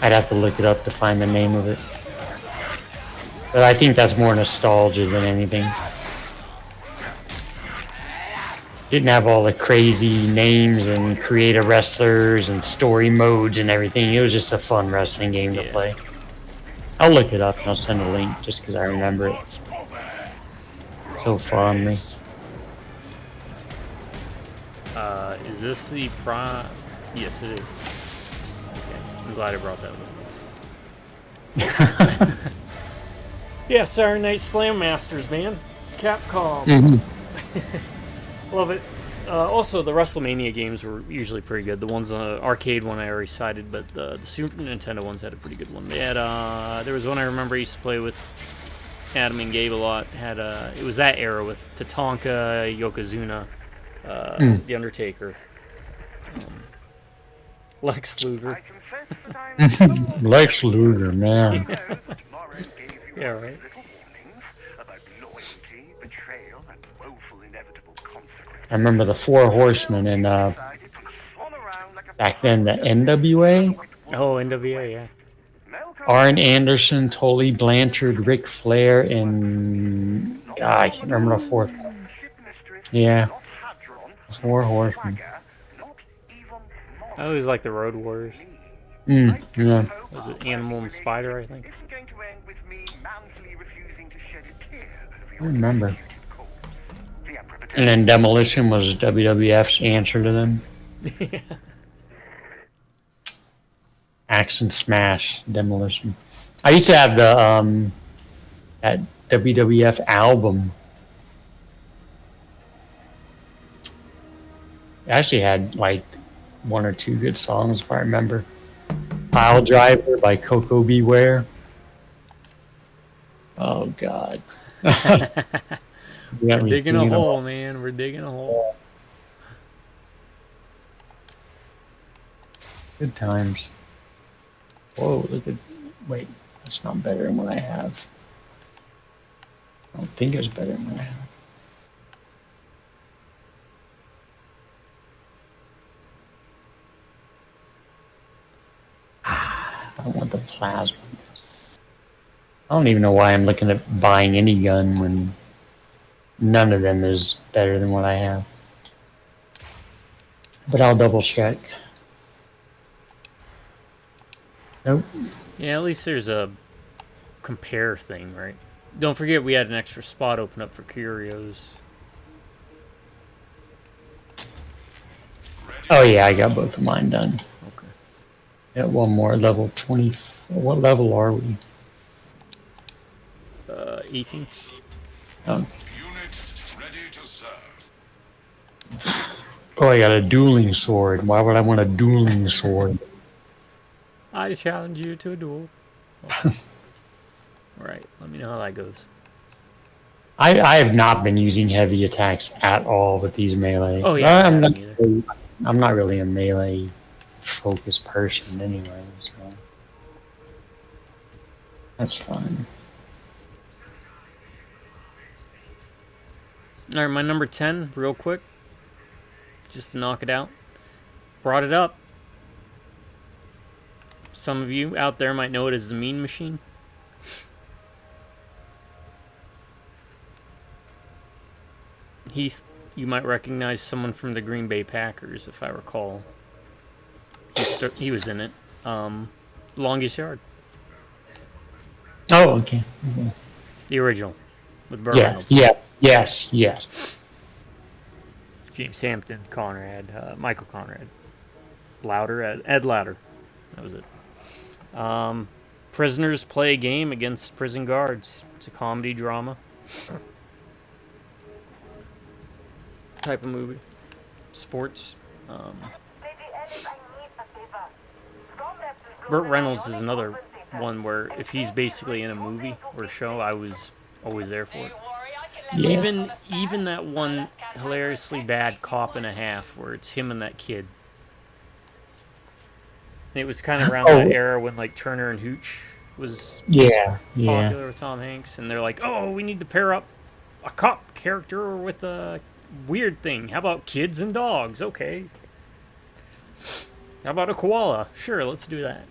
I'd have to look it up to find the name of it. But I think that's more nostalgia than anything. Didn't have all the crazy names and creative wrestlers and story modes and everything. It was just a fun wrestling game to play. I'll look it up and I'll send a link just because I remember it so fondly. Is this the prime? Yes, it is. Okay. I'm glad I brought that with us. Yeah, Saturday Night Slam Masters, man. Capcom. Love it. Also, the WrestleMania games were usually pretty good. The ones on the arcade one I already cited, but the Super Nintendo ones had a pretty good one. They had there was one I remember I used to play with Adam and Gabe a lot. Had it was that era with Tatanka, Yokozuna, The Undertaker, Lex Luger. Lex Luger, man. Yeah, right. I remember the Four Horsemen and back then the NWA. Oh, NWA, yeah. Arn Anderson, Tully Blanchard, Ric Flair, and God, I can't remember the fourth one. Yeah, Four Horsemen. I always like the Road Warriors. Yeah. Was it Animal and Spider, I think? I remember. And then Demolition was WWF's answer to them. Axe and Smash, Demolition. I used to have the that WWF album. It actually had like 1 or 2 good songs, if I remember. Pile Driver by Coco Beware. Oh God. We're digging a hole, man. We're digging a hole. Good times. Whoa, look at... Wait, that's not better than what I have. I don't think it's better than what I have. I don't want the plasma. I don't even know why I'm looking at buying any gun when none of them is better than what I have. But I'll double check. Nope. Yeah, at least there's a compare thing, right? Don't forget we had an extra spot open up for curios. Oh yeah, I got both of mine done. Okay. Got one more, level 20. What level are we? 18. Oh. Unit ready to serve. Oh, I got a dueling sword. Why would I want a dueling sword? I challenge you to a duel. Right, let me know how that goes. I have not been using heavy attacks at all with these melee. Oh yeah, I'm not really a melee focused person anyway, so that's fine. All right, my number 10, real quick, just to knock it out. Brought it up. Some of you out there might know it as the Mean Machine. Heath, you might recognize someone from the Green Bay Packers, if I recall. He was in it. Longest Yard. Oh, okay. The original. With Burt Yeah, Reynolds. yes. James Hampton, Conrad, Michael Conrad. Ed Lauder. That was it. Prisoners play a game against prison guards. It's a comedy drama type of movie. Sports. Burt Reynolds is another one where if he's basically in a movie or show, I was always there for it. Yeah. Even that one hilariously bad Cop and a Half where it's him and that kid. And it was kind of around that era when like Turner and Hooch was popular with Tom Hanks, and they're like, oh, we need to pair up a cop character with a weird thing. How about kids and dogs? Okay. How about a koala? Sure, let's do that.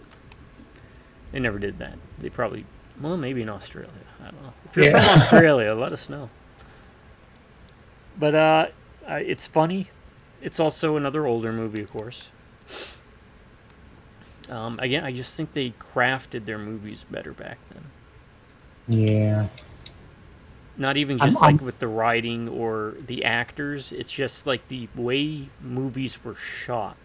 They never did that. They probably, well, maybe in Australia. I don't know. If you're from Australia, let us know. But it's funny. It's also another older movie, of course. Again, I just think they crafted their movies better back then. Yeah. Not even just like with the writing or the actors. It's just like the way movies were shot.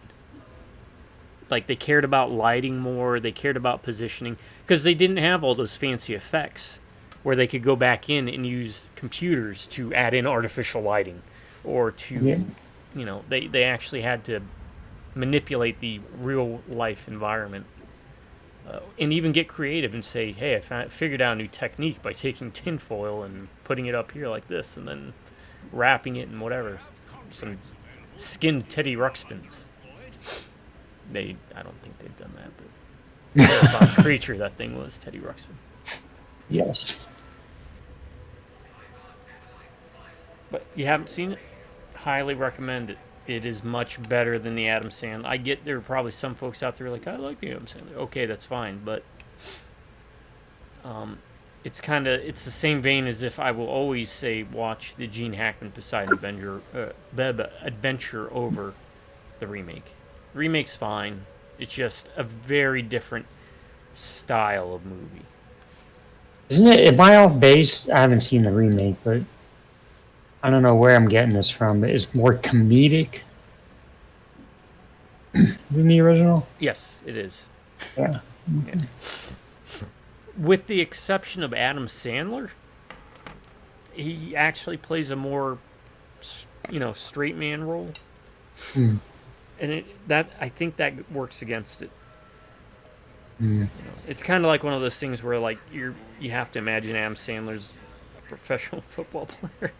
Like they cared about lighting more. They cared about positioning. Because they didn't have all those fancy effects where they could go back in and use computers to add in artificial lighting. Or to, you know, they actually had to manipulate the real life environment. And even get creative and say, hey, I figured out a new technique by taking tinfoil and putting it up here like this and then wrapping it in whatever. Some skinned Teddy Ruxpins. I don't think they've done that, but what a creature that thing was, Teddy Ruxpin. Yes. But you haven't seen it? Highly recommend it. It is much better than the Adam Sandler. I get there are probably some folks out there like, I like the Adam Sandler. Okay, that's fine, but it's the same vein as if I will always say watch the Gene Hackman Poseidon Adventure over the remake. Remake's fine. It's just a very different style of movie. Isn't it? Am I off base? I haven't seen the remake, but I don't know where I'm getting this from, but it's more comedic than the original. Yes, it is. Yeah. Yeah. With the exception of Adam Sandler, he actually plays a more, straight man role, Mm. and I think that works against it. Mm. It's kind of like one of those things where like you have to imagine Adam Sandler's a professional football player,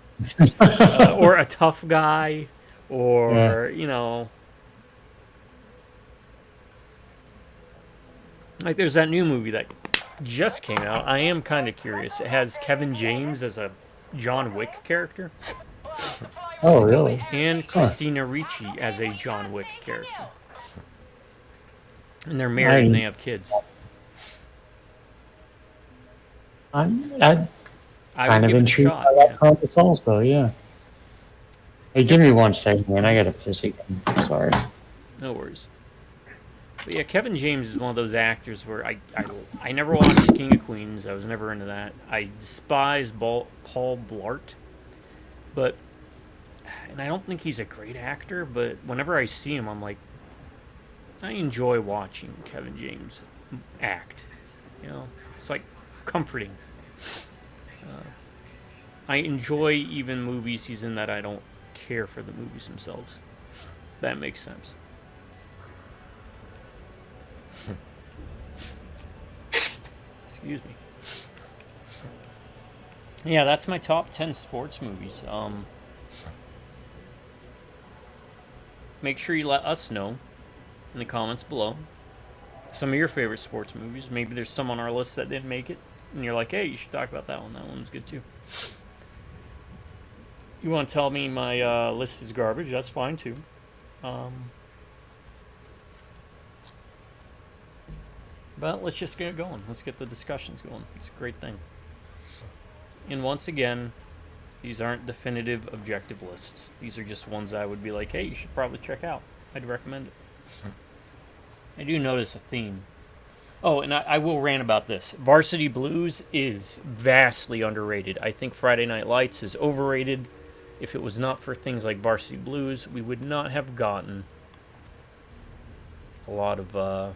or a tough guy, or like there's that new movie that just came out. I am kind of curious. It has Kevin James as a John Wick character, Oh, really? and Christina Ricci as a John Wick character, and they're married and they have kids. I'm I kind would of give it a intrigued shot. by Yeah. that premise also, yeah. Hey, give me 1 second, man. I gotta piss again. Sorry. No worries. But yeah, Kevin James is one of those actors where I never watched King of Queens. I was never into that. I despise Paul Blart, and I don't think he's a great actor. But whenever I see him, I'm like, I enjoy watching Kevin James act. It's like comforting. I enjoy even movies he's in that I don't care for the movies themselves. That makes sense. Excuse me. Yeah, that's my top 10 sports movies. Make sure you let us know in the comments below some of your favorite sports movies. Maybe there's some on our list that didn't make it, and you're like, hey, you should talk about that one. That one was good too. You want to tell me my list is garbage? That's fine too. But let's just get going. Let's get the discussions going. It's a great thing. And once again, these aren't definitive objective lists. These are just ones I would be like, hey, you should probably check out. I'd recommend it. I do notice a theme. Oh, and I will rant about this. Varsity Blues is vastly underrated. I think Friday Night Lights is overrated. If it was not for things like Varsity Blues, we would not have gotten a lot of the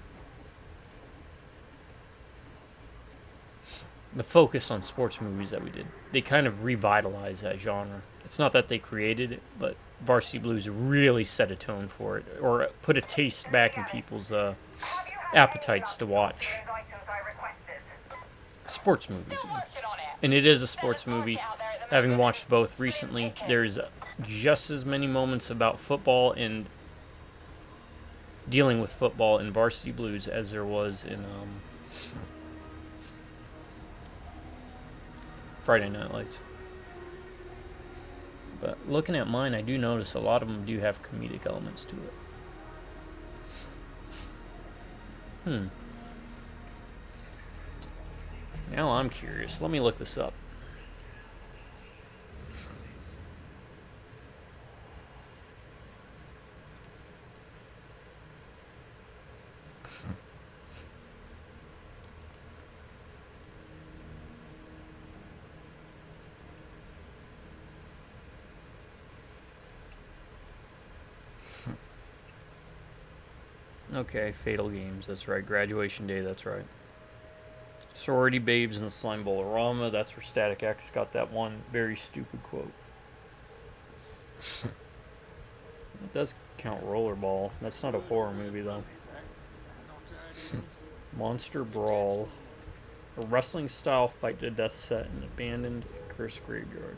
focus on sports movies that we did. They kind of revitalized that genre. It's not that they created it, but Varsity Blues really set a tone for it, or put a taste back in people's appetites to watch sports movies. And it is a sports movie. Having watched both recently, there's just as many moments about football and dealing with football in Varsity Blues as there was in Friday Night Lights. But looking at mine, I do notice a lot of them do have comedic elements to it. Now I'm curious. Let me look this up. Okay, Fatal Games, that's right. Graduation Day, that's right. Sorority Babes and the Slime Bowl-orama, that's where Static X got that one very stupid quote. It does count Rollerball. That's not a horror movie, though. Monster Brawl. A wrestling-style fight-to-death set in an abandoned, cursed graveyard.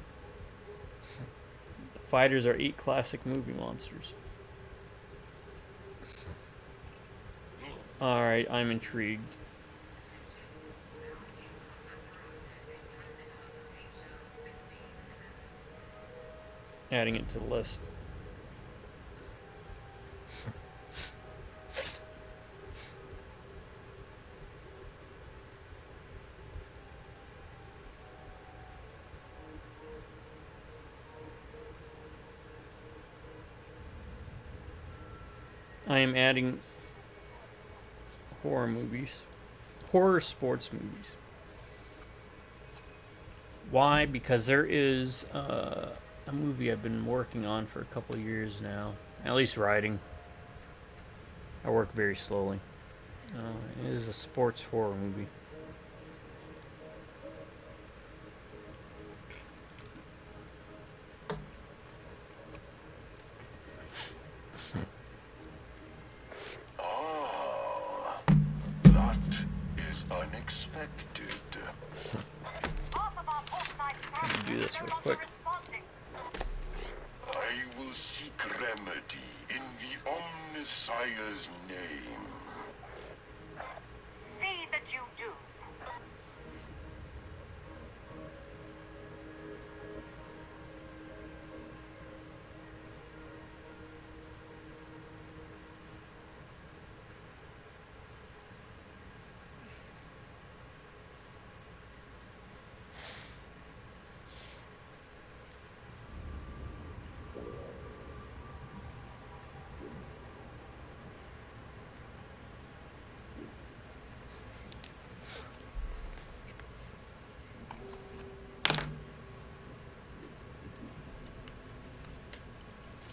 The fighters are 8 classic movie monsters. Alright, I'm intrigued. Adding it to the list. I am adding horror movies. Horror sports movies. Why? Because there is a movie I've been working on for a couple of years now. At least writing. I work very slowly. It is a sports horror movie. Ah, that is unexpected. Let me do this real quick. I will seek remedy in the Omnissiah's name. See that you do.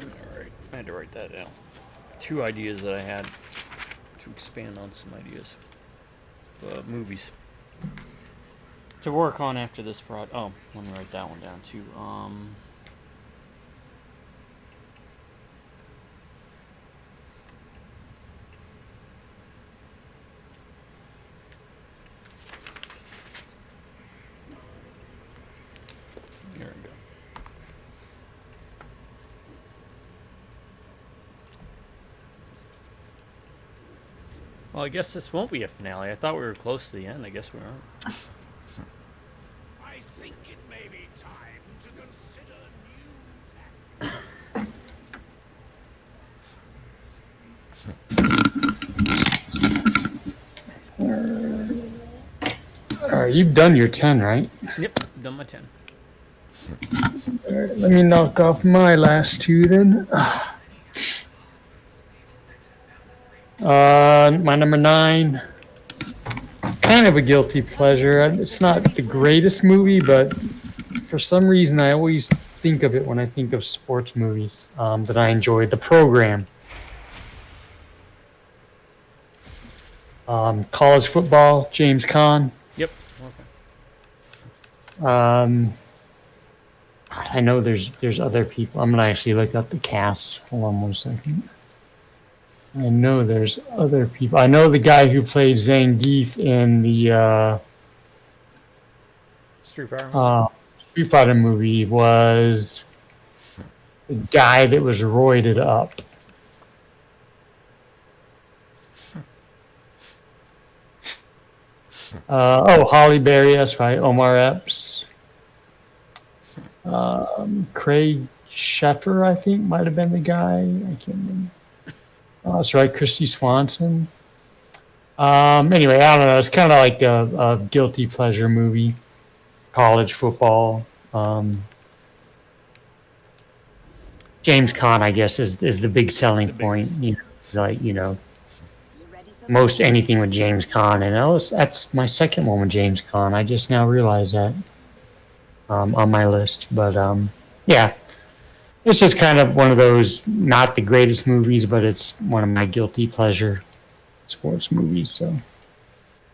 Alright, I had to write that down. 2 ideas that I had to expand on some ideas. Movies. To work on after this project. Oh, let me write that one down too. There we go. Well, I guess this won't be a finale. I thought we were close to the end. I guess we aren't. I think it may be time to consider new. Alright, you've done your 10, right? Yep, done my 10. Alright, let me knock off my last 2 then. My number 9, kind of a guilty pleasure. It's not the greatest movie, but for some reason I always think of it when I think of sports movies that I enjoyed. The Program. College football, James Caan. Yep. I know there's other people. I'm gonna actually look up the cast. Hold on 1 second. I know there's other people. I know the guy who played Zangief in the Street Fighter. Street Fighter movie was the guy that was roided up. Holly Berry, that's right. Omar Epps. Craig Sheffer, I think, might have been the guy. I can't remember. That's right, Christy Swanson. Anyway, I don't know. It's kind of like a guilty pleasure movie. College football. James Caan, I guess, is the big selling point. Most anything with James Caan, and that's my second one with James Caan. I just now realized that on my list, but yeah. It's just kind of one of those, not the greatest movies, but it's one of my guilty pleasure sports movies. So,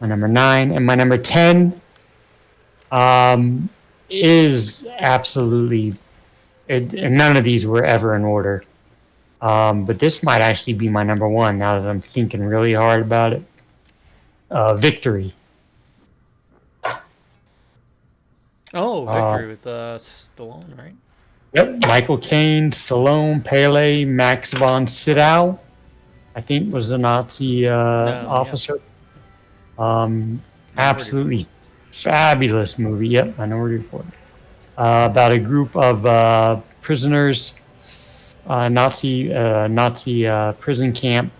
my number 9 and my number 10 is absolutely, and none of these were ever in order. But this might actually be my number 1 now that I'm thinking really hard about it. Victory. Oh, Victory with Stallone, right? Yep, Michael Caine, Stallone, Pele, Max von Sydow, I think was a Nazi officer. Absolutely fabulous movie. Yep, Minority Report. About a group of prisoners, Nazi prison camp,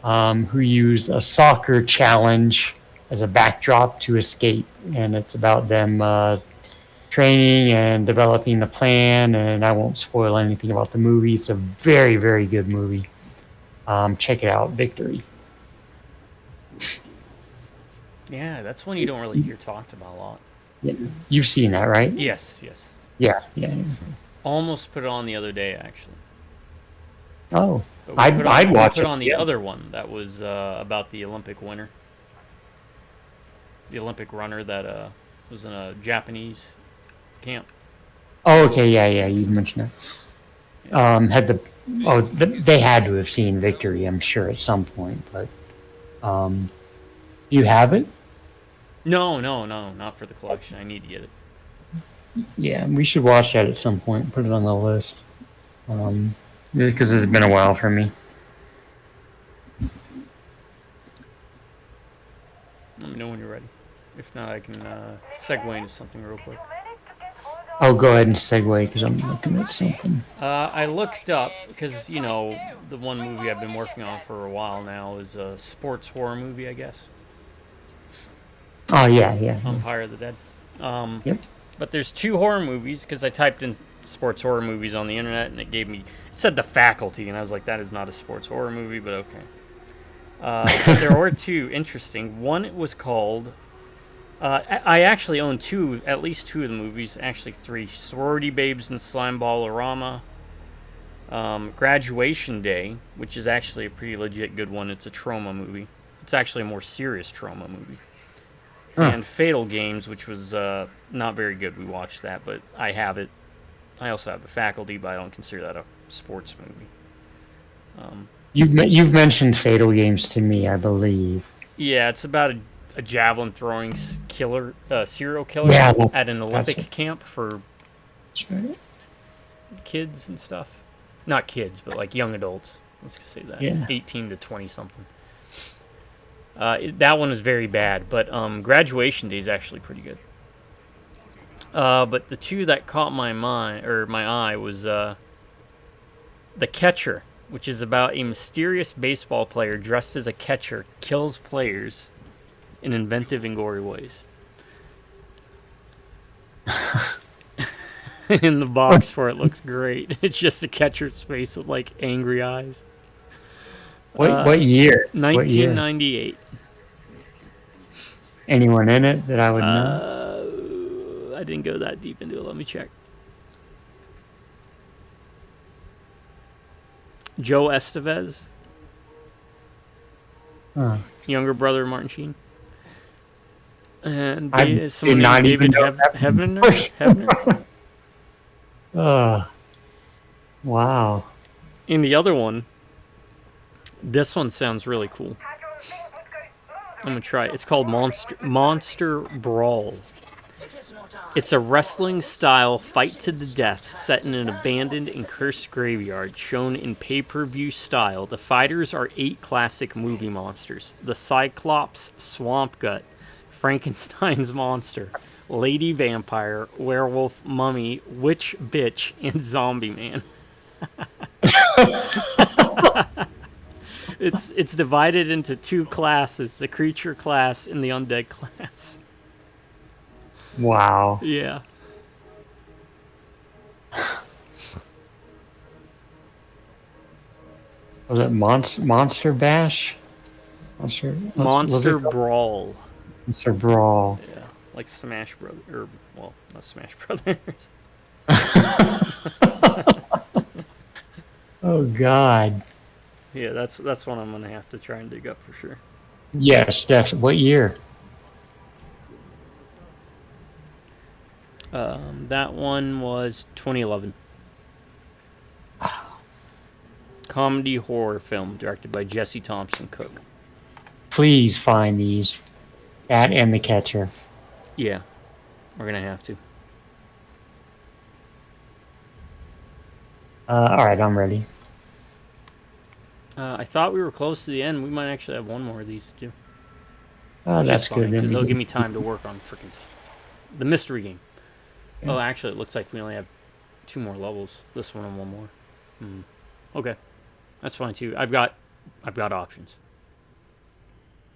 who use a soccer challenge as a backdrop to escape, and it's about them training and developing the plan, and I won't spoil anything about the movie. It's a very, very good movie. Check it out, Victory. Yeah, that's one you don't really hear talked about a lot. Yeah. You've seen that, right? Yes, yes. Yeah, yeah. Almost put it on the other day, actually. Oh, But I'd watch we put it. on the Yeah. other one that was about the Olympic winner. The Olympic runner that was in a Japanese camp. Oh, okay, yeah. You mentioned that. They had to have seen Victory, I'm sure, at some point. But you have it? No, not for the collection. I need to get it. Yeah, we should watch that at some point. Put it on the list. Because it's been a while for me. Let me know when you're ready. If not, I can segue into something real quick. Oh, go ahead and segue because I'm looking at something. I looked up because the one movie I've been working on for a while now is a sports horror movie, I guess. Oh yeah. Empire of the Dead. Yep. But there's 2 horror movies because I typed in sports horror movies on the internet and it said The Faculty, and I was like, that is not a sports horror movie, but okay. But there were 2 interesting. One was called. I actually own at least 2 of the movies, actually 3. Sorority Babes and Slimeball-orama. Graduation Day, which is actually a pretty legit good one. It's a trauma movie. It's actually a more serious trauma movie. Huh. And Fatal Games, which was not very good. We watched that, but I have it. I also have The Faculty, but I don't consider that a sports movie. You've mentioned Fatal Games to me, I believe. Yeah, it's about a javelin throwing serial killer at an Olympic camp for kids and stuff. Not kids, but like young adults. Let's just say that. Yeah. 18 to 20 something. That one is very bad, but Graduation Day is actually pretty good. But the 2 that caught my eye was The Catcher, which is about a mysterious baseball player dressed as a catcher kills players in inventive and gory ways. In the box for it looks great. It's just a catcher's face with like angry eyes. What year? 1998. Anyone in it that I would know? I didn't go that deep into it. Let me check. Joe Estevez. Huh. Younger brother of Martin Sheen. And I did someone not named even David know that Hebner. Wow. In the other one, this one sounds really cool. I'm gonna try it. It's called Monster Brawl. It's a wrestling-style fight to the death set in an abandoned and cursed graveyard, shown in pay-per-view style. The fighters are 8 classic movie monsters: the Cyclops, Swamp Gut, Frankenstein's monster, Lady Vampire, Werewolf, Mummy, Witch Bitch, and Zombie Man. It's divided into 2 classes: the creature class and the undead class. Wow. Yeah. Was it Monster Bash? Monster Brawl. Monster Brawl. Yeah, like Smash Brothers, or well, not Smash Brothers. Oh God. Yeah, that's one I'm gonna have to try and dig up for sure. Yes, definitely. What year? That one was 2011. Comedy horror film directed by Jesse Thompson Cook. Please find these. That and The Catcher. Yeah, we're gonna have to. All right, I'm ready. I thought we were close to the end. We might actually have one more of these to do. That's good. Because they'll give me time to work on the mystery game. Yeah. Oh, actually, it looks like we only have 2 more levels. This one and 1 more. Okay, that's fine too. I've got options.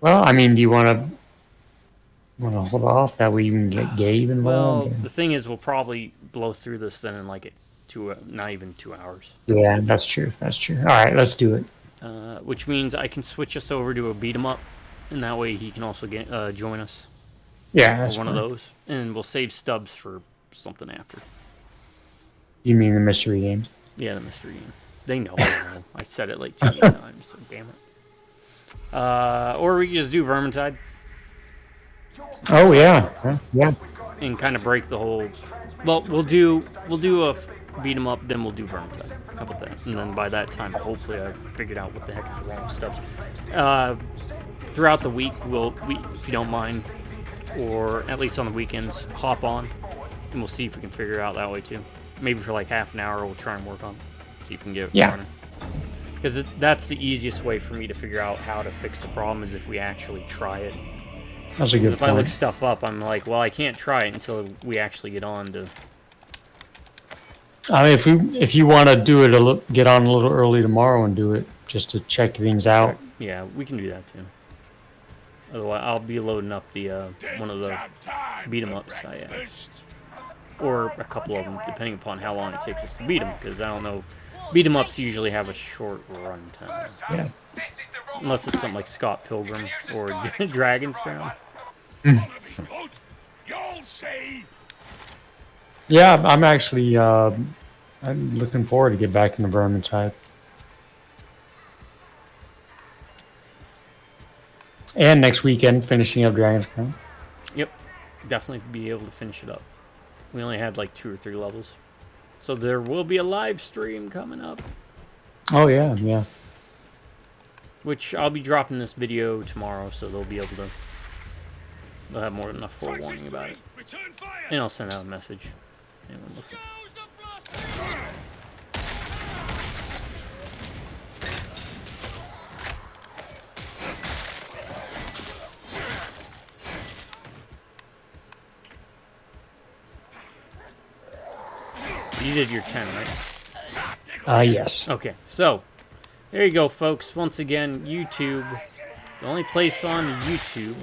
Well, I mean, do you want to hold off that we can get Gabe involved? Well, the thing is, we'll probably blow through this then in like not even 2 hours. Yeah, that's true. That's true. All right, let's do it. Which means I can switch us over to a beat 'em up, and that way he can also join us. Yeah, that's one of those, and we'll save Stubbs for something after. You mean the mystery games? Yeah, the mystery game. They know. I said it like 2 times, so damn it. Or we can just do Vermintide Oh yeah, yeah. and kind of break the whole. Well, we'll do a beat 'em up, then we'll do Vermintide. How about that? And then by that time, hopefully, I've figured out what the heck is wrong with Stubbs. Throughout the week, if you don't mind, or at least on the weekends, hop on, and we'll see if we can figure it out that way too. Maybe for like half an hour, we'll try and work on it. See if we can get it running. Because that's the easiest way for me to figure out how to fix the problem is if we actually try it. That's a good If I look stuff up, I'm like, well, I can't try it until we actually get on to. I mean, if you want to do it, get on a little early tomorrow and do it just to check things out. Yeah, we can do that too. Otherwise, I'll be loading up the one of the beat 'em ups I have, or a couple of them, depending upon how long it takes us to beat them. Because I don't know, beat 'em ups usually have a short run time. Yeah. Unless it's something like Scott Pilgrim or Dragon's Crown. Yeah, I'm actually I'm looking forward to get back into Vermintide. And next weekend, finishing up Dragon's Crown. Yep, definitely be able to finish it up. We only had like 2 or 3 levels, so there will be a live stream coming up. Oh yeah, yeah. Which I'll be dropping this video tomorrow, so they'll be able to. They'll have more than enough forewarning about it, and I'll send out a message. Anyone listen? You did your 10, right? Yes. Okay, so there you go, folks. Once again, YouTube, the only place on YouTube,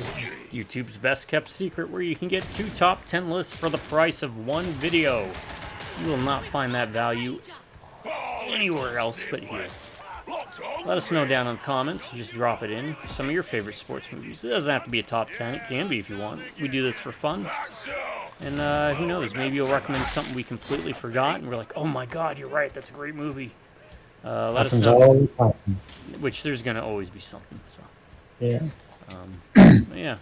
YouTube's best kept secret, where you can get 2 top 10 lists for the price of 1 video. You will not find that value anywhere else but here. Let us know down in the comments. Just drop it in. Some of your favorite sports movies. It doesn't have to be a top 10. It can be if you want. We do this for fun. And who knows? Maybe you'll recommend something we completely forgot, and we're like, oh my god, you're right. That's a great movie. Let us know. Which there's going to always be something. So. Yeah. Yeah.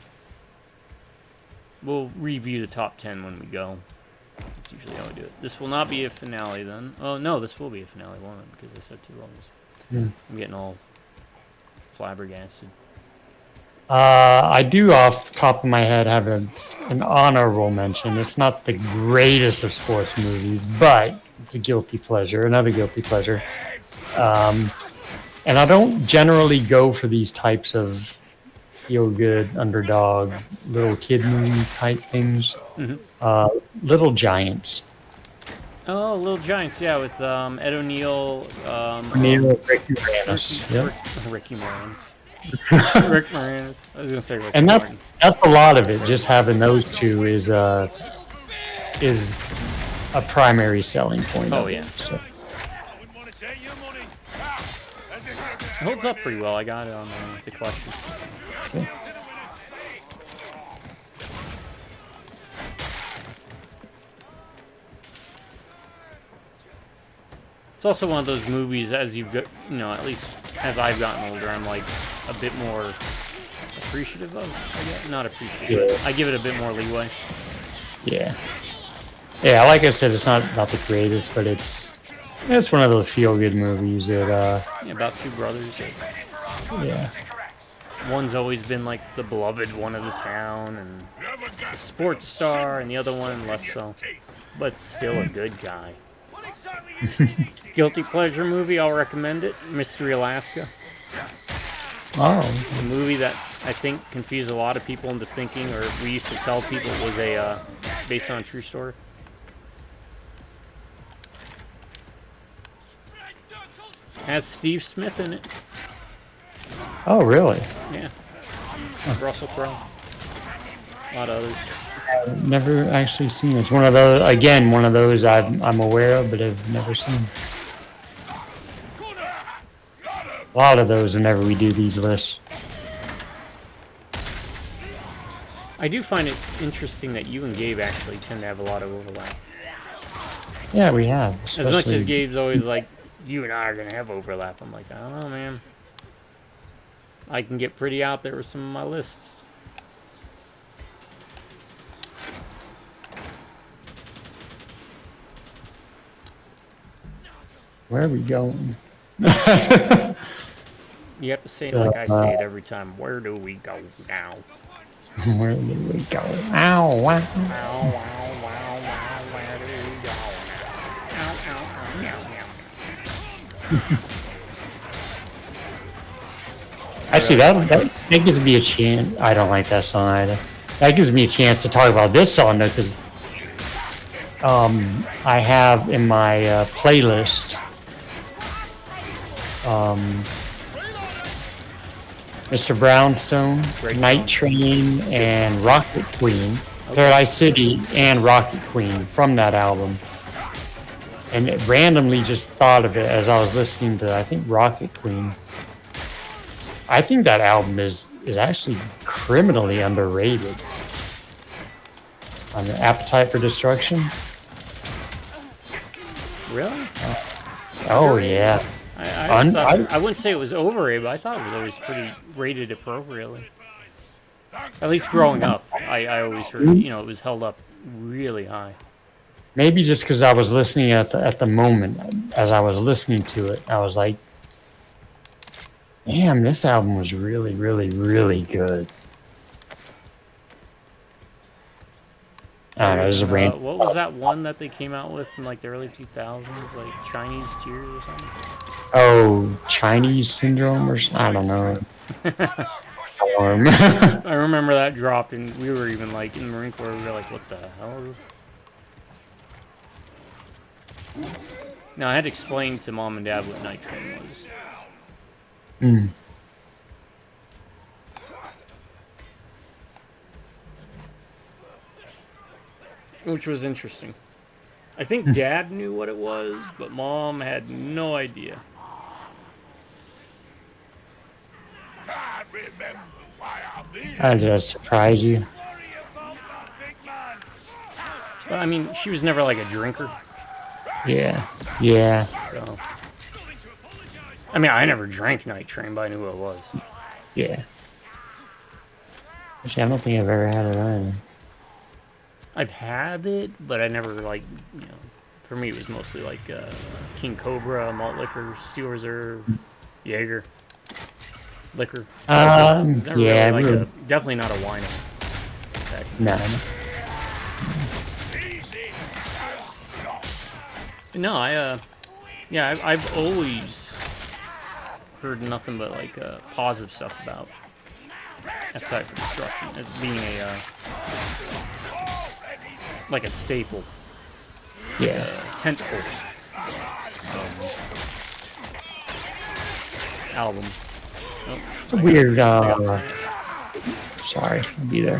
We'll review the top 10 when we go. That's usually how we do it. This will not be a finale then. Oh, no, this will be a finale one because I said 2 levels. I'm getting all flabbergasted. I do, off the top of my head, have an honorable mention. It's not the greatest of sports movies, but it's a guilty pleasure, another guilty pleasure. And I don't generally go for these types of feel-good, underdog, little kid movie type things. Little Giants. Oh, Little Giants, yeah, with Ed O'Neill. Ricky Moranis. Ricky Moranis. Rick Moranis. I was gonna say Rick. And that's a lot of it. Just having those two is a primary selling point. Oh yeah. So. It holds up pretty well. I got it on the collection. Yeah. It's also one of those movies, as you've got, at least as I've gotten older, I'm like a bit more appreciative of. I guess not appreciative. Yeah. I give it a bit more leeway. Yeah. Yeah, like I said, it's not the greatest, but it's one of those feel-good movies that. Yeah, about 2 brothers. Yeah. One's always been like the beloved one of the town and the sports star, and the other one less so, but still a good guy. Guilty pleasure movie, I'll recommend it. Mystery Alaska. Oh. It's a movie that I think confused a lot of people into thinking, or we used to tell people it was a based on a true story. Has Steve Smith in it. Oh, really? Yeah. Russell Crowe. A lot of others. I've never actually seen it. It's one of those, again, I'm aware of, but I've never seen. A lot of those whenever we do these lists. I do find it interesting that you and Gabe actually tend to have a lot of overlap. Yeah, we have. As much as especially- Gabe's always like, you and I are gonna have overlap. I'm like, I don't know, man. I can get pretty out there with some of my lists. Where are we going? You have to say it like I say it every time. Where do we go now? Where do we go? Ow! Wow. Ow, wow, wow, wow, where do we go now? Ow, ow, ow, meow, meow. Actually, that gives me a chance. I don't like that song either. That gives me a chance to talk about this song though, because I have in my playlist Mr. Brownstone, Great Night song. Train, and Rocket Queen, Paradise City, and Rocket Queen from that album. And it randomly just thought of it as I was listening to, I think, Rocket Queen. I think that album is actually criminally underrated. On the Appetite for Destruction. Really? Oh yeah. I wouldn't say it was overrated, but I thought it was always pretty rated appropriately. At least growing up, I always heard, it was held up really high. Maybe just because I was listening at the moment, as I was listening to it, I was like, damn, this album was really, really, really good. I don't know, it was a random. What was that one that they came out with in like the early 2000s, like Chinese Tears or something? Oh, Chinese Syndrome or something? I don't know. I remember that dropped, and we were even like in the Marine Corps. We were like, "What the hell is this?" Now I had to explain to Mom and Dad what Night Train was. Which was interesting. I think Dad knew what it was, but Mom had no idea. I remember why I'm here. I just surprise you. But I mean, she was never like a drinker, Yeah. Yeah. so. I mean, I never drank Night Train, but I knew who it was. Yeah. Actually, I don't think I've ever had it either. I've had it, but I never like, for me it was mostly like King Cobra, malt liquor, Steel Reserve, Jaeger, liquor. It was never yeah, really like definitely not a wino. no. No, I've always heard nothing but like positive stuff about Appetite for Destruction as being a like a staple, Yeah. tentpole album. Oh, It's a weird, I got snatched. sorry, I'll be there.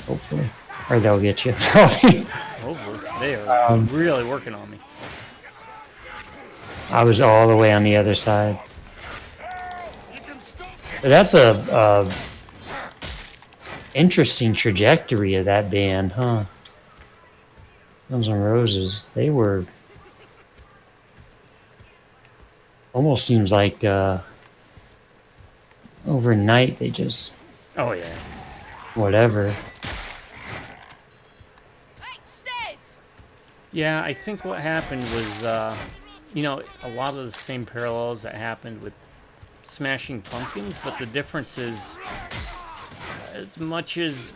Hopefully. Or they'll get you, probably. Hopefully, they are really working on me. I was all the way on the other side. But that's a interesting trajectory of that band, huh? Guns N' Roses, they were almost seems like overnight they just Oh yeah. whatever. Hey, stairs! Yeah, I think what happened was, a lot of the same parallels that happened with Smashing Pumpkins, but the difference is, as much as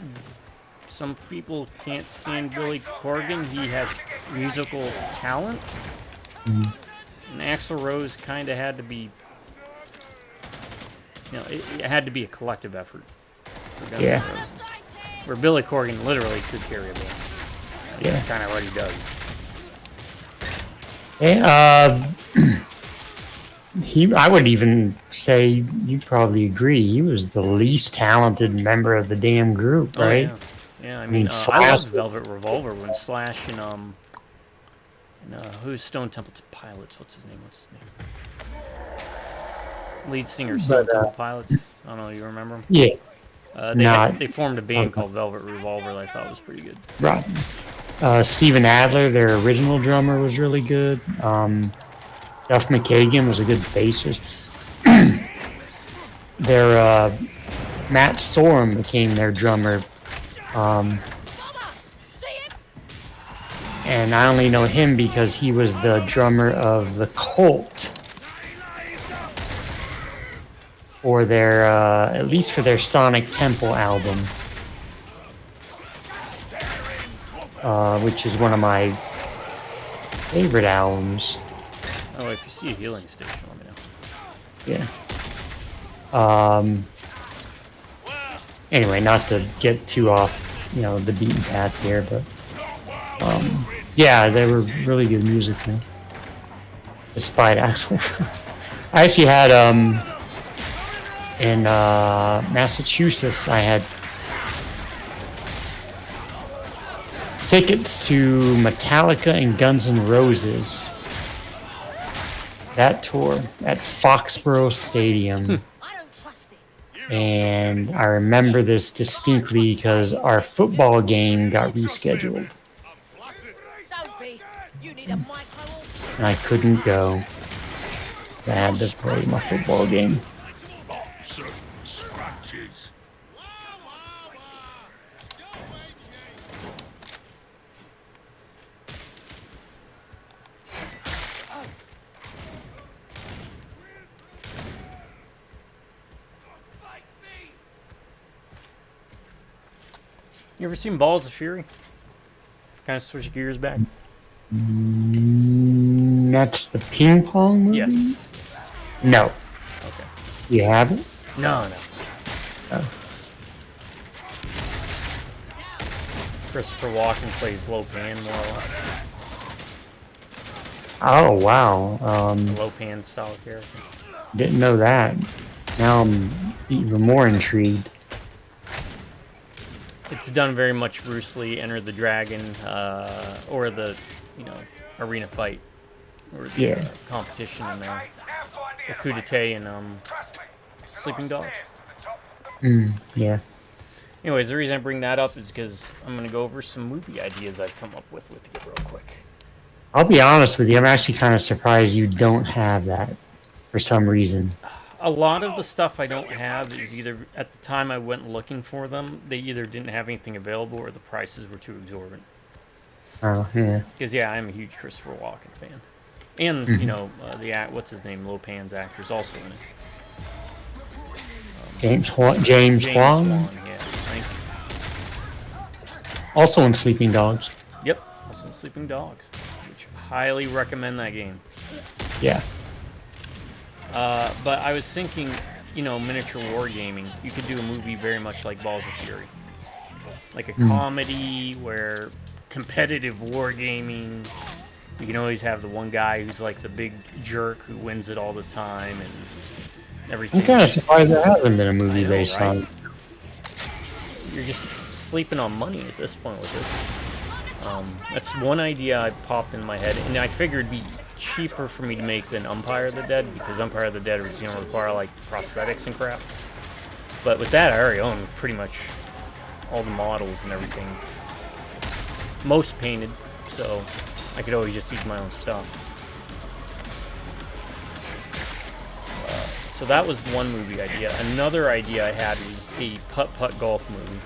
some people can't stand Billy Corgan, he has musical talent, and Axl Rose kind of had to be, it had to be a collective effort for Guns N' Roses. Where Billy Corgan literally could carry a band. That's kind of what he does. Yeah, I would even say you'd probably agree. He was the least talented member of the damn group, right? Oh, yeah, I mean, I Slash- loved Velvet Revolver when Slash and who's Stone Temple Pilots? What's his name? Lead singer Stone Temple Pilots. I don't know. You remember him? Yeah, They formed a band called Velvet Revolver that I thought was pretty good. right. Steven Adler, their original drummer, was really good. Duff McKagan was a good bassist. Their Matt Sorum became their drummer. And I only know him because he was the drummer of the Cult for their, at least for their Sonic Temple album, which is one of my favorite albums. Oh, if you see a healing station, let me know. Yeah. Anyway, not to get too off, the beaten path here, but yeah, they were really good music, man. Despite actual, I actually had in Massachusetts, I had tickets to Metallica and Guns N' Roses. That tour at Foxborough Stadium. And I remember this distinctly because our football game got rescheduled. And I couldn't go. I had to play my football game. You ever seen Balls of Fury? Kind of switch gears back. That's the ping pong movie? Yes. No. Okay. You haven't? No. Oh. Christopher Walken plays Lopan, more or less. Oh, wow. Lopan style character. Didn't know that. Now I'm even more intrigued. It's done very much Bruce Lee, Enter the Dragon, or the, arena fight, or the competition in there. The coup d'etat and Sleeping Dogs. Yeah. Anyways, the reason I bring that up is because I'm going to go over some movie ideas I've come up with you real quick. I'll be honest with you, I'm actually kind of surprised you don't have that for some reason. A lot of the stuff I don't have is either, at the time I went looking for them, they either didn't have anything available or the prices were too exorbitant. Oh, yeah. Because, I'm a huge Christopher Walken fan. And, what's his name, Lopan's actor is also in it. James Hwang? Yeah, thank you. Also in Sleeping Dogs. Yep, also in Sleeping Dogs, which highly recommend that game. Yeah. But I was thinking, miniature wargaming. You could do a movie very much like Balls of Fury. Like a comedy where competitive wargaming, you can always have the one guy who's like the big jerk who wins it all the time and everything. I'm kind of surprised there hasn't been a movie based on. You're just sleeping on money at this point with it. That's one idea I popped in my head, and I figured it'd be cheaper for me to make than Empire of the Dead, because Empire of the Dead is going to require like prosthetics and crap. But with that, I already own pretty much all the models and everything. Most painted, so I could always just use my own stuff. So that was one movie idea. Another idea I had was a putt-putt golf movie.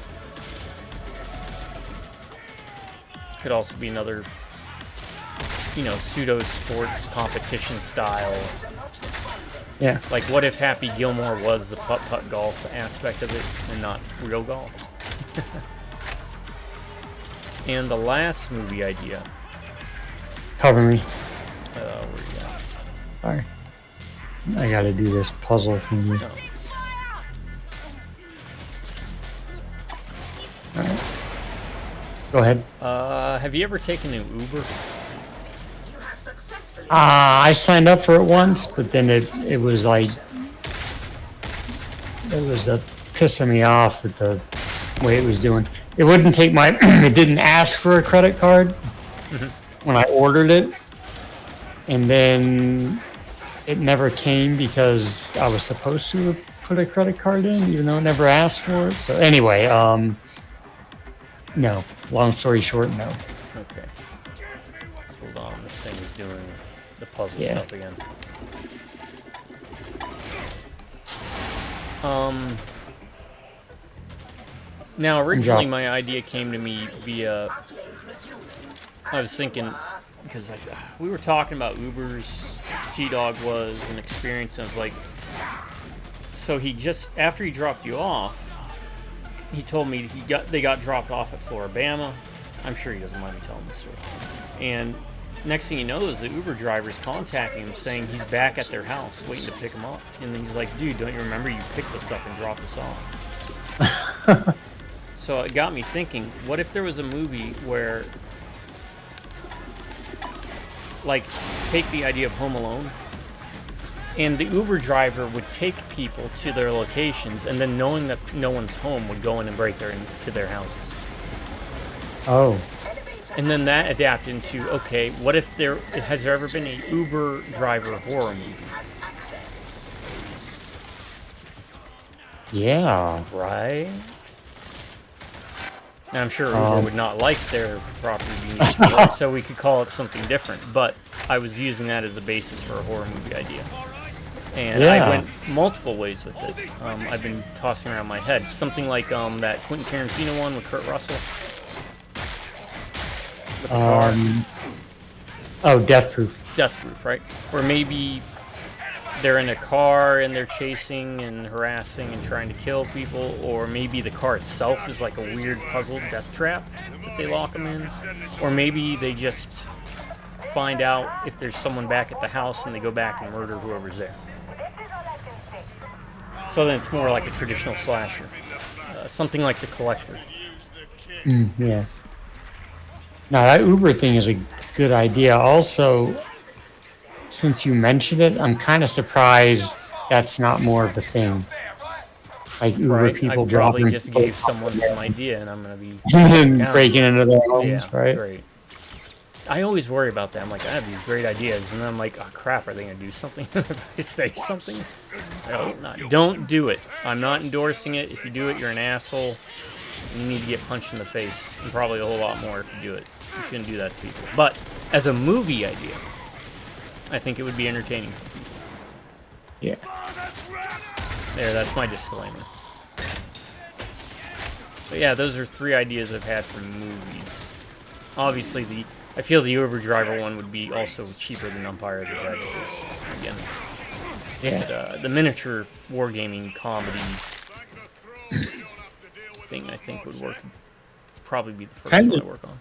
Could also be another, pseudo-sports competition style. Yeah. Like, what if Happy Gilmore was the putt-putt golf aspect of it and not real golf? And the last movie idea. Cover me. Where you at? Sorry. I gotta do this puzzle for you. No. Alright. Go ahead. Have you ever taken an Uber? I signed up for it once, but then it was like, it was pissing me off with the way it was doing. It wouldn't take my, it didn't ask for a credit card when I ordered it, and then it never came because I was supposed to put a credit card in, even though it never asked for it. So anyway, no. Long story short, no. Okay. Hold on, this thing is doing the puzzle Yeah. stuff again. Now, originally my idea came to me via... I was thinking, because we were talking about Uber's T-Dog was an experience, and I was like... So he just, after he dropped you off, he told me they got dropped off at Floribama. I'm sure he doesn't mind me telling this story. And next thing you know is the Uber driver's contacting him saying he's back at their house waiting to pick him up. And then he's like, dude, don't you remember you picked us up and dropped us off? So it got me thinking, what if there was a movie where, like, take the idea of Home Alone, and the Uber driver would take people to their locations, and then knowing that no one's home would go in and break into their houses. Oh. And then that adapted into, okay, what if has there ever been a Uber driver horror movie? Yeah. Right? And I'm sure Uber would not like their property being destroyed, so we could call it something different. But I was using that as a basis for a horror movie idea. And I went multiple ways with it. I've been tossing around my head. Something like that Quentin Tarantino one with Kurt Russell. With the car. Oh, Death Proof. Death Proof, right? Or maybe they're in a car and they're chasing and harassing and trying to kill people, or maybe the car itself is like a weird puzzle death trap that they lock them in, or maybe they just find out if there's someone back at the house and they go back and murder whoever's there. So then it's more like a traditional slasher, something like The Collector. Yeah. Now that Uber thing is a good idea. Also, since you mentioned it, I'm kind of surprised that's not more of a thing. Like Uber people I probably dropping just gave someone some idea, and I'm gonna be breaking into their homes, right? Great. I always worry about that. I'm like, I have these great ideas, and then I'm like, oh crap, are they gonna do something? If I say something? No, don't do it. I'm not endorsing it. If you do it, you're an asshole. You need to get punched in the face, and probably a whole lot more if you do it. You shouldn't do that to people. But as a movie idea, I think it would be entertaining for people. Yeah. There, that's my disclaimer. But yeah, those are 3 ideas I've had for movies. Obviously, I feel the Uber driver one would be also cheaper than Empire of the Dead. Because, again, Yeah. the miniature wargaming comedy thing, I think, would work. Probably be the first one I work on.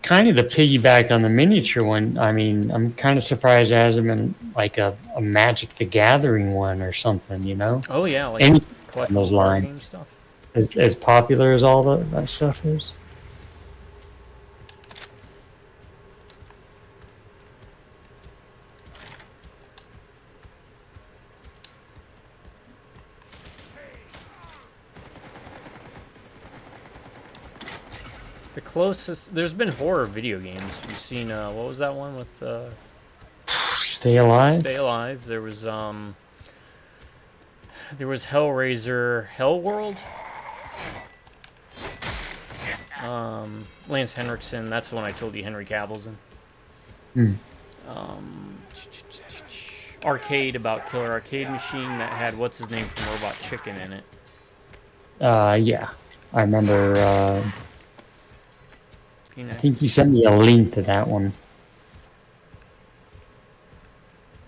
Kind of to piggyback on the miniature one, I mean, I'm kind of surprised there hasn't been like a Magic the Gathering one or something, you know? Oh yeah, like collectible those lines. Game stuff. As popular as all that stuff is. The closest, there's been horror video games. You've seen, what was that one with, Stay Alive? Stay Alive. There was Hellraiser, Hellworld. Lance Henriksen, that's the one I told you Henry Cavill's in. Arcade, about Killer Arcade Machine, that had, what's his name from Robot Chicken in it. Yeah. I remember, I think you sent me a link to that one.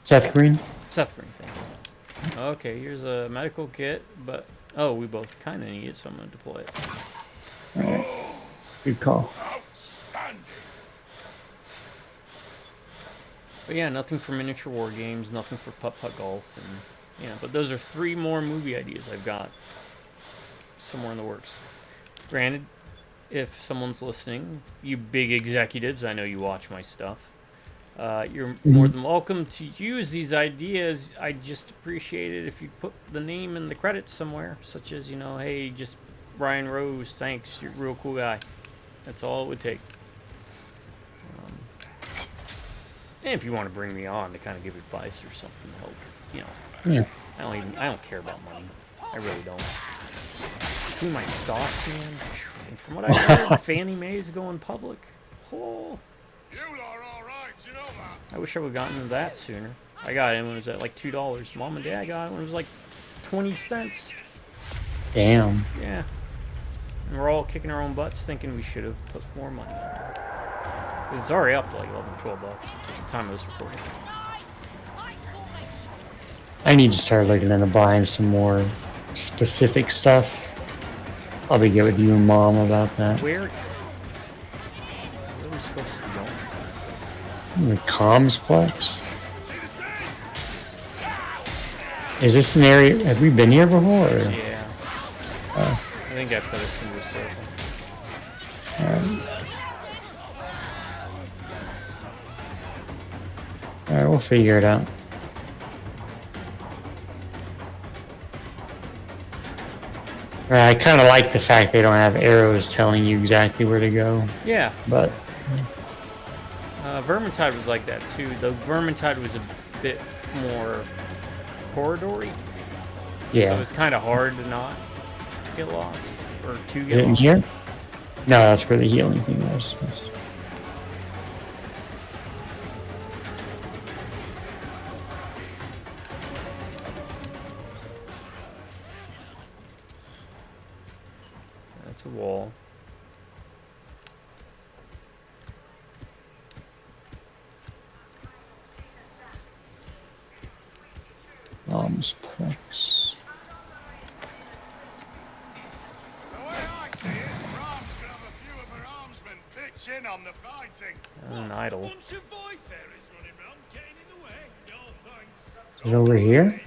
Seth Green? Seth Green, thank you. Okay, here's a medical kit, but... Oh, we both kind of need it, so I'm going to deploy it. Alright. Good call. But yeah, nothing for miniature war games, nothing for putt-putt golf, and yeah, but those are 3 more movie ideas I've got somewhere in the works. Granted, if someone's listening, you big executives, I know you watch my stuff, you're more than welcome to use these ideas. I just appreciate it if you put the name and the credits somewhere, such as, you know, hey, just Brian Rose, thanks, you're a real cool guy. That's all it would take. And if you want to bring me on to kind of give advice or something to help, you know, Yeah. I don't care about money. I really don't. Between my stocks, man, and from what I heard, Fannie Mae's going public. Oh, You are all right, you know that. I wish I would have gotten into that sooner. I got it when it was at like $2. Mom and Dad got it when it was like 20 cents. Damn. Yeah. And we're all kicking our own butts thinking we should have put more money in it. 'Cause it's already up to like 11, 12 bucks at the time of this recording. I need to start looking into buying some more specific stuff. I'll be good with you and Mom about that. Where are we supposed to be going? The Comsplex? Is this an area? Have we been here before? Or? Yeah. I think I put us into a circle. Alright, we'll figure it out. I kind of like the fact they don't have arrows telling you exactly where to go. Yeah. But Vermintide was like that too. The Vermintide was a bit more corridory. yeah. So it was kind of hard to not get lost. Or to Is get it in lost. here? No, that's where the healing thing was. That's- That's a wall. Complex. The way I see it, Brahms could have a few of her armsmen pitch in on the fighting. An idol. Bunch of voidbearers running round, getting in the way. No thanks. Is it over here?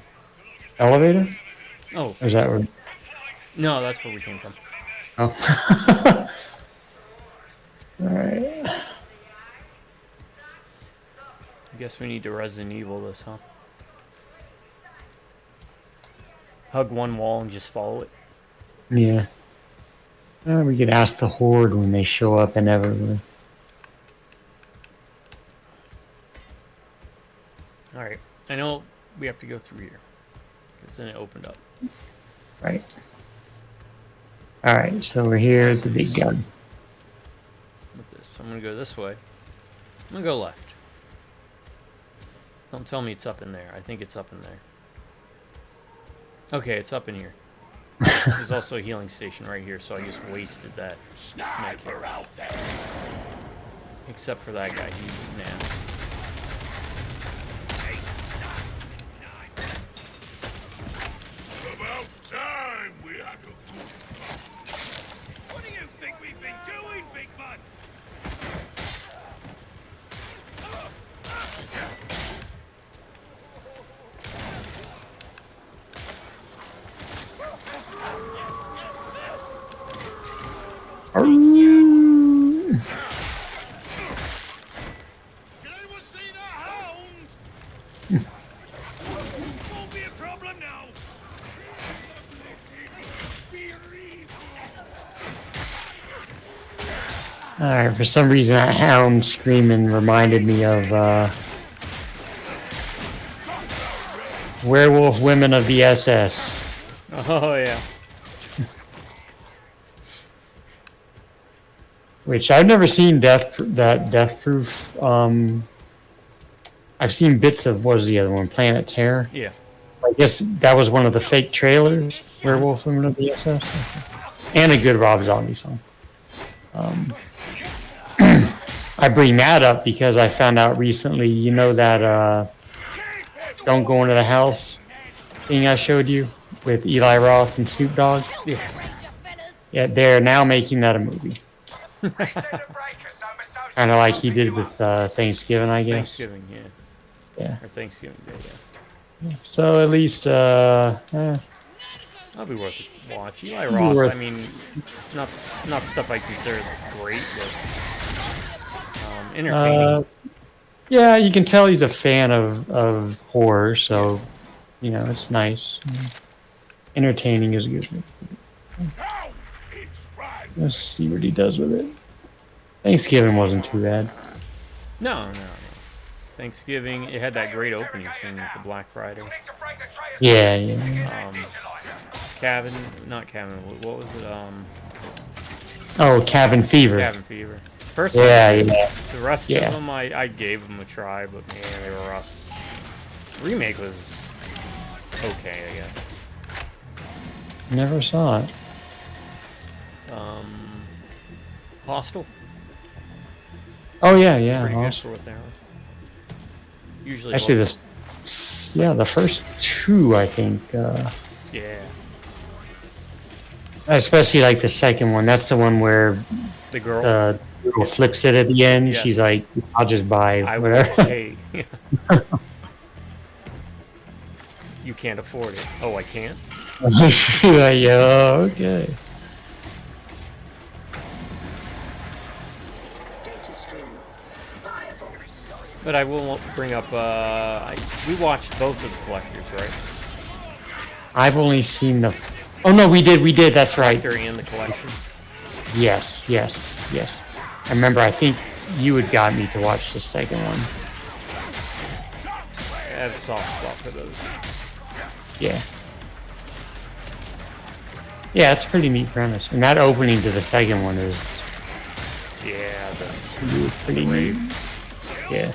Elevator? Oh, Or is that where? no, that's where we came from. Oh. Alright. I guess we need to Resident Evil this, huh? Hug one wall and just follow it. Yeah. We could ask the Horde when they show up inevitably. Alright. I know we have to go through here. Because then it opened up. Right. Alright, so we're here at the big gun. With this. So I'm going to go this way. I'm going to go left. Don't tell me it's up in there. I think it's up in there. Okay, it's up in here. There's also a healing station right here, so I just wasted that. Sniper out there. Except for that guy, he's nasty. About time we had a good. What do you think we've been doing, big man? Arrgh. Can anyone see that hound? Won't be a problem now. Alright, for some reason that hound screaming reminded me of Werewolf Women of the SS. Oh, yeah. Which I've never seen Death Proof. I've seen bits of, what was the other one? Planet Terror? Yeah. I guess that was one of the fake trailers, Werewolf Women of the SS. And a good Rob Zombie song. I bring that up because I found out recently, you know that Don't Go Into the House thing I showed you with Eli Roth and Snoop Dogg? Yeah. Yeah, they're now making that a movie. Kind of like he did with Thanksgiving, I guess. Thanksgiving, yeah. Yeah. Or Thanksgiving Day, yeah. So at least, That'll be worth a watch. Eli Roth, worth- I mean, not stuff I consider great, but entertaining. yeah, you can tell he's a fan of horror, so you know it's nice. Entertaining is good. Let's see what he does with it. Thanksgiving wasn't too bad. No. Thanksgiving, it had that great opening scene with the Black Friday. Yeah. Not Cabin, what was it? Oh, Cabin Fever. Cabin Fever. First Yeah, one, yeah. the rest Yeah. of them I gave them a try, but man, they were rough. Remake was okay, I guess. Never saw it. Hostile, Oh yeah, yeah. pretty good Awesome. for what they are. Usually, Actually, local. the first two, I think. Yeah, Especially like the second one. That's the one where the girl. the girl flips it at the end. Yes. She's like, "I'll just buy I will whatever." pay. You can't afford it. Oh, I can't. She's like, "Yeah, okay." Data stream viable. But I will bring up. We watched both of the collectors, right? I've only seen the. Oh no, we did. That's right. Collector and the collection. Yes. I remember. I think you had got me to watch the second one. I have a soft spot for those. Yeah. Yeah, it's a pretty neat premise. And that opening to the second one is Yeah, pretty neat. Yeah.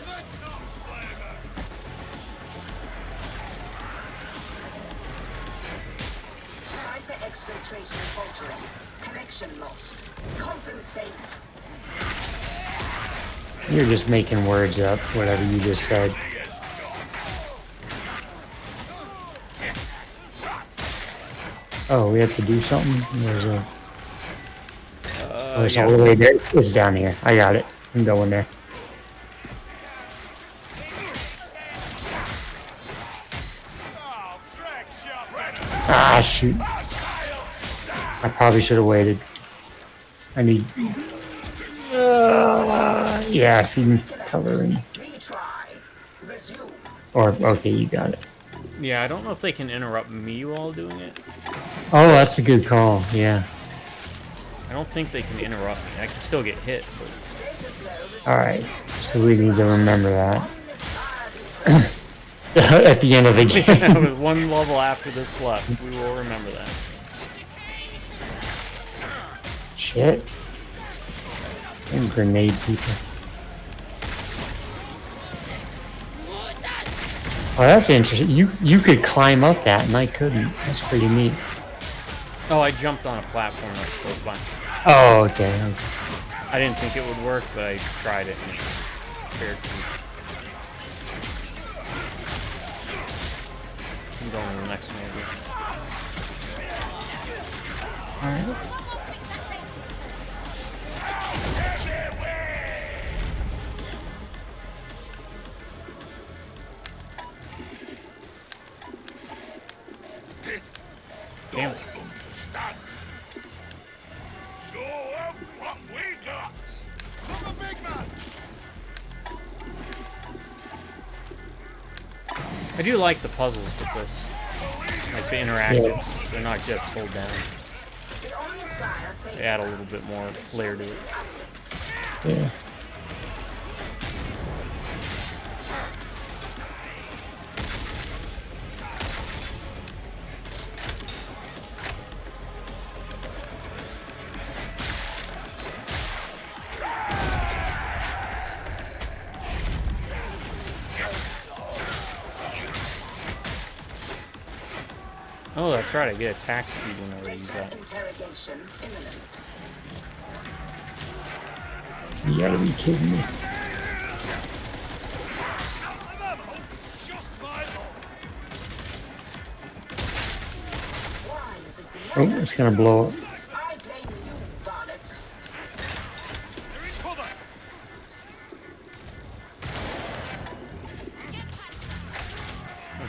Cipher exfiltration faltering. Connection lost. Compensate. You're just making words up, whatever you just said. Oh, we have to do something? There's a... it's all the way there. It's down here. I got it. I'm going there. Ah, shoot. I probably should have waited. I need... yeah, if you can cover and... Retry. Resume. Or, okay, you got it. Yeah, I don't know if they can interrupt me while doing it. Oh, that's a good call, yeah. I don't think they can interrupt me. I can still get hit, but Alright, so we need to remember that. At the end of the game. with one level after this left, we will remember that. Shit. And grenade people. Oh, that's interesting. You could climb up that and I couldn't. That's pretty neat. Oh, I jumped on a platform that was close by. Oh, okay. I didn't think it would work, but I tried it and it fared to me. I'm going to the next one. Alright. Damn it. I do like the puzzles with this. Like the interactives. They're not just hold down. They add a little bit more flair to it. Yeah. Oh, that's right. I get attack speed whenever I use that. Interrogation imminent. You gotta be kidding me. Why is it Oh, it's gonna blow up. I blame you, varlets.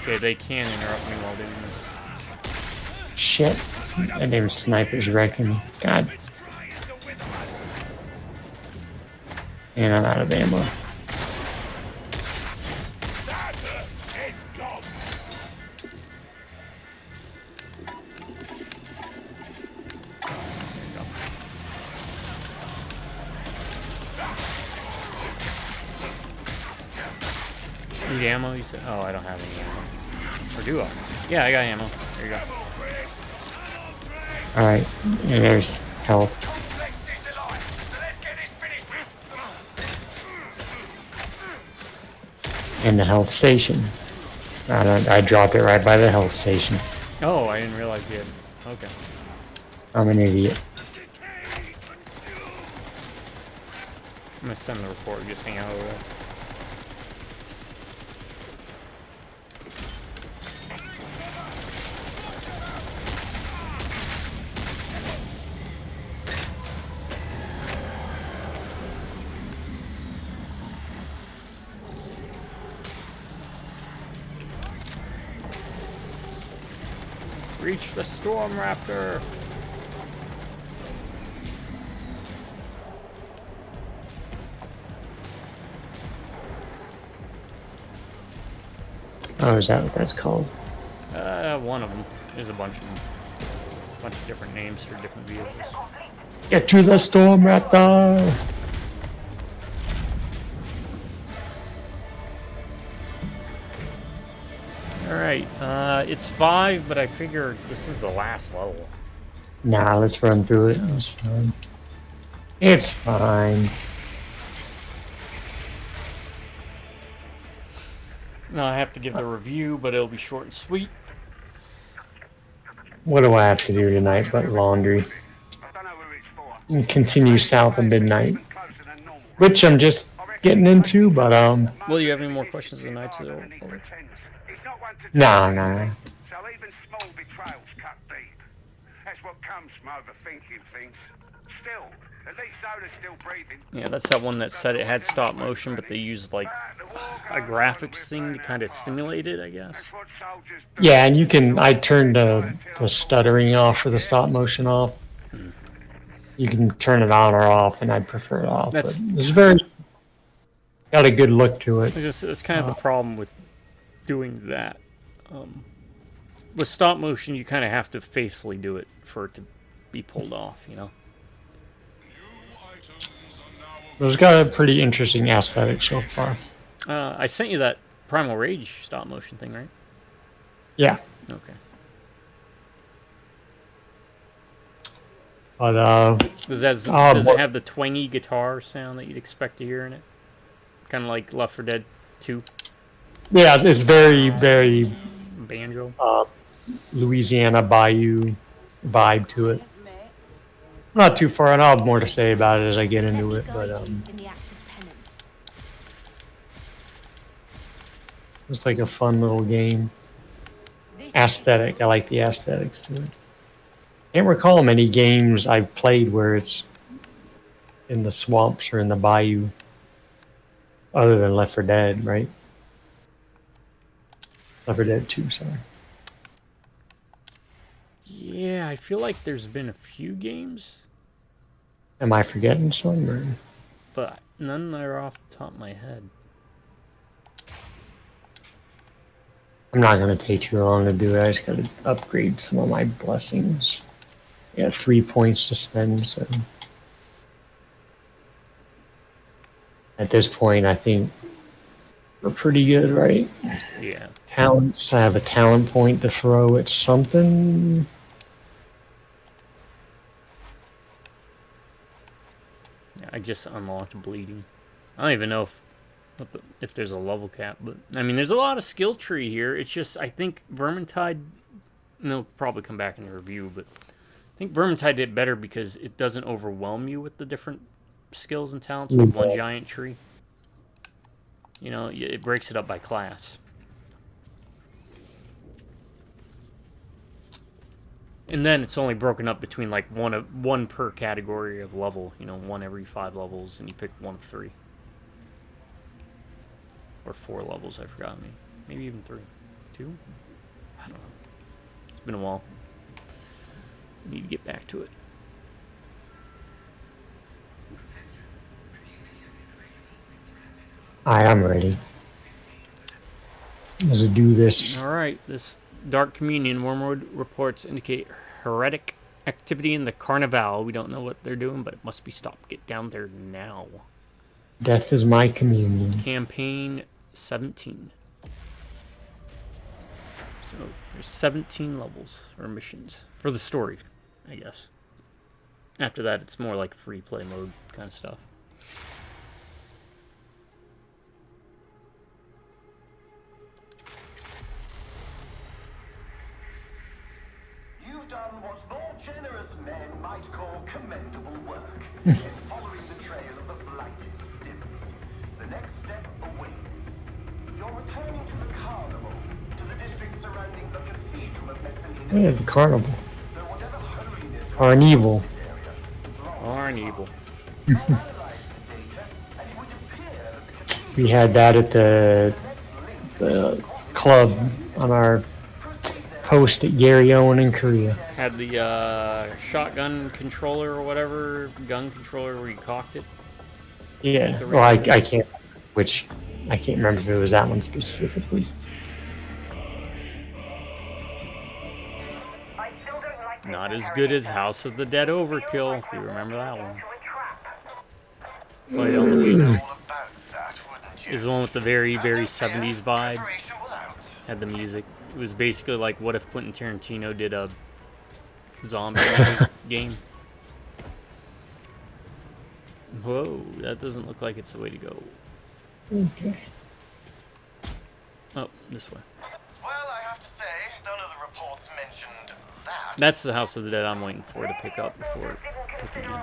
Okay, they can interrupt me while doing this. Shit. That damn sniper's wrecking me. God. And I'm out of ammo. Need ammo? You said? Oh, I don't have any ammo. Or do I? Yeah, I got ammo. There you go. Alright. And there's health. in the health station. I dropped it right by the health station. Oh, I didn't realize you had. Okay. I'm an idiot. I'm gonna send the report. Just hang out over there. Reach the Storm Raptor! Oh, is that what that's called? One of them. There's a bunch of them. A bunch of different names for different vehicles. Get to the Storm Raptor! Alright, it's 5, but I figure this is the last level. Nah, let's run through it. It's fine. It's fine. Now I have to give the review, but it'll be short and sweet. What do I have to do tonight but laundry? And continue south of midnight. Which I'm just getting into, but Will you have any more questions tonight? Over? No. So even small betrayals cut deep. That's what comes from overthinking things. Still, at least Zoda's still breathing. Yeah, that's that one that said it had stop motion, but they used like a graphics thing to kind of simulate it, I guess. yeah, and you can. I turned the stuttering off for the stop motion off. You can turn it on or off, and I'd prefer it off. But it's very got a good look to it. It's kind of the problem with doing that. With stop motion, you kind of have to faithfully do it for it to be pulled off, you know? It's got a pretty interesting aesthetic so far. I sent you that Primal Rage stop motion thing, right? Yeah. Okay. But does it have the twangy guitar sound that you'd expect to hear in it? Kind of like Left 4 Dead 2? Yeah, it's very, very banjo. Louisiana Bayou vibe to it. Not too far, and I'll have more to say about it as I get into it, but it's like a fun little game. Aesthetic, I like the aesthetics to it. Can't recall many games I've played where it's in the swamps or in the bayou, other than Left 4 Dead, right? Left 4 Dead 2, sorry. Yeah, I feel like there's been a few games. Am I forgetting some? Or? But none that are off the top of my head. I'm not going to take too long to do it. I just got to upgrade some of my blessings. Yeah, 3 points to spend, so... At this point, I think we're pretty good, right? Yeah. Talents. I have a talent point to throw at something. Yeah, I just unlocked bleeding. I don't even know if there's a level cap, but I mean, there's a lot of skill tree here. It's just I think Vermintide, and they'll probably come back in the review, but I think Vermintide did better because it doesn't overwhelm you with the different skills and talents with one giant tree. You know, it breaks it up by class. And then it's only broken up between like one per category of level. You know, one every 5 levels, and you pick one of 3. Or 4 levels, I forgot. Maybe even 3. 2? I don't know. It's been a while. Need to get back to it. I am ready. Let's do this. Alright, this Dark Communion Wormwood reports indicate heretic activity in the Carnival. We don't know what they're doing, but it must be stopped. Get down there now. Death is my communion. Campaign 17. So there's 17 levels or missions for the story, I guess. After that, it's more like free play mode kind of stuff. might call commendable work in following the trail of the blighted stims. The next step awaits. You're returning to the carnival, to the district surrounding the Cathedral of Messalina. Yeah, the carnival. So whatever holiness Carnival. this area is long Carnival. I'll analyze the data, and it would appear that the cathedral We had that at the club on our post at Gary Owen in Korea. Had the shotgun controller or whatever, gun controller where you cocked it. Yeah. Well, I can't. Which I can't remember if it was that one specifically. Not as good as House of the Dead Overkill, if you remember that one. Played on the Wii. Is the one with the very, very 70s vibe. Had the music. It was basically like what if Quentin Tarantino did a zombie game. Whoa, that doesn't look like it's the way to go. Okay. Oh, this way. Well, I have to say, none of the reports mentioned that. That's the House of the Dead I'm waiting for to pick up before picking in.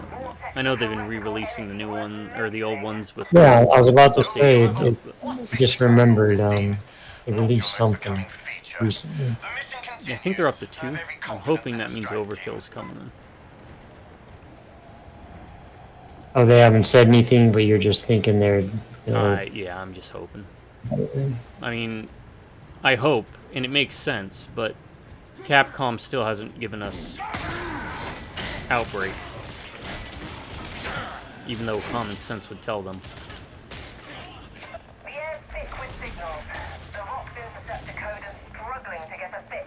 I know they've been re-releasing the new one, or the old ones with... Yeah, I was about to updates say, and stuff, I just remembered they released something recently. I think they're up to 2. I'm hoping that means Overkill's coming in. Oh, they haven't said anything, but you're just thinking they're... Yeah, I'm just hoping. I mean, I hope, and it makes sense, but Capcom still hasn't given us Outbreak. Even though common sense would tell them. The air's thick with signals. The Vox interceptor code is struggling to get a fix.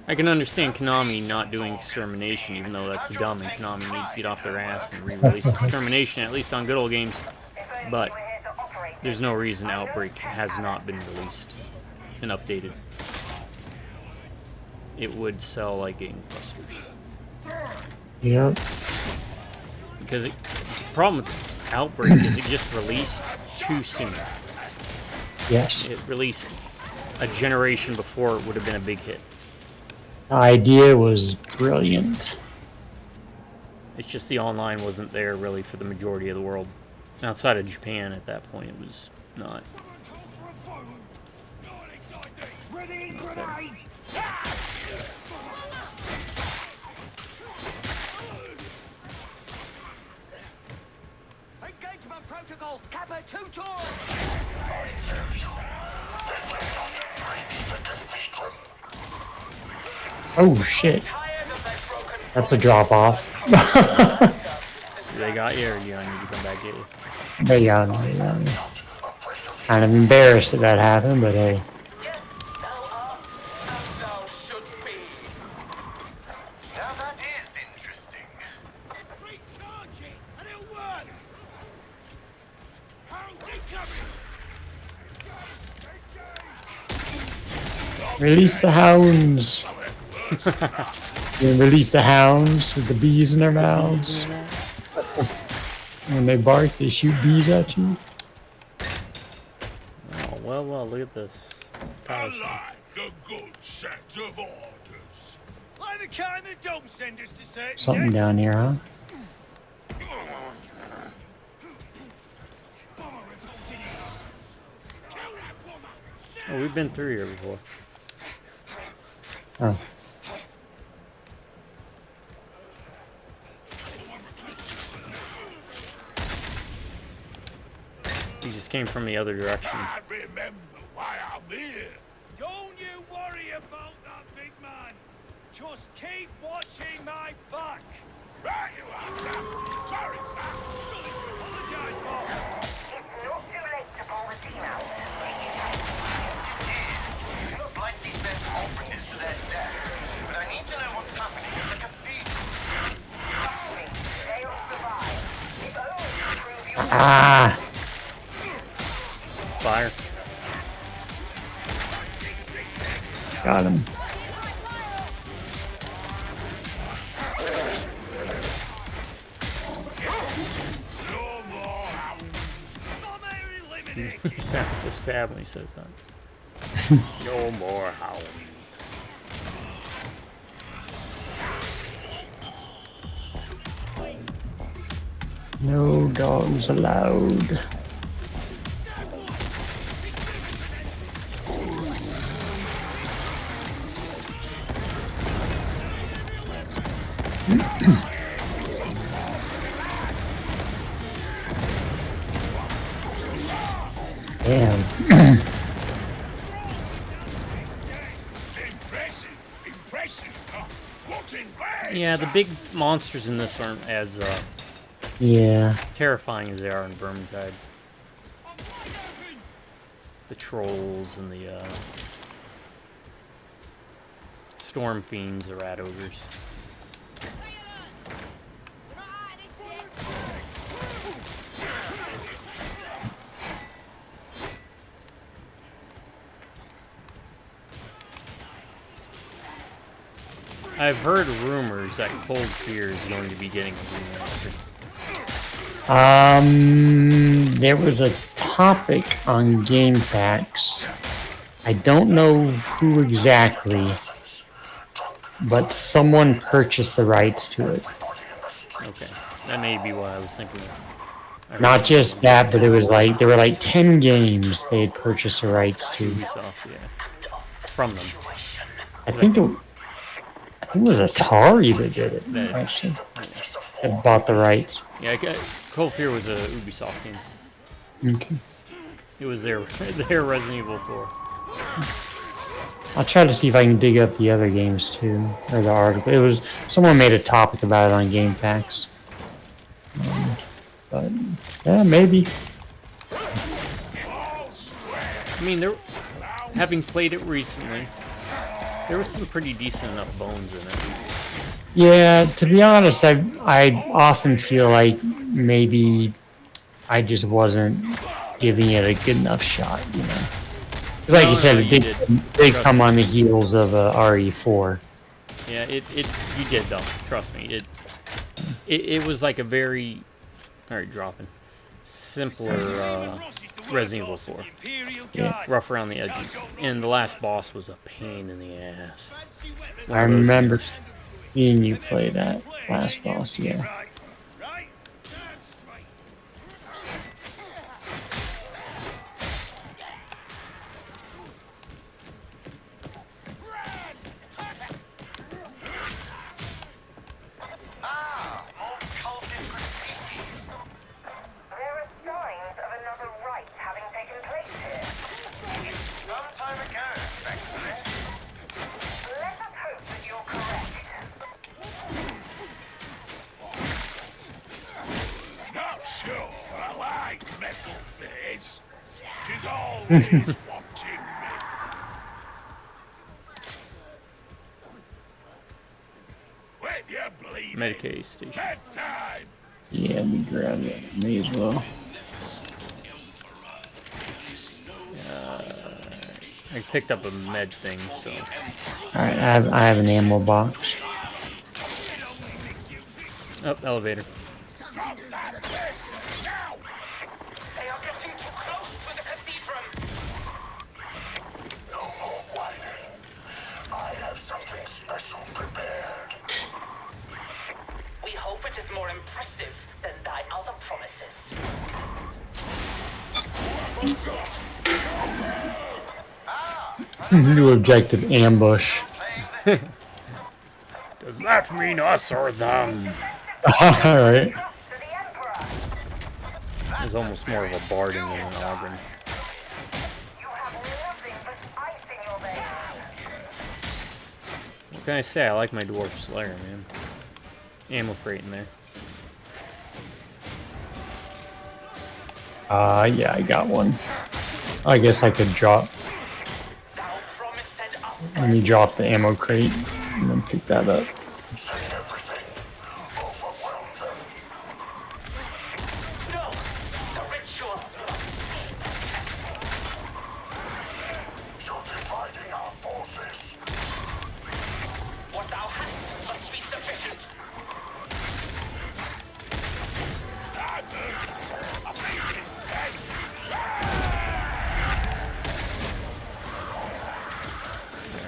I can understand Konami not doing Extermination, even though that's dumb, and Konami needs to get off their ass and re-release Extermination, at least on good old games. But there's no reason Outbreak has not been released and updated. It would sell like gangbusters. Yeah. Because the problem with Outbreak is it just released too soon. Yes. It released a generation before it would have been a big hit. The idea was brilliant. It's just the online wasn't there really for the majority of the world. Outside of Japan at that point, it was not. Okay. Engagement protocol, Kappa 2-2. Oh shit. That's a drop off. They got you, or you need to come back get you? They got me. Kind of embarrassed that that happened, but hey. Now that is interesting. Recharge it, and it'll work! Hound incoming! Release the hounds. Release the hounds with the bees in their mouths. When they bark, they shoot bees at you. Oh, well, look at this. I like a good set of orders. Like the kind that don't send us to say Something down here, huh? Oh, we've been through here before. Oh. He just came from the other direction. I remember why I'm here. Don't you worry about that, big man. Just keep watching my back. Right you are, Sam. Sorry, Sam. Nothing to apologize for. It's not too late to pull the team out. You look like these men operatives to their death, but I need to know what's happening at the cathedral. Trust me, they'll survive. If only to prove you Ah! Fire. Got him. He sounds so sad when he says that. No more howling. No dogs allowed. Damn. Yeah, the big monsters in this aren't as Yeah. terrifying as they are in Vermintide. The trolls and the storm fiends, the rat ogres. I've heard rumors that Cold Fear is going to be getting a remaster. There was a topic on GameFAQs. I don't know who exactly, but someone purchased the rights to it. Okay, that may be what I was thinking of. Not just that, but it was like there were like 10 games they had purchased the rights to. Ubisoft, yeah, from them. I think it was Atari that did it, actually. That bought the rights. Yeah, Cold Fear was a Ubisoft game. Okay. It was their Resident Evil 4. I'll try to see if I can dig up the other games too, or the article. It was someone made a topic about it on GameFAQs. But yeah, maybe. I mean, having played it recently, there was some pretty decent enough bones in it. Yeah, to be honest, I often feel like maybe I just wasn't giving it a good enough shot, you know. Like you said, it did come on the heels of RE4. Yeah, you did though. Trust me, it was like a very, dropping, simpler Resident Evil 4. Yeah. Rough around the edges, and the last boss was a pain in the ass. I remember seeing you play that last boss, yeah. Medicaid station. Yeah, let me grab it. May as well. I picked up a med thing, so. Alright, I have an ammo box. Oh, elevator. New objective, ambush. Does that mean us or them? Alright. There's almost more of a barding than an Auburn. What can I say? I like my Dwarf Slayer, man. Ammo crate in there. Yeah, I got one. I guess I could drop. Let me drop the ammo crate and then pick that up.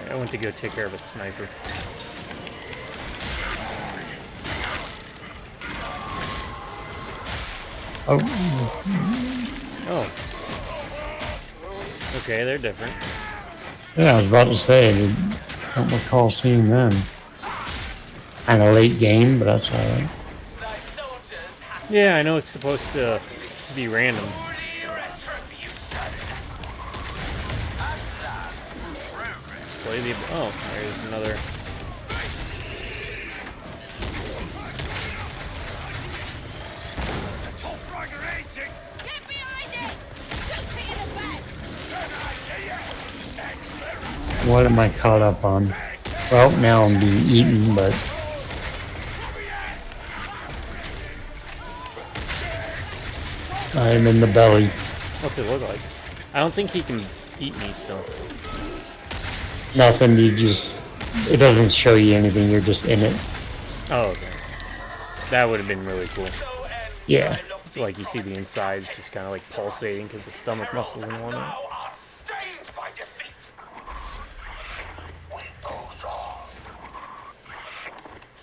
I went to go take care of a sniper. Oh, Oh. Okay, they're different. yeah, I was about to say, I don't recall seeing them. Kind of late game, but that's alright. Yeah, I know it's supposed to be random. Slay the... Oh, there's another... Get behind it! Shoot it in the back! What am I caught up on? Well, now I'm being eaten, but... I'm in the belly. What's it look like? I don't think he can eat me, so... Nothing, you just... It doesn't show you anything, you're just in it. Oh, okay. That would have been really cool. Yeah. Like, you see the insides just kind of like pulsating because the stomach muscles and whatnot.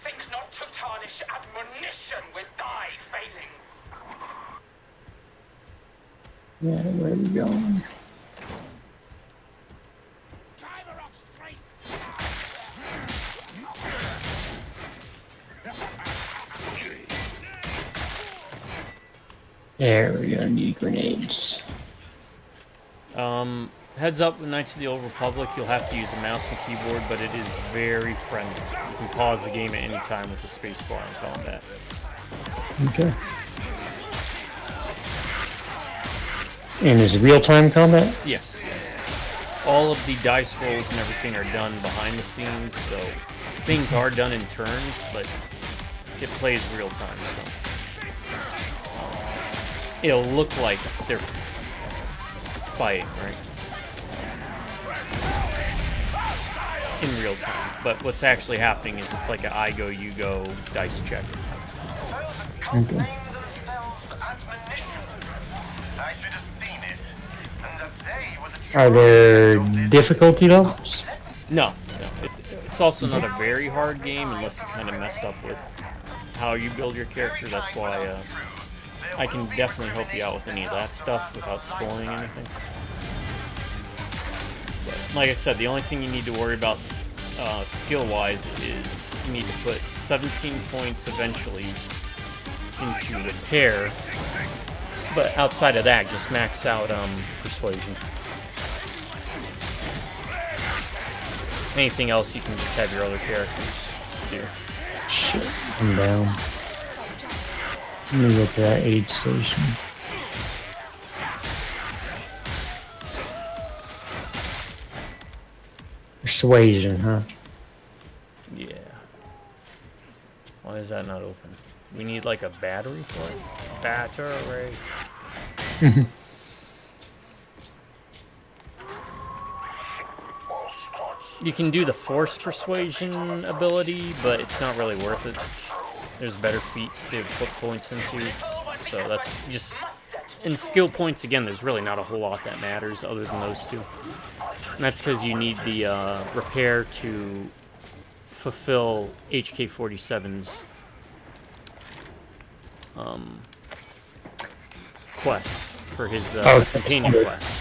Think not to tarnish admonition with thy failings. Yeah, where are we going? There, we're gonna need grenades. Heads up, with Knights of the Old Republic, you'll have to use a mouse and keyboard, but it is very friendly. You can pause the game at any time with the spacebar in combat. Okay. And is it real-time combat? Yes, yes. All of the dice rolls and everything are done behind the scenes, so things are done in turns, but it plays real time, so it'll look like they're fighting, right? In real time. But what's actually happening is it's like an I go, you go dice check. Okay. Are there difficulty levels? No, no. It's also not a very hard game unless you kind of mess up with how you build your character. That's why I can definitely help you out with any of that stuff without spoiling anything. But like I said, the only thing you need to worry about skill-wise is you need to put 17 points eventually into repair. But outside of that, just max out persuasion. Anything else, you can just have your other characters do. Shit, I'm down. Let me get to that aid station. Persuasion, huh? Yeah. Why is that not open? We need like a battery for it? Battery. You can do the force persuasion ability, but it's not really worth it. There's better feats to put points into, so that's just... In skill points, again, there's really not a whole lot that matters other than those two. And that's because you need the repair to fulfill HK-47's quest for his companion quest.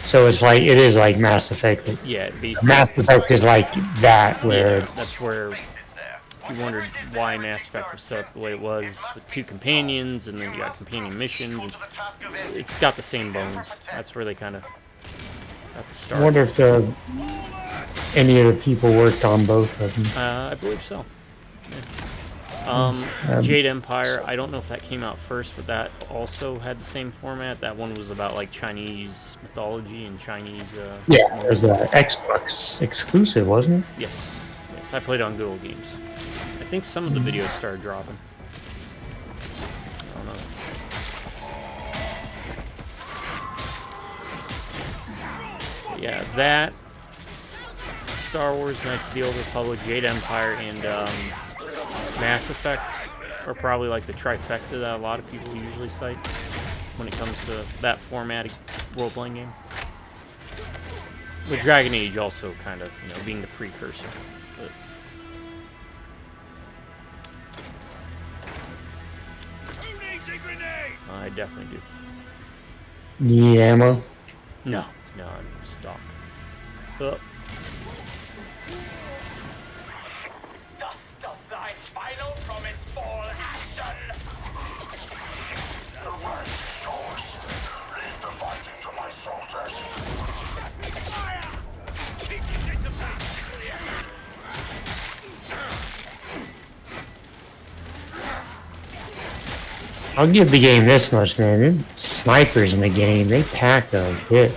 So it's like, it is like Mass Effect. Yeah, basically. Mass Effect is like that, where yeah, that's where, if you wondered why Mass Effect was set up the way it was, with 2 companions, and then you got companion missions, and it's got the same bones. That's where they kind of got the start. I wonder if any of the people worked on both of them. I believe so. Yeah. Jade Empire, I don't know if that came out first, but that also had the same format. That one was about like Chinese mythology and Chinese... yeah, it was an Xbox exclusive, wasn't it? Yes. Yes, I played on Google Games. I think some of the videos started dropping. I don't know. Yeah, that... Star Wars, Knights of the Old Republic, Jade Empire, and Mass Effect are probably like the trifecta that a lot of people usually cite when it comes to that format role-playing game. With Dragon Age also kind of, you know, being the precursor. But Who needs a grenade? I definitely do. Need ammo? No, I'm stopped. Oh. Dust of thy final promise fall action! The way is yours. Lead the fighting to my soldiers. Fire! Keep your discipline, civilian! I'll give the game this much, man. The snipers in the game, they pack a hit.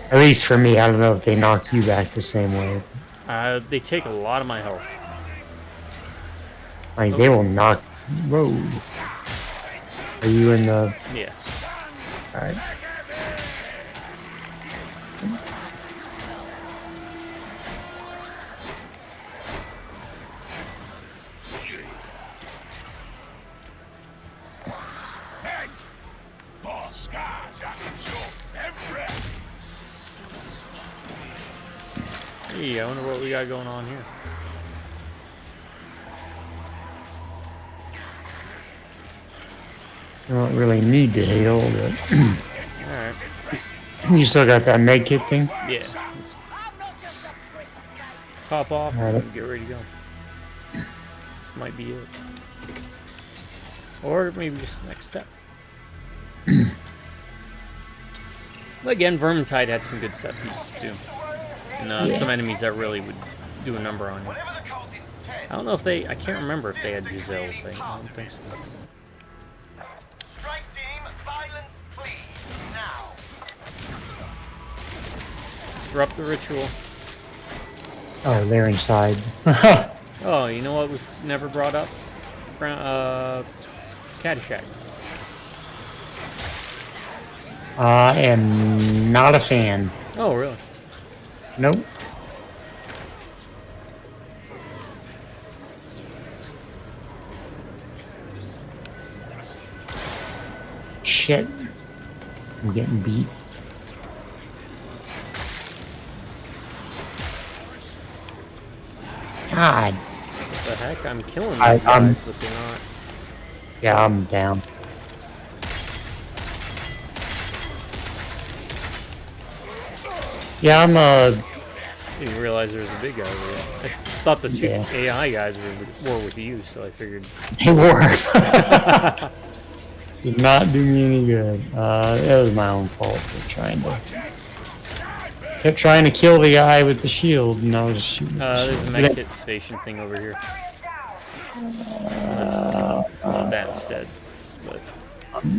At least for me, I don't know if they knock you back the same way. They take a lot of my health. Like, they will knock... Whoa. Are you in the... Yeah. Alright. Head! For scars that absorb every... Hey, I wonder what we got going on here. I don't really need to heal, but... Alright. You still got that med kit thing? Yeah. Let's top off and get ready to go. This might be it. Or maybe just the next step. But again, Vermintide had some good set pieces too. And some enemies that really would do a number on you. I don't know if they... I can't remember if they had Giselles. I don't think so. Strike team, silence, please. Now. Disrupt the ritual. Oh, they're inside. Oh, you know what we've never brought up? Caddyshack. I am not a fan. Oh, really? Nope. Shit. I'm getting beat. God. What the heck? I'm killing these guys, but they're not. Yeah, I'm down. Yeah, I'm Didn't realize there was a big guy over there. I thought the two AI guys were with you, so I figured. They were. Did not do me any good. It was my own fault for kept trying to kill the guy with the shield, and I was shooting. There's a medkit station thing over here. Let's see that instead. But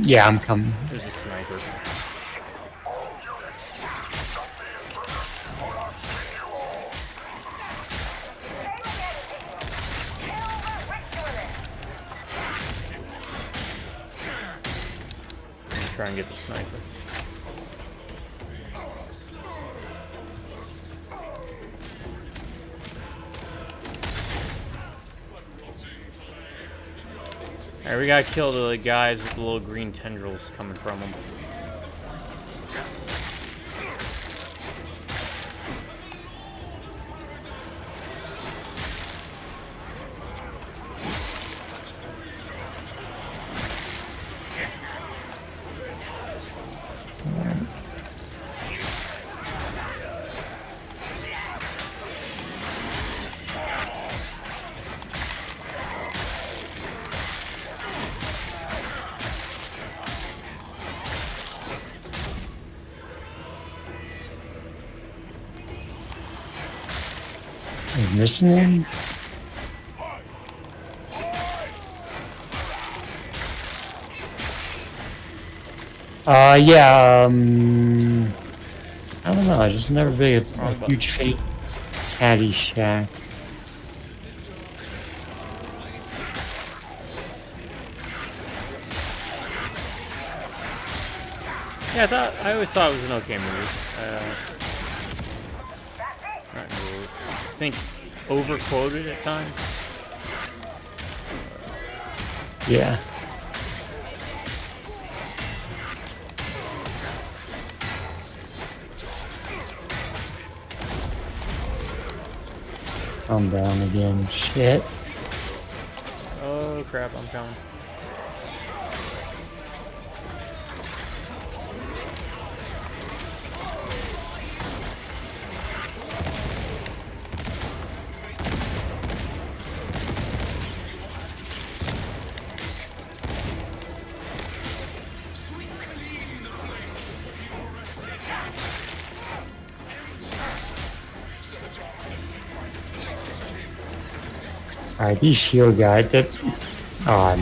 yeah, I'm coming. There's a sniper. Try and get the sniper. Alright, we gotta kill the guys with the little green tendrils coming from them. Missing one? Yeah, I don't know, I just never been a huge fan of Caddyshack. Yeah, I always thought it was an okay movie. I think overquoted at times. Yeah. I'm down again. Shit. Oh crap, I'm coming. Alright, these shield guys, that... Oh,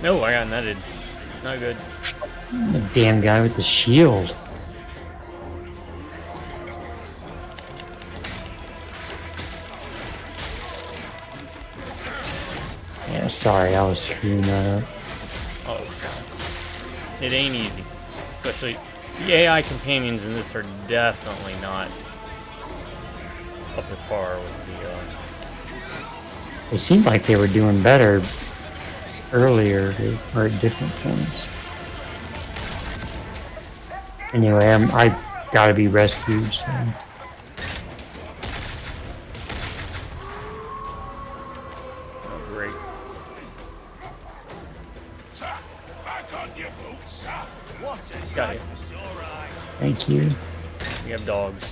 No, I got netted. Not good. the damn guy with the shield. Yeah, sorry, I was screwing that up. Oh, it ain't easy. Especially the AI companions in this are definitely not up to par with the. It seemed like they were doing better earlier or at different points. Anyway, I gotta be rescued. So. Oh, great. Back on your boots, sir. What a Got sight it. for sore eyes. Thank you. We have dogs.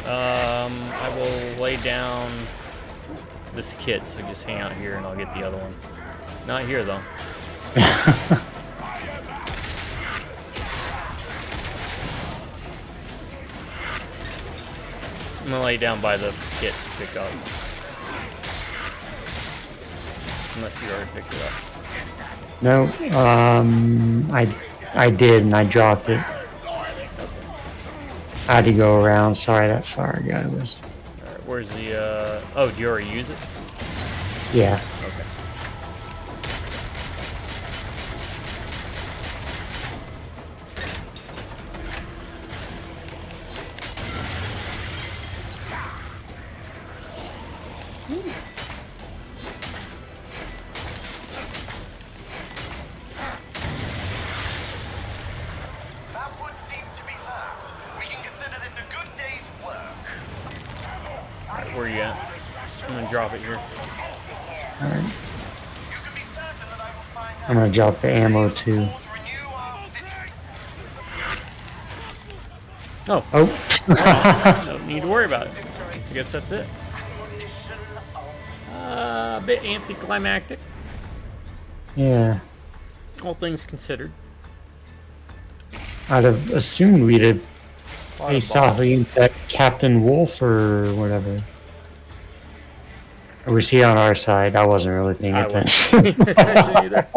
I will lay down this kit, so just hang out here and I'll get the other one. Not here though. I'm gonna lay down by the kit to pick up. Unless you already picked it up. No, I did and I dropped it. I had to go around. Sorry, that fire guy was. Alright, where's the, oh, did you already use it? Yeah. Okay. That would seem to be that. We can consider this a good day's work. Alright, where you at? I'm gonna drop it here. Alright. You can be certain that I will find I'm gonna drop the ammo too. renew our victory. Oh, Oh. don't need to worry about it. I guess that's it. A bit anticlimactic, Yeah. all things considered. I'd have assumed we'd have A lot of faced off balls. against that Captain Wolf or whatever. Or was he on our side? I wasn't really paying I attention. wasn't paying attention either.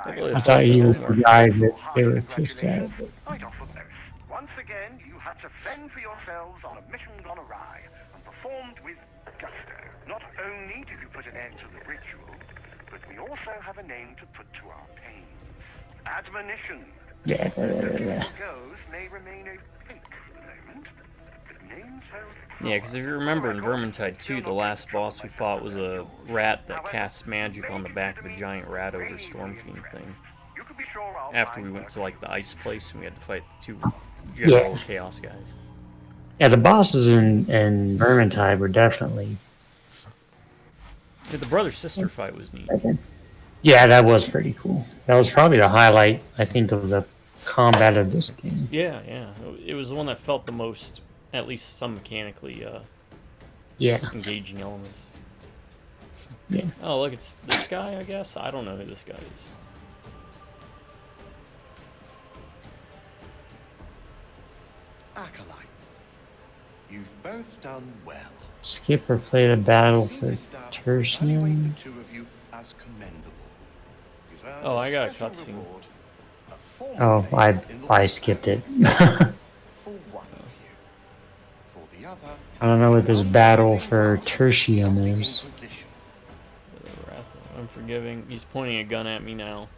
I thought he was the guy that they were pissed at. Right off of this. Once again, you had to fend for yourselves on a mission gone awry and performed with gusto. Not only did you put an end to the ritual, but we also have a name to put to our pains. Admonition. Yeah. Goes may remain a fake for the moment, but names held. Yeah, because if you remember in Vermintide 2, the last boss we fought was a rat that casts magic on the back of a giant rat over Stormfiend thing. You can be sure I'll After we find went work. to like the ice place and we had to fight the two general Yeah. chaos guys. Yeah, the bosses in Vermintide were definitely. Yeah, the brother-sister fight was neat. Yeah, that was pretty cool. That was probably the highlight, I think, of the combat of this game. Yeah. It was the one that felt the most, at least some mechanically, Yeah. engaging elements. Yeah. Oh, look, it's this guy, I guess? I don't know who this guy is. Acolytes, you've both done well. Skipper played a battle for Senior staff evaluate Tertium. the two of you as commendable. You've earned Oh, I got a special cutscene. reward, a formal Oh, place in the I War skipped it. for one of you. For the other, I don't know what this battle for Tertium is. Inquisition. Wrath of Unforgiving. He's pointing a gun at me now.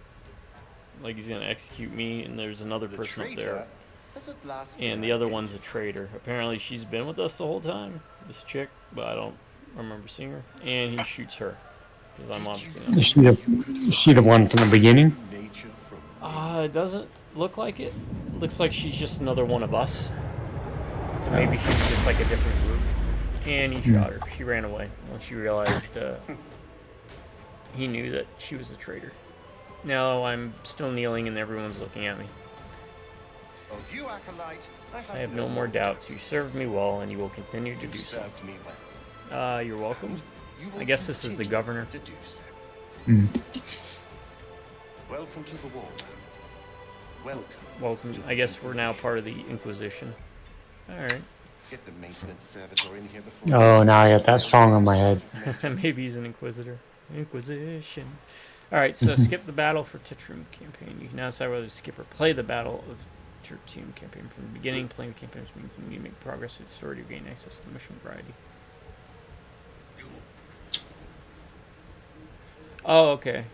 Like he's gonna execute me, and there's another The person up traitor there. has at last And been the other one's a identified. traitor. Apparently she's been with us the whole time, this chick, but I don't remember seeing her. And he shoots her, because I'm obviously not. Is she the one from the beginning? Nature from It doesn't look like it. Looks like she's just another one of us. So maybe she's just like a different group. And he shot her. She ran away once she realized he knew that she was a traitor. Now I'm still kneeling and everyone's looking at me. Of you, Acolyte, I have no more doubts. You served me well and you will continue to You do so. served me well. You're welcome. You will I guess this is the continue governor. to do so. Mm. Welcome to the Warland. Welcome. Welcome. to I the guess we're now Inquisition. part of the Inquisition. All right. Get the maintenance servitor in here before. Oh, now I got that song on my head. Maybe he's an Inquisitor. Inquisition. All right, so skip the battle for Tetrum campaign. You can now decide whether to skip or play the battle of Tetrum campaign from the beginning. Playing the campaign means you need to make progress with the story to gain access to the mission variety. Oh, okay.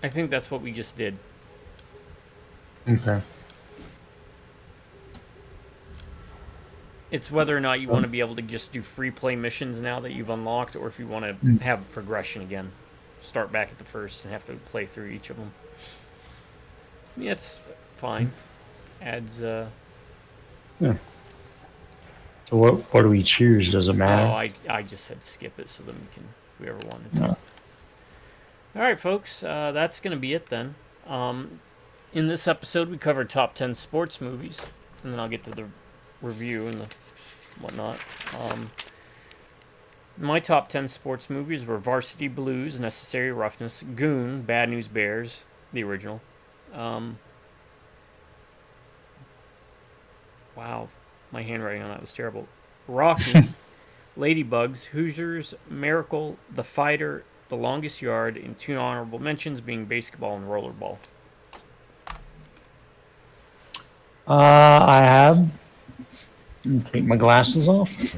I think that's what we just did. Okay. It's whether or not you want to be able to just do free play missions now that you've unlocked, or if you want to have a progression again. Start back at the first and have to play through each of them. Yeah, it's fine. Adds, Yeah. So what do we choose? Does it matter? Oh, I just said skip it so then we can, if we ever wanted to. All right, folks, that's going to be it then. In this episode, we covered top 10 sports movies, and then I'll get to the review and the whatnot. My top 10 sports movies were Varsity Blues, Necessary Roughness, Goon, Bad News Bears, the original. Wow, my handwriting on that was terrible. Rocky, Ladybugs, Hoosiers, Miracle, The Fighter, The Longest Yard, and 2 honorable mentions being basketball and rollerball. I have. Take my glasses off.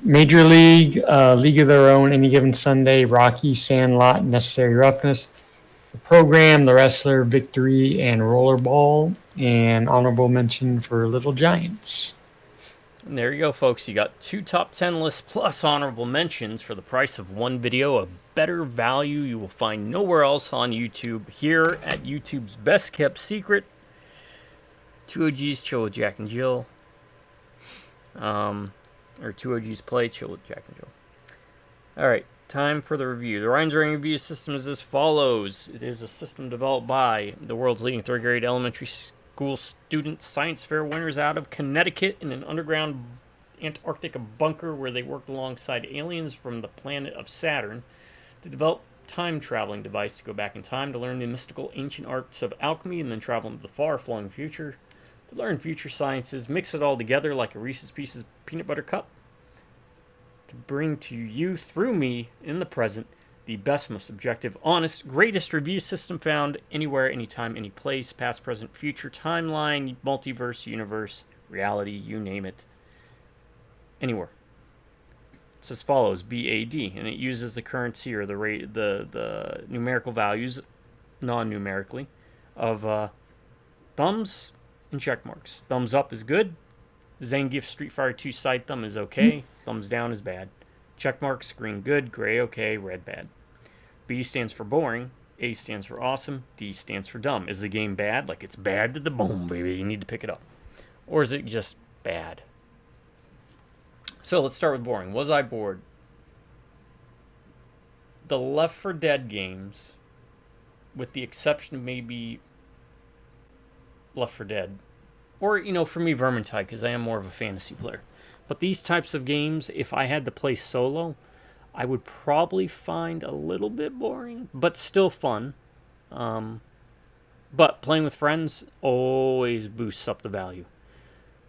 Major League, League of Their Own, Any Given Sunday, Rocky, Sandlot, Necessary Roughness, The Program, The Wrestler, Victory, and Rollerball, and honorable mention for Little Giants. And there you go, folks. You got 2 top 10 lists plus honorable mentions for the price of 1 video. A better value you will find nowhere else on YouTube. Here at YouTube's best kept secret. 2 OGs chill with Jack and Jill. Or 2 OGs play chill with Jack and Jill. Alright, time for the review. The Ryan's Rating Review system is as follows. It is a system developed by the world's leading 3rd grade elementary school student science fair winners out of Connecticut in an underground Antarctic bunker where they worked alongside aliens from the planet of Saturn to develop a time-traveling device to go back in time to learn the mystical ancient arts of alchemy and then travel into the far-flung future to learn future sciences, mix it all together like a Reese's Pieces peanut butter cup to bring to you, through me, in the present, the best, most objective, honest, greatest review system found anywhere, anytime, any place, past, present, future, timeline, multiverse, universe, reality, you name it, anywhere. It's as follows, BAD, and it uses the currency or the rate, the numerical values, non-numerically, of thumbs and check marks. Thumbs up is good. Zangief Street Fighter 2 side thumb is okay. Thumbs down is bad. Check marks, green good, gray okay, red bad. B stands for boring. A stands for awesome. D stands for dumb. Is the game bad? Like it's bad to the bone, baby. You need to pick it up. Or is it just bad? So let's start with boring. Was I bored? The Left 4 Dead games, with the exception of maybe Left 4 Dead, or, you know, for me, Vermintide, because I am more of a fantasy player. But these types of games, if I had to play solo, I would probably find a little bit boring, but still fun. But playing with friends always boosts up the value.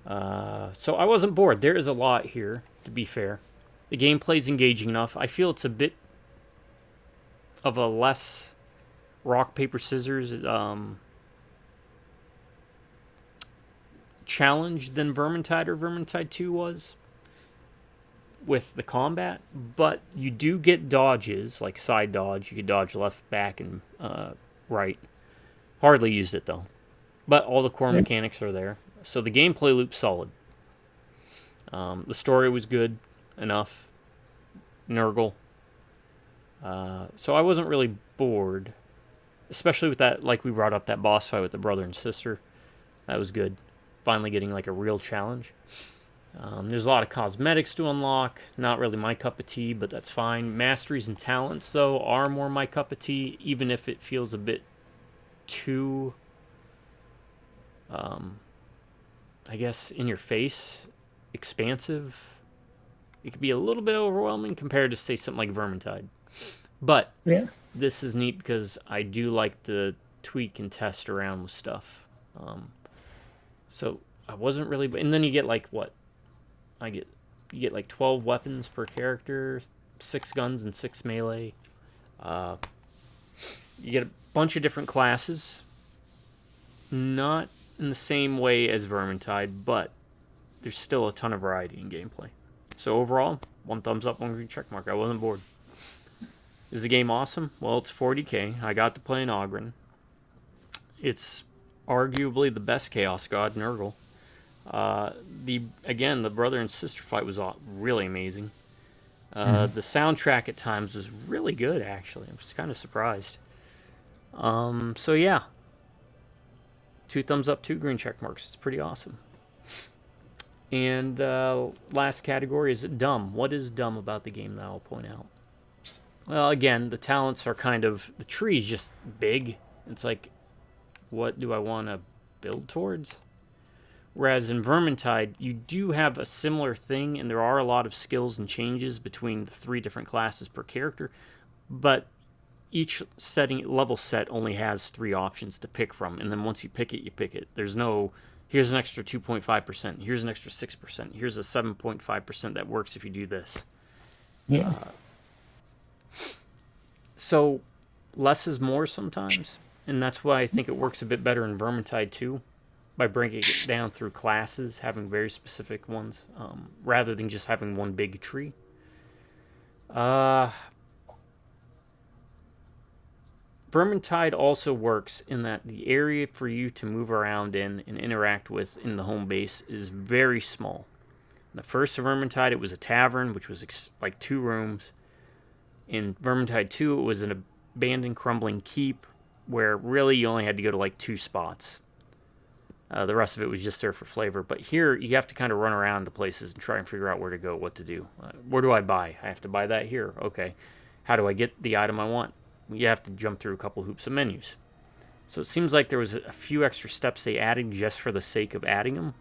So I wasn't bored. There is a lot here, to be fair. The gameplay's engaging enough. I feel it's a bit of a less rock, paper, scissors challenge than Vermintide or Vermintide 2 was with the combat, but you do get dodges, like side dodge. You can dodge left, back, and right. Hardly used it, though. But all the core mechanics are there. So the gameplay loop's solid. The story was good enough. Nurgle. So I wasn't really bored. Especially with that, like we brought up, that boss fight with the brother and sister. That was good. Finally getting like a real challenge. There's a lot of cosmetics to unlock. Not really my cup of tea, but that's fine. Masteries and talents, though, are more my cup of tea, even if it feels a bit too, I guess, in your face, expansive. It could be a little bit overwhelming compared to, say, something like Vermintide. But this is neat because I do like the tweak and test around with stuff. So I wasn't really, and then you get like what? You get like 12 weapons per character, 6 guns and 6 melee. You get a bunch of different classes. Not in the same way as Vermintide, but there's still a ton of variety in gameplay. So overall, 1 thumbs up, 1 green check mark. I wasn't bored. Is the game awesome? Well, it's 40k. I got to play an Ogryn. It's arguably the best Chaos God, Nurgle. The brother and sister fight was really amazing. The soundtrack at times was really good, actually. I was kind of surprised. So yeah. 2 thumbs up, 2 green check marks. It's pretty awesome. And last category is dumb. What is dumb about the game that I'll point out? Well, again, the talents are kind of... The tree's just big. It's like, what do I want to build towards? Whereas in Vermintide, you do have a similar thing, and there are a lot of skills and changes between the 3 different classes per character, but each level set only has 3 options to pick from, and then once you pick it, you pick it. There's no, here's an extra 2.5%, here's an extra 6%, here's a 7.5% that works if you do this. Yeah. So less is more sometimes, and that's why I think it works a bit better in Vermintide 2, by breaking it down through classes, having very specific ones, rather than just having one big tree. Vermintide also works in that the area for you to move around in and interact with in the home base is very small. In the first Vermintide, it was a tavern, which was like 2 rooms. In Vermintide 2, it was an abandoned, crumbling keep, where really you only had to go to like 2 spots. The rest of it was just there for flavor. But here, you have to kind of run around to places and try and figure out where to go, what to do. Where do I buy? I have to buy that here. Okay. How do I get the item I want? You have to jump through a couple hoops of menus. So it seems like there was a few extra steps they added just for the sake of adding them.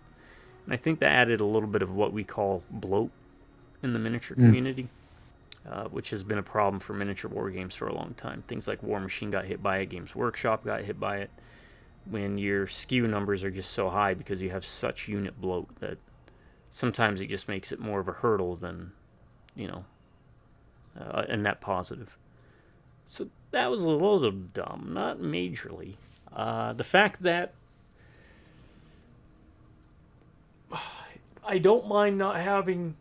And I think that added a little bit of what we call bloat in the miniature community, which has been a problem for miniature war games for a long time. Things like War Machine got hit by it, Games Workshop got hit by it, when your SKU numbers are just so high because you have such unit bloat that sometimes it just makes it more of a hurdle than, a net positive. So that was a little dumb, not majorly. The fact that I don't mind not having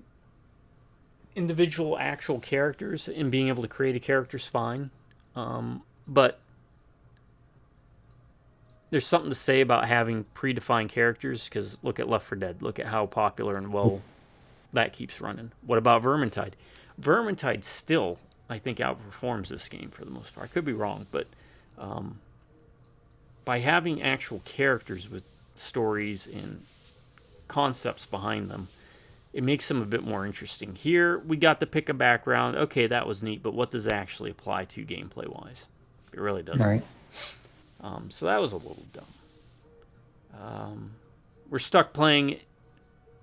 individual actual characters and being able to create a character's fine. But there's something to say about having predefined characters, because look at Left 4 Dead. Look at how popular and well that keeps running. What about Vermintide? Vermintide still, I think, outperforms this game for the most part. I could be wrong, but by having actual characters with stories and concepts behind them, it makes them a bit more interesting. Here, we got to pick a background. Okay, that was neat, but what does it actually apply to gameplay-wise? It really doesn't. Right. So that was a little dumb. We're stuck playing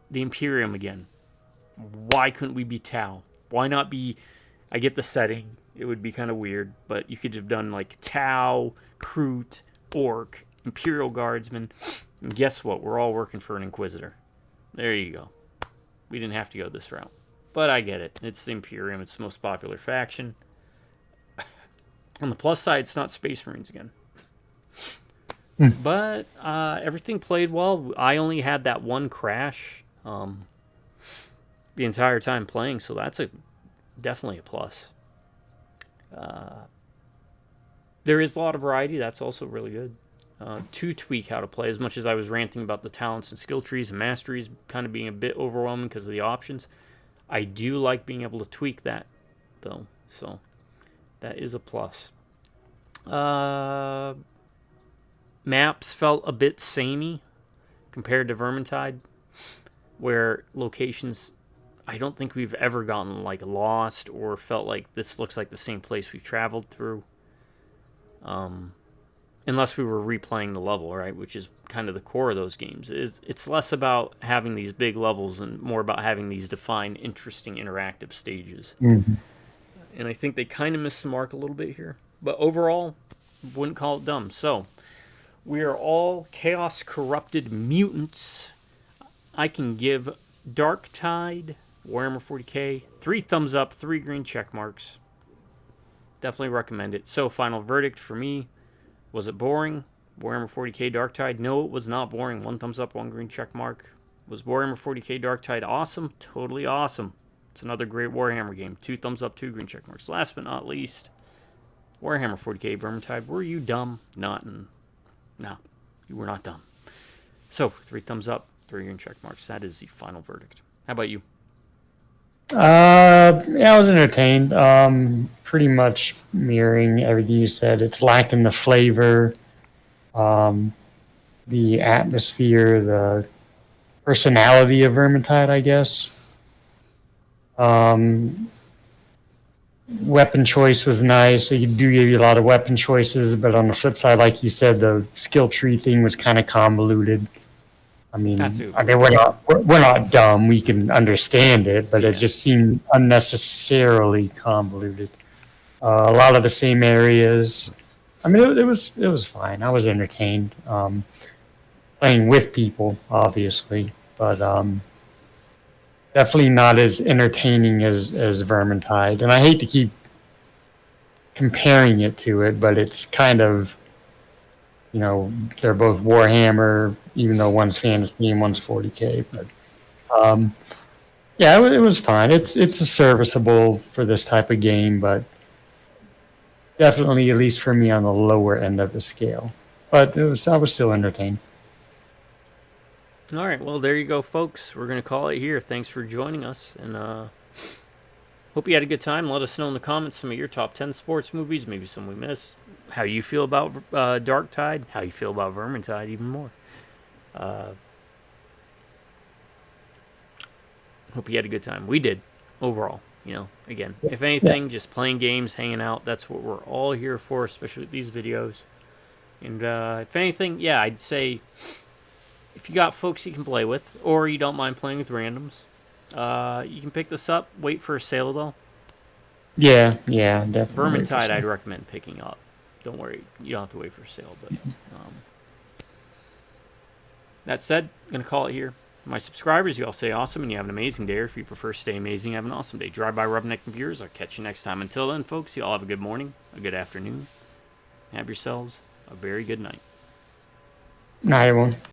the Imperium again. Why couldn't we be Tau? Why not be... I get the setting. It would be kind of weird, but you could have done like Tau, Kroot, Orc, Imperial Guardsman. And guess what? We're all working for an Inquisitor. There you go. We didn't have to go this route. But I get it. It's the Imperium. It's the most popular faction. On the plus side, it's not Space Marines again. But everything played well. I only had that one crash the entire time playing, so that's definitely a plus. There is a lot of variety. That's also really good. To tweak how to play, as much as I was ranting about the talents and skill trees and masteries kind of being a bit overwhelming because of the options, I do like being able to tweak that, though. So that is a plus. Maps felt a bit samey compared to Vermintide, where locations, I don't think we've ever gotten like lost or felt like this looks like the same place we've traveled through. Unless we were replaying the level, right? Which is kind of the core of those games. It's less about having these big levels and more about having these defined, interesting, interactive stages. And I think they kind of missed the mark a little bit here. But overall, wouldn't call it dumb. So, we are all chaos corrupted mutants. I can give Darktide, Warhammer 40k, 3 thumbs up, 3 green check marks. Definitely recommend it. So, final verdict for me. Was it boring? Warhammer 40k Darktide? No, it was not boring. 1 thumbs up, 1 green check mark. Was Warhammer 40k Darktide awesome? Totally awesome. It's another great Warhammer game. 2 thumbs up, 2 green check marks. Last but not least, Warhammer 40k Vermintide. Were you dumb? No, you were not dumb. So, 3 thumbs up, 3 green check marks. That is the final verdict. How about you? Yeah, I was entertained. Pretty much mirroring everything you said. It's lacking the flavor, the atmosphere, the personality of Vermintide, I guess. Weapon choice was nice. So you do give you a lot of weapon choices, but on the flip side, like you said, the skill tree thing was kind of convoluted. I mean, we're not dumb. We can understand it, but it just seemed unnecessarily convoluted. A lot of the same areas. I mean, it was fine. I was entertained. Playing with people, obviously, but definitely not as entertaining as Vermintide. And I hate to keep comparing it to it, but it's kind of, you know, they're both Warhammer, even though one's fantasy and one's 40k. But yeah, it was fine. It's serviceable for this type of game, but definitely, at least for me, on the lower end of the scale. But I was still entertained. All right, well, there you go, folks. We're going to call it here. Thanks for joining us, and hope you had a good time. Let us know in the comments some of your top 10 sports movies, maybe some we missed, how you feel about Darktide, how you feel about Vermintide even more. Hope you had a good time. We did, overall. You know, again, if anything, just playing games, hanging out, that's what we're all here for, especially with these videos. And if anything, yeah, I'd say if you got folks you can play with, or you don't mind playing with randoms, you can pick this up. Wait for a sale, though. Yeah, definitely. Vermintide, I'd recommend picking up. Don't worry, you don't have to wait for a sale. But that said, I'm going to call it here. My subscribers, you all stay awesome, and you have an amazing day. Or if you prefer stay amazing, have an awesome day. Drive by Rubberneck and Viewers. I'll catch you next time. Until then, folks, you all have a good morning, a good afternoon. Have yourselves a very good night. Night, everyone.